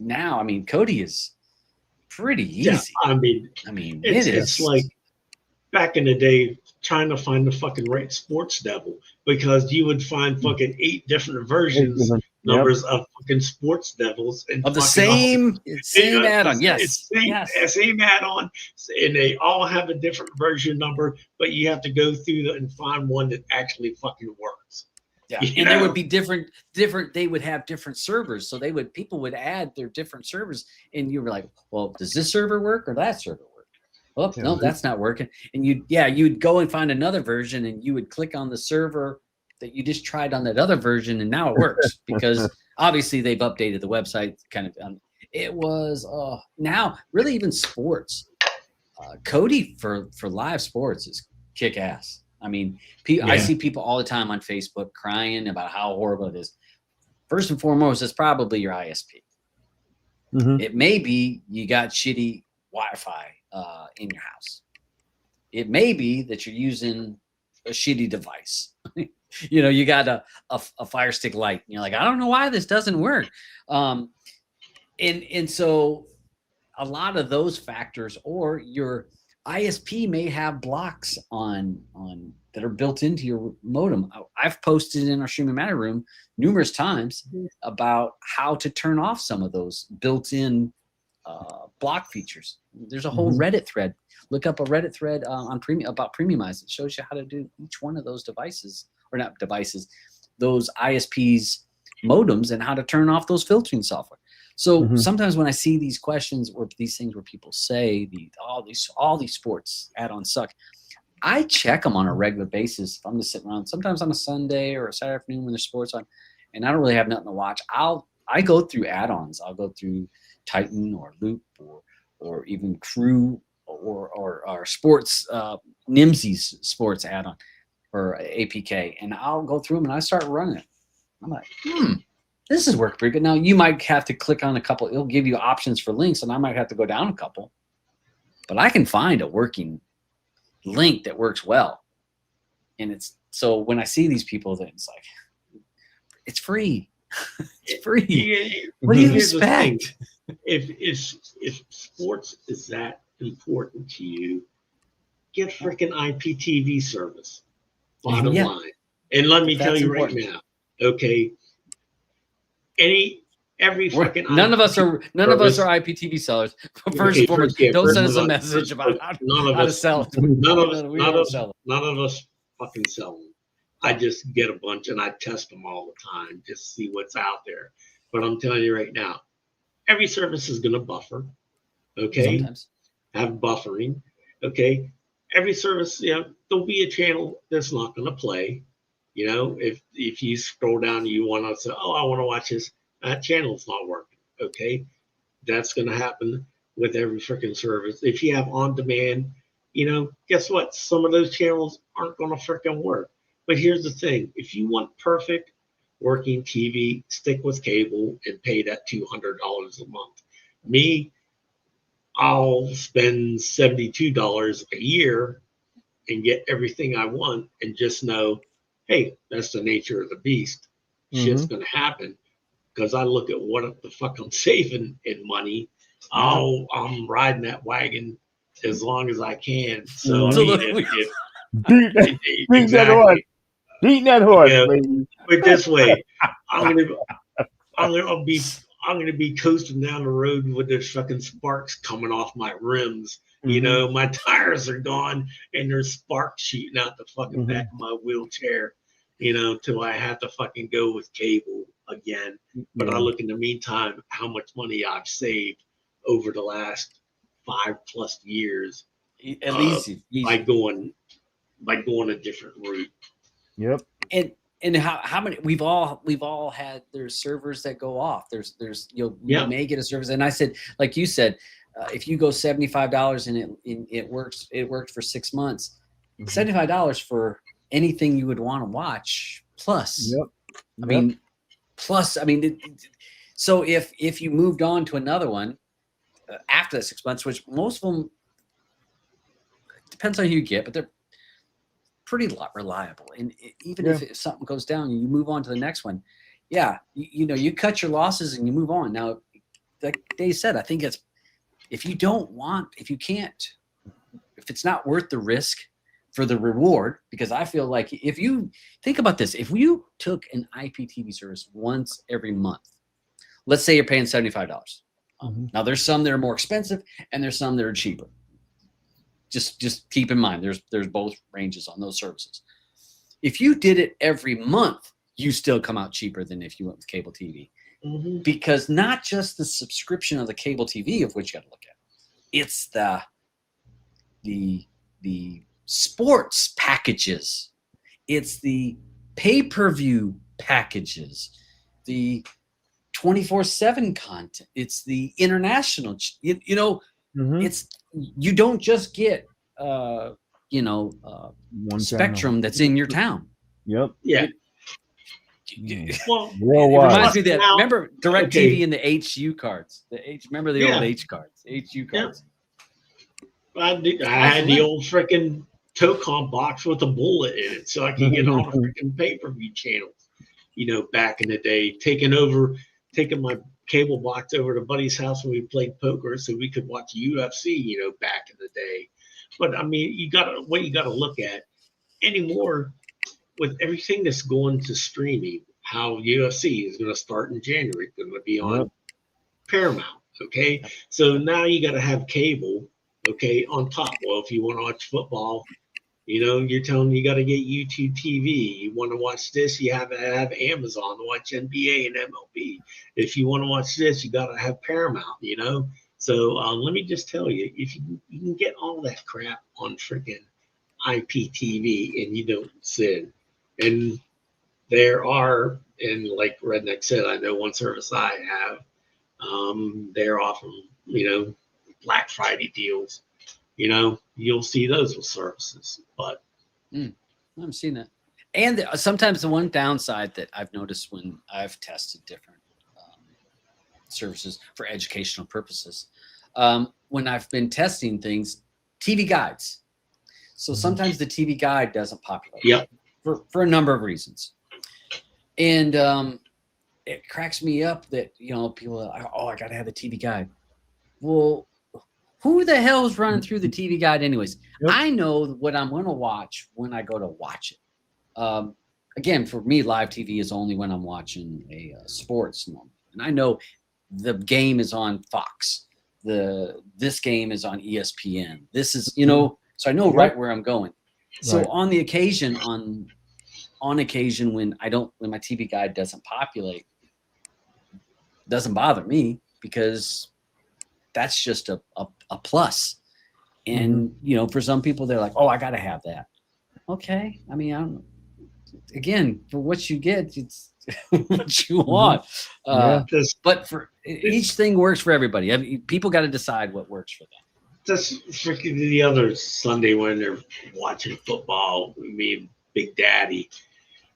Speaker 2: now, I mean, Kodi is pretty easy.
Speaker 4: Yeah, I mean,
Speaker 2: it's
Speaker 4: like back in the day trying to find the fucking right sports devil, because you would find fucking 8 different versions, numbers of fucking sports devils, and
Speaker 2: of the same add-on. Yes,
Speaker 4: same add-on, and they all have a different version number, but you have to go through and find one that actually fucking works.
Speaker 2: Yeah, and they would be different. They would have different servers, so people would add their different servers, and you were like, well, does this server work or that server work? Oh, no, that's not working. And you'd go and find another version, and you would click on the server that you just tried on that other version, and now it works because obviously they've updated the website. Kind of, it was now really even sports. Kodi for live sports is kick ass. I mean, I see people all the time on Facebook crying about how horrible it is. First and foremost, it's probably your ISP. Mm-hmm. It may be you got shitty Wi-Fi in your house. It may be that you're using a shitty device. You got a Fire Stick Lite, and you're like, I don't know why this doesn't work. And so a lot of those factors, or your ISP may have blocks on that are built into your modem. I've posted in our Streaming Matter room numerous times about how to turn off some of those built-in block features. There's a whole Reddit thread. Look up a Reddit thread on about Premiumize. It shows you how to do each one of those devices, or not devices, those ISPs modems, and how to turn off those filtering software. So sometimes when I see these questions or these things where people say all these sports add-ons suck, I check them on a regular basis. If I'm just sitting around, sometimes on a Sunday or a Saturday afternoon when there's sports on, and I don't really have nothing to watch, I go through add-ons. I'll go through Titan or Loop or even Crew or sports Nimsy's sports add-on or APK, and I'll go through them and I start running it. I'm like, this is working pretty good. Now you might have to click on a couple. It'll give you options for links, and I might have to go down a couple, but I can find a working link that works well. And it's so when I see these people, then it's like, it's free. It's free. What do you expect?
Speaker 4: If sports is that important to you, get freaking IPTV service. Bottom line. And let me tell you right now, okay. Every fucking
Speaker 2: none of us are IPTV sellers. First and foremost, don't send us a message about how to sell.
Speaker 4: None of us fucking sell them. I just get a bunch and I test them all the time, just to see what's out there. But I'm telling you right now, every service is going to buffer. Okay, sometimes. Have buffering. Okay, every service, there'll be a channel that's not going to play. If you scroll down and you want to say, oh, I want to watch this, that channel's not working. Okay, that's going to happen with every freaking service. If you have on demand, guess what? Some of those channels aren't going to freaking work. But here's the thing: if you want perfect working TV, stick with cable and pay that $200 a month. Me, I'll spend $72 a year and get everything I want, and just know, hey, that's the nature of the beast. Shit's going to happen, because I look at what the fuck I'm saving in money. I'm riding that wagon as long as I can. So
Speaker 3: beat that horse.
Speaker 4: But this way, I'm gonna be coasting down the road with this fucking sparks coming off my rims. My tires are gone and there's sparks shooting out the fucking back of my wheelchair. Till I have to fucking go with cable again. But I look in the meantime how much money I've saved over the last 5+ years.
Speaker 2: At least
Speaker 4: by going a different route.
Speaker 3: Yep.
Speaker 2: And how many we've all had, there's servers that go off. There's you may get a service, and I said, like you said, if you go $75 and it works for 6 months, $75 for anything you would want to watch plus. So if you moved on to another one after the 6 months, which most of them depends on who you get, but they're pretty reliable. And even if something goes down and you move on to the next one, you cut your losses and you move on. Now, like Dave said, I think if you can't, if it's not worth the risk for the reward, because I feel like if you think about this, if you took an IPTV service once every month, let's say you're paying $75. Now there's some that are more expensive and there's some that are cheaper. Just keep in mind, there's both ranges on those services. If you did it every month, you still come out cheaper than if you went with cable TV. Because not just the subscription of the cable TV of which you got to look at, it's the sports packages, it's the pay-per-view packages, the 24/7 content, it's the international, it's, you don't just get one Spectrum that's in your town.
Speaker 3: Yep.
Speaker 4: Yeah.
Speaker 2: Well, it reminds me that, remember DirecTV and the HU cards? Remember the old H cards, HU cards?
Speaker 4: I had the old freaking Tocom box with a bullet in it, so I could get all the freaking pay-per-view channels. Back in the day, taking my cable box over to Buddy's house when we played poker, so we could watch UFC. Back in the day. But I mean, you gotta look at anymore with everything that's going to streaming. How UFC is going to start in January, it's going to be on Paramount. Okay, so now you got to have cable. Okay, on top. Well, if you want to watch football, you're telling me you got to get YouTube TV. You want to watch this, you have to have Amazon to watch NBA and MLB. If you want to watch this, you got to have Paramount. So let me just tell you, if you can get all that crap on freaking IPTV and you don't sin, and there are, and like Redneck said, I know one service I have, they're offering, Black Friday deals. You'll see those with services, but
Speaker 2: I've seen that. And sometimes the one downside that I've noticed when I've tested different services for educational purposes, when I've been testing things, TV guides. So sometimes the TV guide doesn't populate.
Speaker 4: Yep.
Speaker 2: For a number of reasons. And it cracks me up that, people are like, I got to have the TV guide. Well, who the hell is running through the TV guide anyways? I know what I'm going to watch when I go to watch it. Again, for me, live TV is only when I'm watching a sports normally. And I know the game is on Fox. This game is on ESPN. This is, so I know right where I'm going. So on the occasion, on occasion when my TV guide doesn't populate, doesn't bother me because that's just a plus. And for some people, they're like, I got to have that. Okay, I mean, again, for what you get, it's what you want. But for each thing works for everybody. I mean, people got to decide what works for them.
Speaker 4: Just freaking the other Sunday when they're watching football, me and Big Daddy,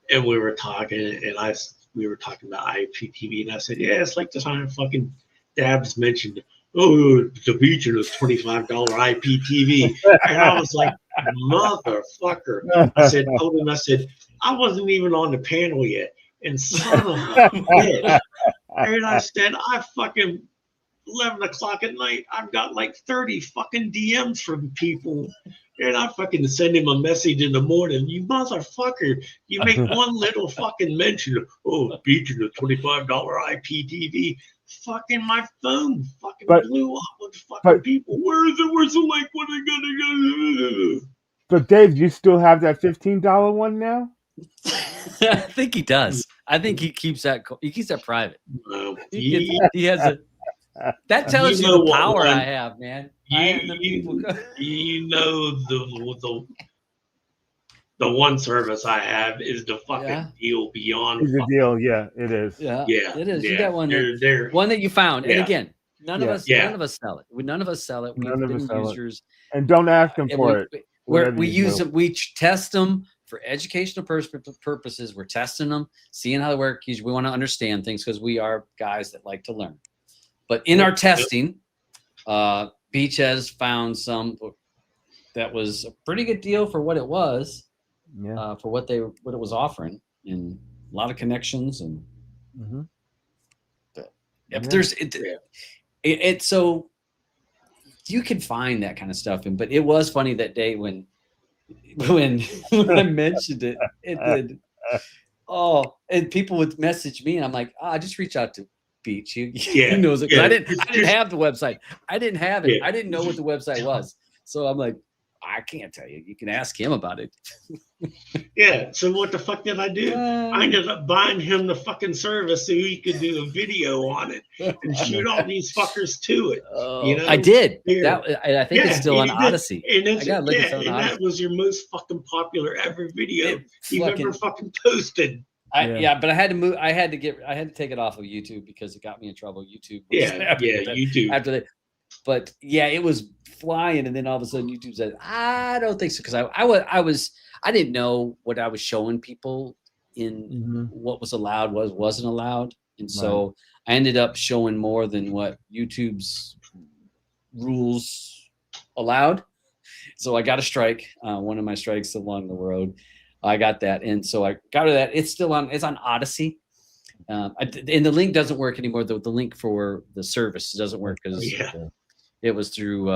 Speaker 4: and we were talking, and we were talking about IPTV, and I said, yeah, it's like the time fucking Dabs mentioned, the Beacon is $25 IPTV, and I was like, motherfucker. I said, I wasn't even on the panel yet, and son of a bitch. And I said, I fucking 11 o'clock at night, I've got like 30 fucking DMs from people. And I fucking send him a message in the morning. You motherfucker, you make one little fucking mention of, Beacon, a $25 IPTV. Fucking my phone fucking blew up with fucking people. Where is it? Where's the link? When are gonna go?
Speaker 3: But Dave, you still have that $15 one now?
Speaker 2: I think he does. I think he keeps that. He keeps that private.
Speaker 4: No,
Speaker 2: he has a. That tells you the power I have, man.
Speaker 4: The one service I have is the fucking deal beyond.
Speaker 3: It's a deal, yeah, it is.
Speaker 2: Yeah,
Speaker 4: yeah,
Speaker 2: it is.
Speaker 4: Yeah.
Speaker 2: You got one. One that you found, and again, none of us sell it. None of us sell it.
Speaker 3: None of us sell
Speaker 2: users,
Speaker 3: and don't ask them for it.
Speaker 2: We use them. We test them for educational purposes. We're testing them, seeing how they work. We want to understand things because we are guys that like to learn. But in our testing, Beach has found some that was a pretty good deal for what it was, for what it was offering, and a lot of connections. And Yeah, but there's so you can find that kind of stuff, but it was funny that day when I mentioned it, and people would message me, and I'm like, just reach out to Beach. He knows it. I didn't have the website. I didn't have it. I didn't know what the website was. So I'm like, I can't tell you. You can ask him about it.
Speaker 4: Yeah. So what the fuck did I do? I ended up buying him the fucking service so he could do a video on it and shoot all these fuckers to it. You know?
Speaker 2: I did.
Speaker 4: Yeah.
Speaker 2: I think it's still on Odysee.
Speaker 4: And that was your most fucking popular ever video you've ever fucking posted.
Speaker 2: But I had to move. I had to take it off of YouTube because it got me in trouble. YouTube.
Speaker 4: YouTube.
Speaker 2: After that. But yeah, it was flying, and then all of a sudden YouTube said, "I don't think so," because I didn't know what I was showing people in what was allowed wasn't allowed, and so I ended up showing more than what YouTube's rules allowed. So I got a strike, one of my strikes along the road. I got that, and so I got that. It's on Odysee. And the link doesn't work anymore. The link for the service doesn't work because it was through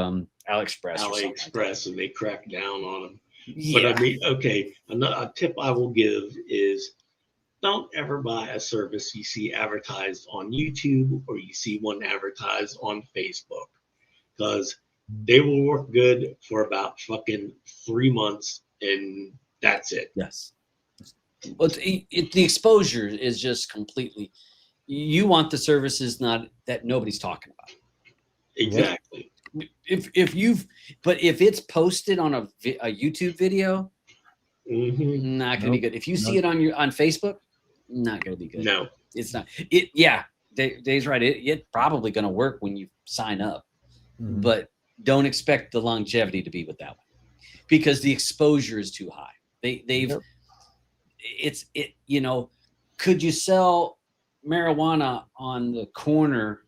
Speaker 2: AliExpress.
Speaker 4: And they cracked down on them.
Speaker 2: Yeah.
Speaker 4: But I mean, okay, a tip I will give is don't ever buy a service you see advertised on YouTube or you see one advertised on Facebook, because they will work good for about fucking 3 months and that's it.
Speaker 2: Yes. Well, the exposure is just completely. You want the services that nobody's talking about.
Speaker 4: Exactly.
Speaker 2: If it's posted on a YouTube video, not going to be good. If you see it on Facebook, not going to be good.
Speaker 4: No,
Speaker 2: it's not. Dave's right. It's probably going to work when you sign up, but don't expect the longevity to be with that one because the exposure is too high. Could you sell marijuana on the corner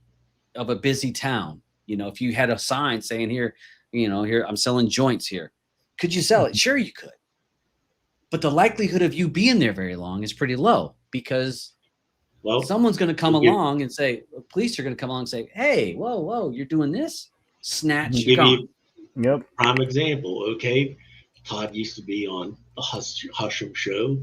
Speaker 2: of a busy town? If you had a sign saying here I'm selling joints here, could you sell it? Sure you could. But the likelihood of you being there very long is pretty low because someone's going to come along and say, police are going to come along and say, hey, whoa, you're doing this? Snatch, you're gone.
Speaker 3: Yep.
Speaker 4: Prime example, okay? Todd used to be on the Husham show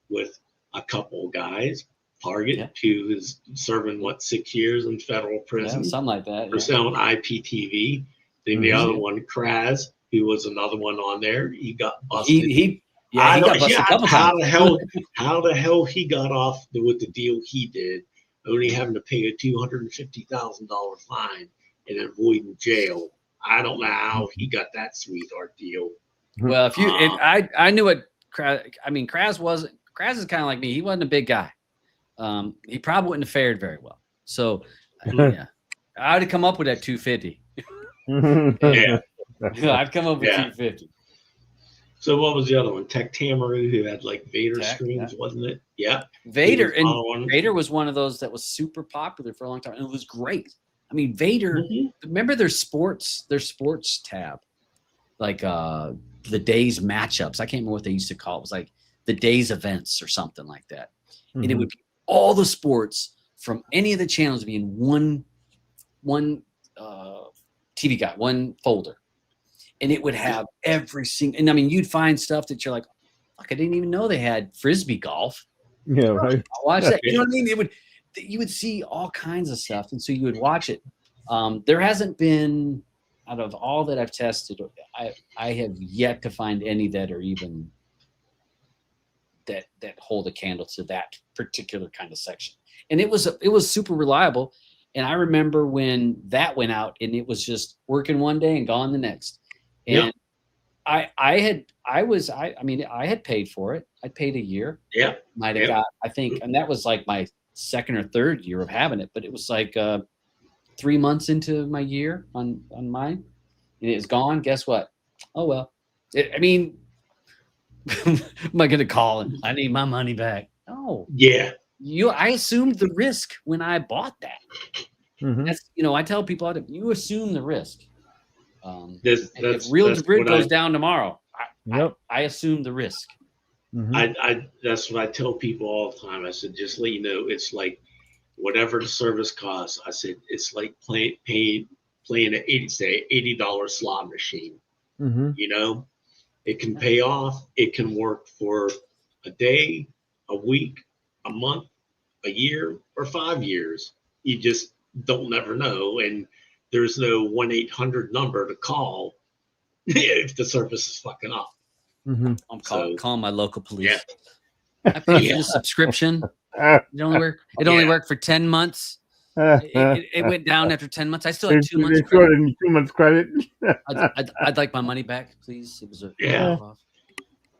Speaker 4: with a couple of guys. Target, who is serving 6 years in federal prison,
Speaker 2: something like that,
Speaker 4: for selling IPTV. Then the other one, Kraz, who was another one on there, he got busted.
Speaker 2: He got busted a couple times.
Speaker 4: How the hell he got off with the deal he did, only having to pay a $250,000 fine and avoiding jail. I don't know how he got that sweetheart deal.
Speaker 2: Well, I knew what Kraz wasn't. Kraz is kind of like me. He wasn't a big guy. He probably wouldn't have fared very well. So, I'd have come up with that 250. I'd come up with 250.
Speaker 4: So what was the other one? Tech Tamaru, who had Vader streams, wasn't it? Yeah.
Speaker 2: Vader was one of those that was super popular for a long time, and it was great. I mean, Vader. Remember their sports tab, the day's matchups. I can't remember what they used to call it. It was like the day's events or something like that, and it would be all the sports from any of the channels be in one TV guide, one folder. And it would have every single, and I mean, you'd find stuff that you're like, fuck, I didn't even know they had frisbee golf.
Speaker 3: Yeah, right.
Speaker 2: I'll watch that. You know what I mean? You would see all kinds of stuff. And so you would watch it. There hasn't been, out of all that I've tested, I have yet to find any that are even that hold a candle to that particular kind of section. And it was super reliable. And I remember when that went out and it was just working one day and gone the next. And I had paid for it. I paid a year. Yeah. Might have got, I think, and that was like my second or third year of having it, but it was like 3 months into my year on mine, and it was gone. Guess what? Oh well. Am I gonna call and I need my money back? No. Yeah. I assumed the risk when I bought that. That's I tell people you assume the risk. If real grid goes down tomorrow, I assume the risk.
Speaker 4: I that's what I tell people all the time. I said, just let you know, it's like whatever the service costs. I said, it's like playing an $80 slot machine.
Speaker 3: Mm-hmm.
Speaker 4: You know, it can pay off. It can work for a day, a week, a month, a year, or 5 years. You just don't never know. And there's no 1-800 number to call if the service is fucking up.
Speaker 3: Mm-hmm.
Speaker 2: I'm
Speaker 4: So-
Speaker 2: calling my local police.
Speaker 4: Yeah.
Speaker 2: I paid for
Speaker 4: Yeah.
Speaker 2: the subscription. It only worked. It only worked for 10 months. It went down after 10 months. I still had 2 months credit.
Speaker 3: shorted me 2 months credit.
Speaker 2: I'd like my money back, please. It was a
Speaker 4: Yeah.
Speaker 2: off.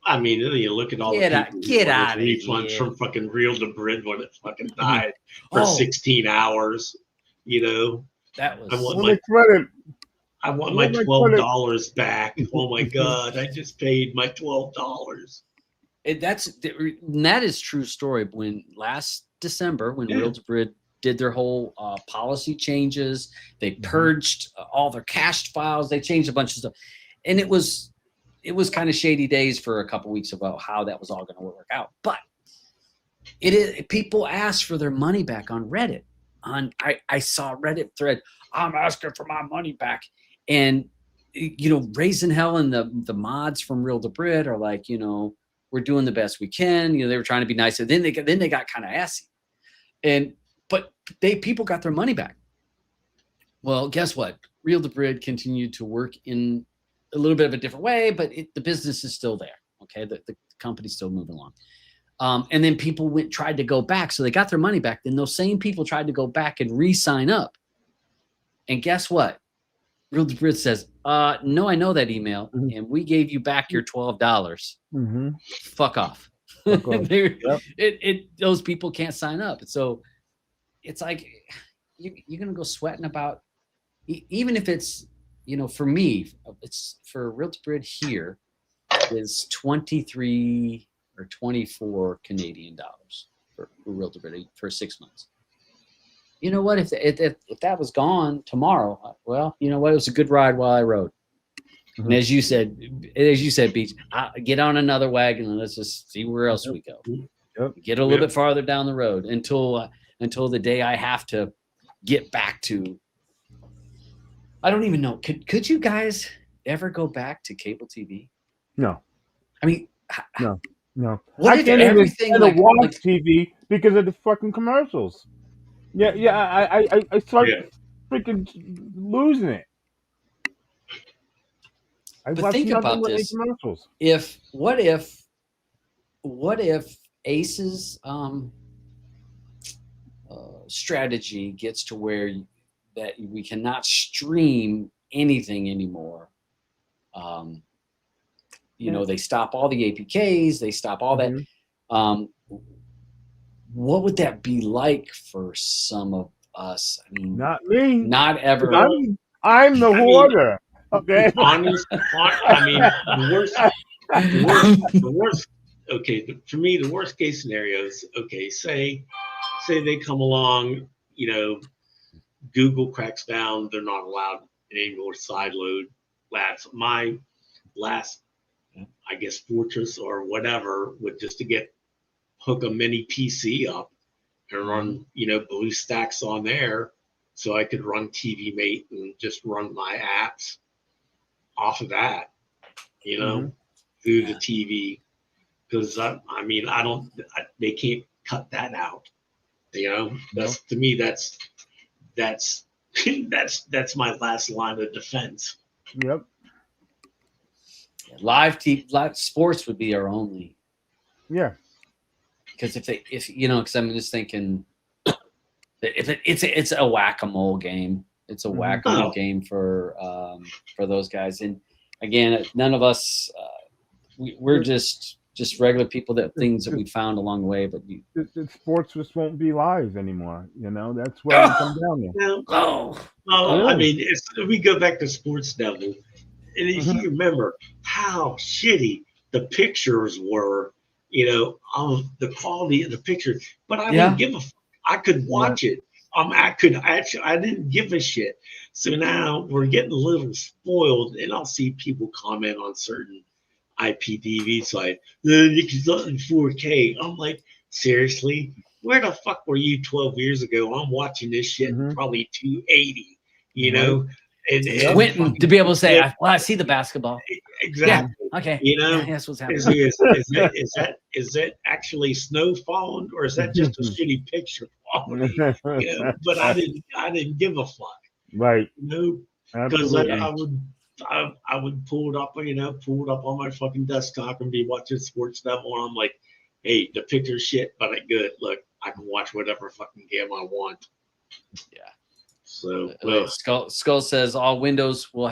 Speaker 4: I mean, you look at all
Speaker 2: Get
Speaker 4: the
Speaker 2: out-
Speaker 4: people
Speaker 2: get
Speaker 4: who
Speaker 2: out of
Speaker 4: refunds
Speaker 2: here.
Speaker 4: from fucking Real to Brid when it fucking died for
Speaker 2: Oh.
Speaker 4: 16 hours. You know,
Speaker 2: That
Speaker 4: I
Speaker 2: was
Speaker 4: want
Speaker 3: Well,
Speaker 4: my
Speaker 3: the credit.
Speaker 4: I want
Speaker 3: Well,
Speaker 4: my
Speaker 3: my
Speaker 4: $12 back. Oh my god, I just paid my $12.
Speaker 2: that is true story. When last December, when
Speaker 4: Yeah.
Speaker 2: Real to Brid did their whole policy changes, they
Speaker 3: Mhm.
Speaker 2: purged all their cached files. They changed a bunch of stuff, and it was kind of shady days for a couple weeks about how that was all going to work out. But it is, people ask for their money back on Reddit. I saw a Reddit thread. I'm asking for my money back, and Raising Hell and the mods from Real to Brid are like, we're doing the best we can. They were trying to be nice, and then they got kind of assy, but people got their money back. Well, guess what? Real to Brid continued to work in a little bit of a different way, but the business is still there. Okay, the company's still moving along. And then people tried to go back, so they got their money back. Then those same people tried to go back and re-sign up. And guess what? Real to Brid says, no, I know that email,
Speaker 3: Mhm.
Speaker 2: and we gave you back your $12.
Speaker 3: Mm-hmm.
Speaker 2: Fuck off.
Speaker 3: Fuck off.
Speaker 2: Yep. Those people can't sign up. So it's like you're gonna go sweating about, even if it's, for me, it's for Real to Brid here is 23 or 24 Canadian dollars for Real to Brid for 6 months. You know what? If that was gone tomorrow, well, you know what? It was a good ride while I rode.
Speaker 3: Mhm.
Speaker 2: And as you said, Beach, get on another wagon and let's just see where else we go.
Speaker 3: Yep.
Speaker 2: Get a little
Speaker 4: Yep.
Speaker 2: bit farther down the road until the day I have to get back to. I don't even know. Could you guys ever go back to cable TV?
Speaker 3: No.
Speaker 2: I mean,
Speaker 3: No.
Speaker 2: What
Speaker 3: I
Speaker 2: if
Speaker 3: can't even
Speaker 2: everything
Speaker 3: stand to watch
Speaker 2: like
Speaker 3: TV because of the fucking commercials. Yeah. I start
Speaker 4: Yeah.
Speaker 3: freaking losing it. I
Speaker 2: But
Speaker 3: watch
Speaker 2: think
Speaker 3: nothing
Speaker 2: about
Speaker 3: but
Speaker 2: this.
Speaker 3: commercials.
Speaker 2: What if Ace's strategy gets to where that we cannot stream anything anymore? They stop all the APKs, they stop all that.
Speaker 3: Mhm.
Speaker 2: What would that be like for some of us? I mean,
Speaker 3: Not me.
Speaker 2: not ever.
Speaker 3: I'm the hoarder. Okay.
Speaker 4: I mean, the worst. Okay, for me, the worst case scenario is, okay, say they come along, Google cracks down, they're not allowed any more sideload labs. My last, I guess, fortress or whatever, would just to hook a mini PC up and run, BlueStacks on there, so I could run TV Mate and just run my apps off of that, through the TV. Because they can't cut that out. That's to me, that's that's my last line of defense.
Speaker 3: Yep.
Speaker 2: Live sports would be our only.
Speaker 3: Yeah.
Speaker 2: Because because I'm just thinking, if it's a whack-a-mole game, it's a whack-a-mole game for those guys. And again, none of us, we're just regular people that things that we found along the way. But
Speaker 3: The sports just won't be live anymore. That's what it comes down to.
Speaker 4: I mean, we go back to Sports Devil, and if you remember how shitty the pictures were, of the quality of the picture, but I didn't give a fuck. I could watch it. I didn't give a shit. So now we're getting a little spoiled, and I'll see people comment on certain IPTV sites, it's not in 4K. I'm like, seriously? where the fuck were you 12 years ago? I'm watching this shit probably 280, you
Speaker 3: Right.
Speaker 4: know, and
Speaker 2: Quentin to be able to say, I see the basketball.
Speaker 4: exactly.
Speaker 2: Yeah. Okay.
Speaker 4: You know,
Speaker 2: Yeah, that's what's happening.
Speaker 4: is that actually snow falling, or is that just a shitty picture quality? You know, but I didn't give a fuck.
Speaker 3: Right.
Speaker 4: You know, because I would pull it up, you know, pull it up on my fucking desktop and be watching sports stuff, and I'm like, hey, the picture's shit, but it's good. Look, I can watch whatever fucking game I want.
Speaker 2: Yeah.
Speaker 4: So
Speaker 2: Skull says all Windows will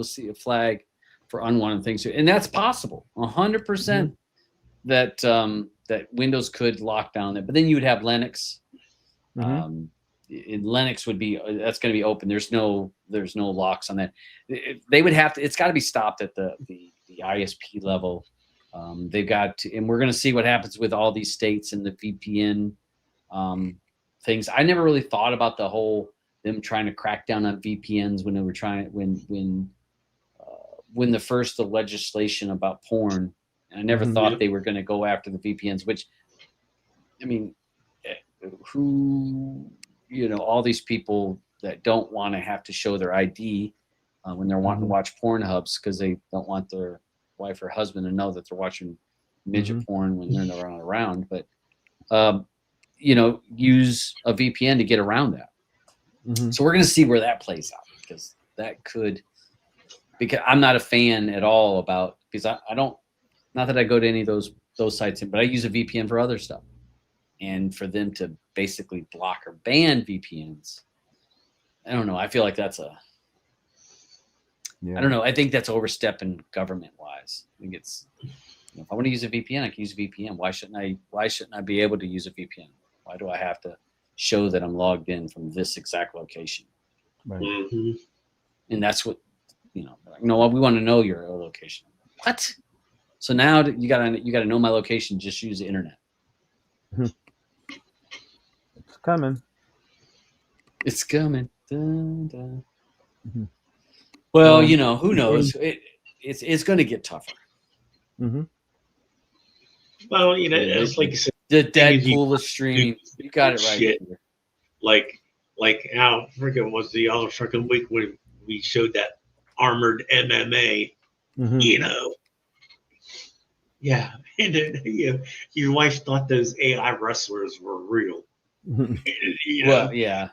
Speaker 2: see a flag for unwanted things, and that's possible. 100% that that Windows could lock down that, but then you would have Linux. In Linux would be that's going to be open. There's no locks on that. They would have to. It's got to be stopped at the ISP level. They've got to, and we're going to see what happens with all these states and the VPN things. I never really thought about the whole them trying to crack down on VPNs when they were trying when the legislation about porn. And I never thought they were going to go after the VPNs. Which, I mean, who, you know, all these people that don't want to have to show their ID when they're wanting to watch porn hubs because they don't want their wife or husband to know that they're watching midget porn when they're not around. But you know, use a VPN to get around that. So we're going to see where that plays out, because that could, because I'm not a fan at all about, because I don't, not that I go to any of those sites, but I use a VPN for other stuff. And for them to basically block or ban VPNs, I don't know. I feel like that's I don't know. I think that's overstepping government wise. I think it's, you know, if I want to use a VPN, I can use a VPN. Why shouldn't I be able to use a VPN? Why do I have to show that I'm logged in from this exact location?
Speaker 3: Right.
Speaker 2: And that's what, you know, like, no, we want to know your location. What? So now you gotta know my location. Just use the internet.
Speaker 3: It's coming.
Speaker 2: It's coming. Dun, dun. Well, you know, who knows? It's going to get tougher.
Speaker 4: Well, you know, it's like you said,
Speaker 2: the Deadpool of streaming. You got it right.
Speaker 4: Shit. Like how freaking was the other freaking week when we showed that armored MMA, you know? Yeah, and then, you know, your wife thought those AI wrestlers were real. You know?
Speaker 2: Well, yeah.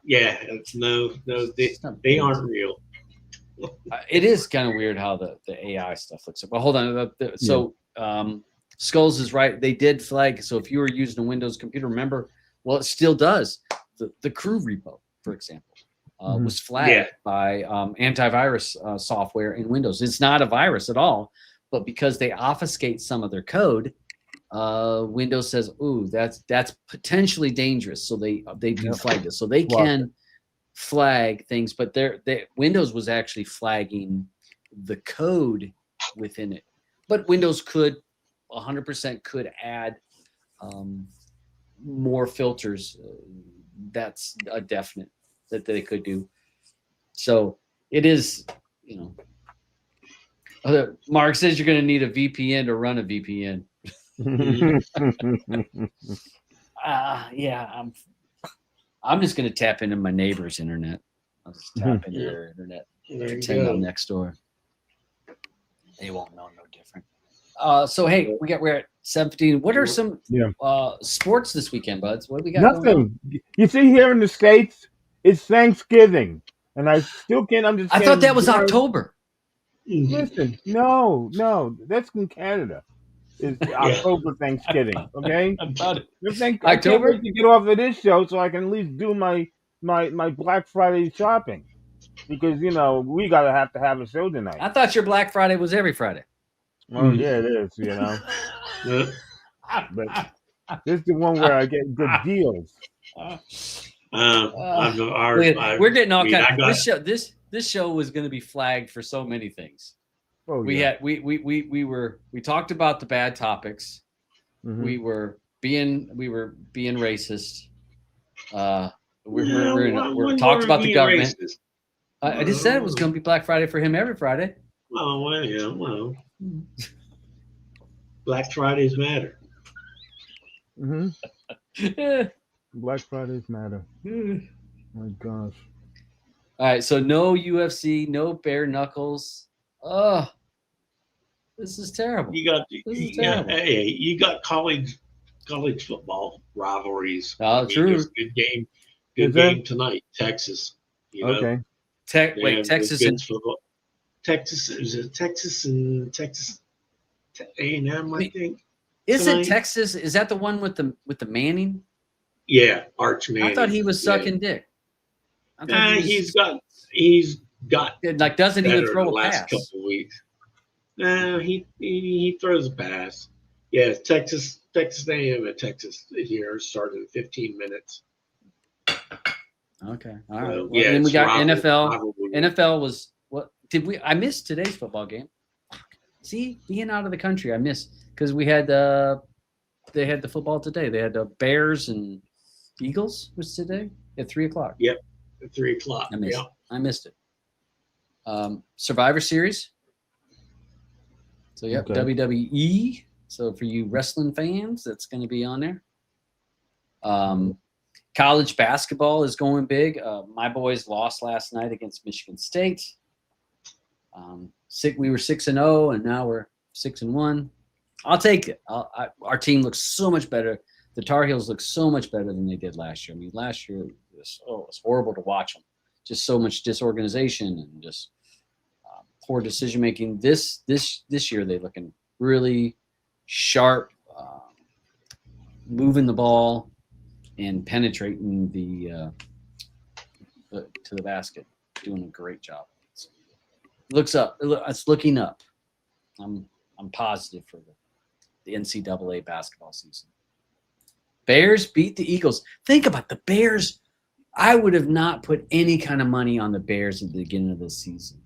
Speaker 4: Yeah, they aren't real.
Speaker 2: It is kind of weird how the AI stuff looks. But hold on. So Skulls is right. They did flag. So if you were using a Windows computer, remember, well, it still does. The crew repo, for example, was flagged by antivirus software in Windows. It's not a virus at all, but because they obfuscate some of their code, Windows says, "Ooh, that's potentially dangerous." So they do flag this. So they can flag things, but Windows was actually flagging the code within it. But Windows could 100% could add more filters. That's a definite that they could do. So it is, you know. Mark says you're going to need a VPN to run a VPN. Yeah, I'm just going to tap into my neighbor's internet. I'll just tap into their internet. Pretend I'm next door. They won't know no different. So hey, we're at 17. What are some sports this weekend, buds? What do we got?
Speaker 3: Nothing. You see, here in the States, it's Thanksgiving, and I still can't understand.
Speaker 2: I thought that was October.
Speaker 3: Listen, no, that's in Canada. It's October Thanksgiving. Okay, I can't wait to get off of this show so I can at least do my Black Friday shopping, because you know we gotta have a show tonight.
Speaker 2: I thought your Black Friday was every Friday.
Speaker 3: Oh yeah, it is. You know, but this is the one where I get good deals.
Speaker 2: We're getting all kinds. This show was going to be flagged for so many things.
Speaker 3: Oh,
Speaker 2: we talked about the bad topics. We were being racist. We're talked about the government. I just said it was going to be Black Friday for him every Friday.
Speaker 4: Well, Black Fridays matter.
Speaker 3: Black Fridays matter. My gosh.
Speaker 2: All right, so no UFC, no bare knuckles. Oh, this is terrible.
Speaker 4: You got college football rivalries.
Speaker 2: Oh, true.
Speaker 4: There's a good game tonight. Texas.
Speaker 3: Okay.
Speaker 2: Texas and
Speaker 4: football. Texas is Texas and Texas A&M, I think.
Speaker 2: Isn't Texas? Is that the one with the Manning?
Speaker 4: Yeah, Arch Manning.
Speaker 2: I thought he was sucking dick.
Speaker 4: He's got
Speaker 2: like doesn't even throw a pass.
Speaker 4: Couple of weeks. No, he throws a pass. Yeah, Texas A&M at Texas here started in 15 minutes.
Speaker 2: Okay, all right.
Speaker 4: So,
Speaker 2: and we got NFL.
Speaker 4: rivalry.
Speaker 2: NFL was what did we? I missed today's football game. See, being out of the country, I missed because we had they had the football today. They had the Bears and Eagles was today at 3:00.
Speaker 4: Yep, at 3:00.
Speaker 2: I missed it. Survivor Series. So yep,
Speaker 3: Okay.
Speaker 2: WWE. So for you wrestling fans, that's going to be on there. College basketball is going big. My boys lost last night against Michigan State. We were 6-0, and now we're 6-1. I'll take it. Our team looks so much better. The Tar Heels look so much better than they did last year. I mean, last year it was horrible to watch them. Just so much disorganization and just poor decision making. This year they're looking really sharp, moving the ball and penetrating to the basket. Doing a great job. It's looking up. I'm positive for the NCAA basketball season. Bears beat the Eagles. Think about the Bears. I would have not put any kind of money on the Bears at the beginning of the season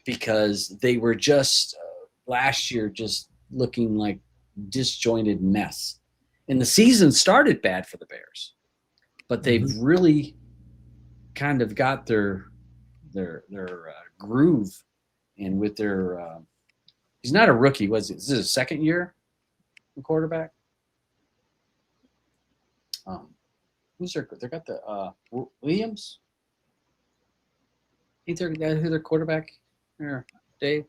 Speaker 2: because they were just last year just looking like disjointed mess. And the season started bad for the Bears, but they've really kind of got their groove, and with their he's not a rookie. Was it? Is this his second year? The quarterback. Who's their? They got the Williams. Ain't there who their quarterback? Here, Dave.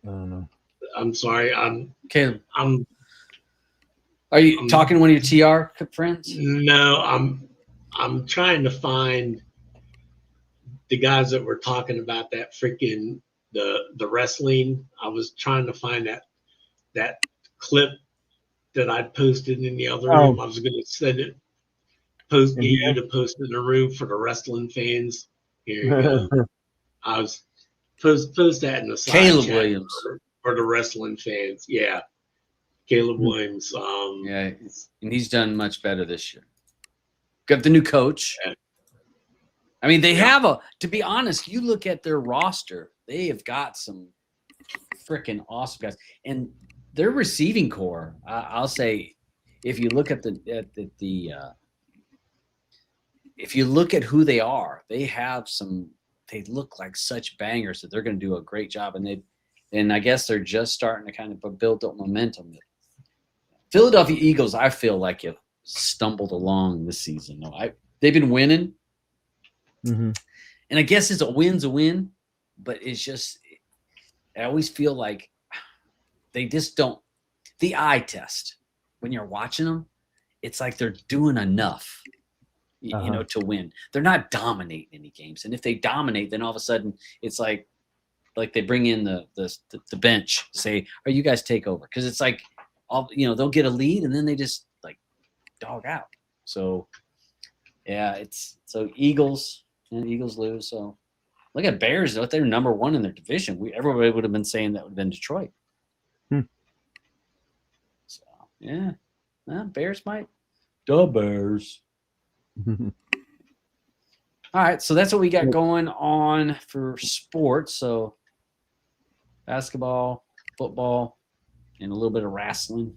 Speaker 3: I don't know.
Speaker 4: I'm sorry.
Speaker 2: Caleb.
Speaker 4: Are
Speaker 2: you talking to one of your TR friends?
Speaker 4: No, I'm trying to find the guys that were talking about that freaking the wrestling. I was trying to find that clip that I posted in the other room. I was going to send it, get you to post in the room for the wrestling fans. Here you go. I was post that in the side
Speaker 2: Caleb
Speaker 4: chat
Speaker 2: Williams
Speaker 4: for the wrestling fans. Yeah, Caleb Williams.
Speaker 2: Yeah, and he's done much better this year. Got the new coach.
Speaker 4: Yeah.
Speaker 2: I mean, they have to be honest, you look at their roster, they have got some freaking awesome guys. And their receiving core, I'll say, if you look at if you look at who they are, they look like such bangers that they're going to do a great job. And I guess they're just starting to kind of build up momentum. Philadelphia Eagles, I feel like have stumbled along this season. They've been winning.
Speaker 3: Mm-hmm.
Speaker 2: And I guess a win's a win, but it's just, I always feel like they just don't, the eye test, when you're watching them, it's like they're doing enough, you know, to win. They're not dominating any games. And if they dominate, then all of a sudden it's like they bring in the bench, say, "Oh, you guys take over." Because it's like, they'll get a lead and then they just like dog out. So, yeah, Eagles. And Eagles lose. So look at Bears. They're number one in their division. Everybody would have been saying that would have been Detroit. So yeah, Bears might. The Bears. All right, so that's what we got going on for sports. So basketball, football, and a little bit of wrestling.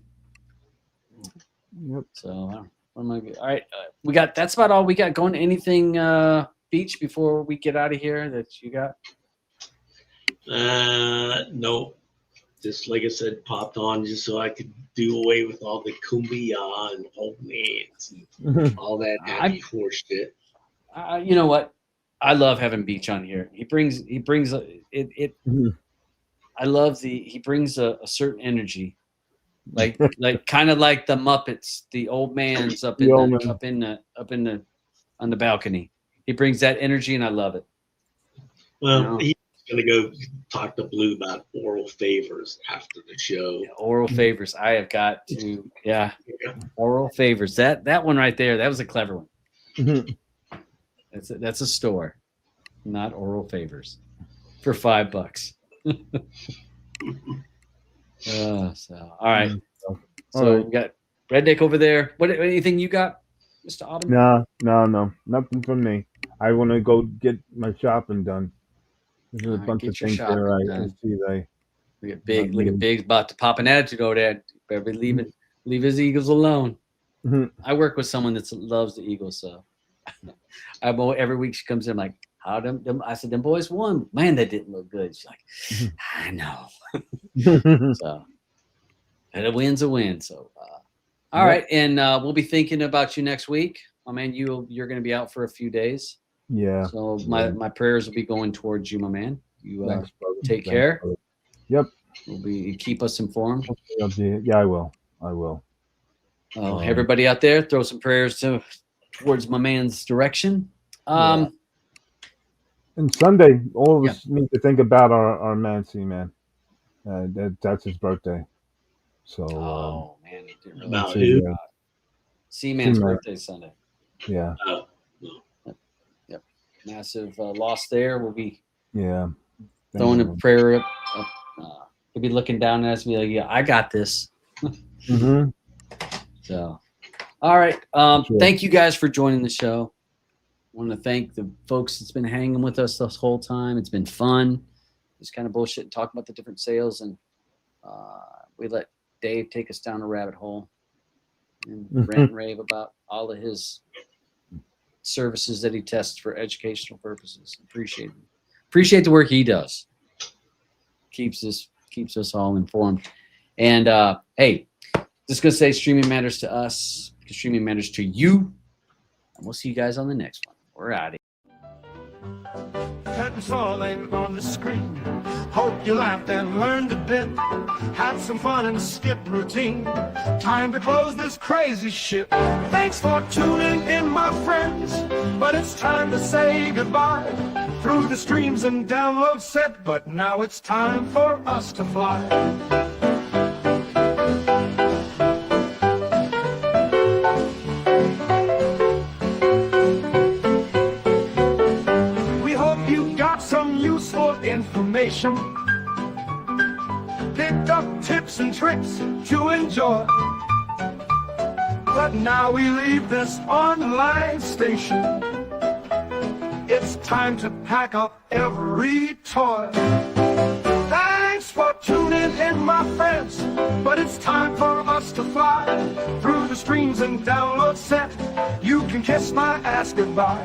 Speaker 3: Yep.
Speaker 2: So all right, that's about all we got going. Anything Beach before we get out of here that you got?
Speaker 4: No. just like I said, popped on just so I could do away with all the kumbaya and old mans and all that happy horse shit.
Speaker 2: You know what? I love having Beach on here. He brings it. I love he brings a certain energy, like kind of like the Muppets, the old man's up on the balcony. He brings that energy, and I love it.
Speaker 4: Well, he's gonna go talk to Blue about oral favors after the show.
Speaker 2: Yeah, oral favors. I have got to. Yeah. Oral favors. That one right there. That was a clever one. That's a store, not oral favors, for $5. So all right. So we got Redneck over there. What anything you got, Mr. Aubyns?
Speaker 3: No, nothing from me. I want to go get my shopping done. There's a bunch of things there. I see they.
Speaker 2: Look at Big's about to pop an attitude over there. Better be leave his Eagles alone. I work with someone that loves the Eagles, so every week she comes in like, how them? I said, them boys won. Man, they didn't look good. She's like, I know. So, and a win's a win. So, all right, and we'll be thinking about you next week. My man, you're going to be out for a few days.
Speaker 3: Yeah.
Speaker 2: So my prayers will be going towards you, my man. You take care.
Speaker 3: Yep.
Speaker 2: Keep us informed.
Speaker 3: Yeah, I will.
Speaker 2: Everybody out there, throw some prayers towards my man's direction.
Speaker 3: And Sunday, all of us need to think about our man, C-Man. That's his birthday. So.
Speaker 2: Man,
Speaker 4: about who?
Speaker 2: C-Man's birthday Sunday.
Speaker 3: Yeah.
Speaker 2: Yep. Massive loss there. We'll be throwing a prayer up. He'll be looking down at us and be like, yeah, I got this. So, all right. Thank you guys for joining the show. I want to thank the folks that's been hanging with us this whole time. It's been fun. Just kind of bullshit and talking about the different sales. And we let Dave take us down a rabbit hole and rant and rave about all of his services that he tests for educational purposes. Appreciate the work he does. Keeps us all informed. And hey, just gonna say streaming matters to us because streaming matters to you. And we'll see you guys on the next one. We're out of here.
Speaker 5: Curtains falling on the screen. Hope you laughed and learned a bit. Had some fun and skipped routine. Time to close this crazy shit. Thanks for tuning in, my friends. But it's time to say goodbye. Through the streams and download set. But now it's time for us to fly. Information, picked up tips and tricks to enjoy. But now we leave this online station. It's time to pack up every toy. Thanks for tuning in, my friends. But it's time for us to fly. Through the streams and download set, you can kiss my ass goodbye.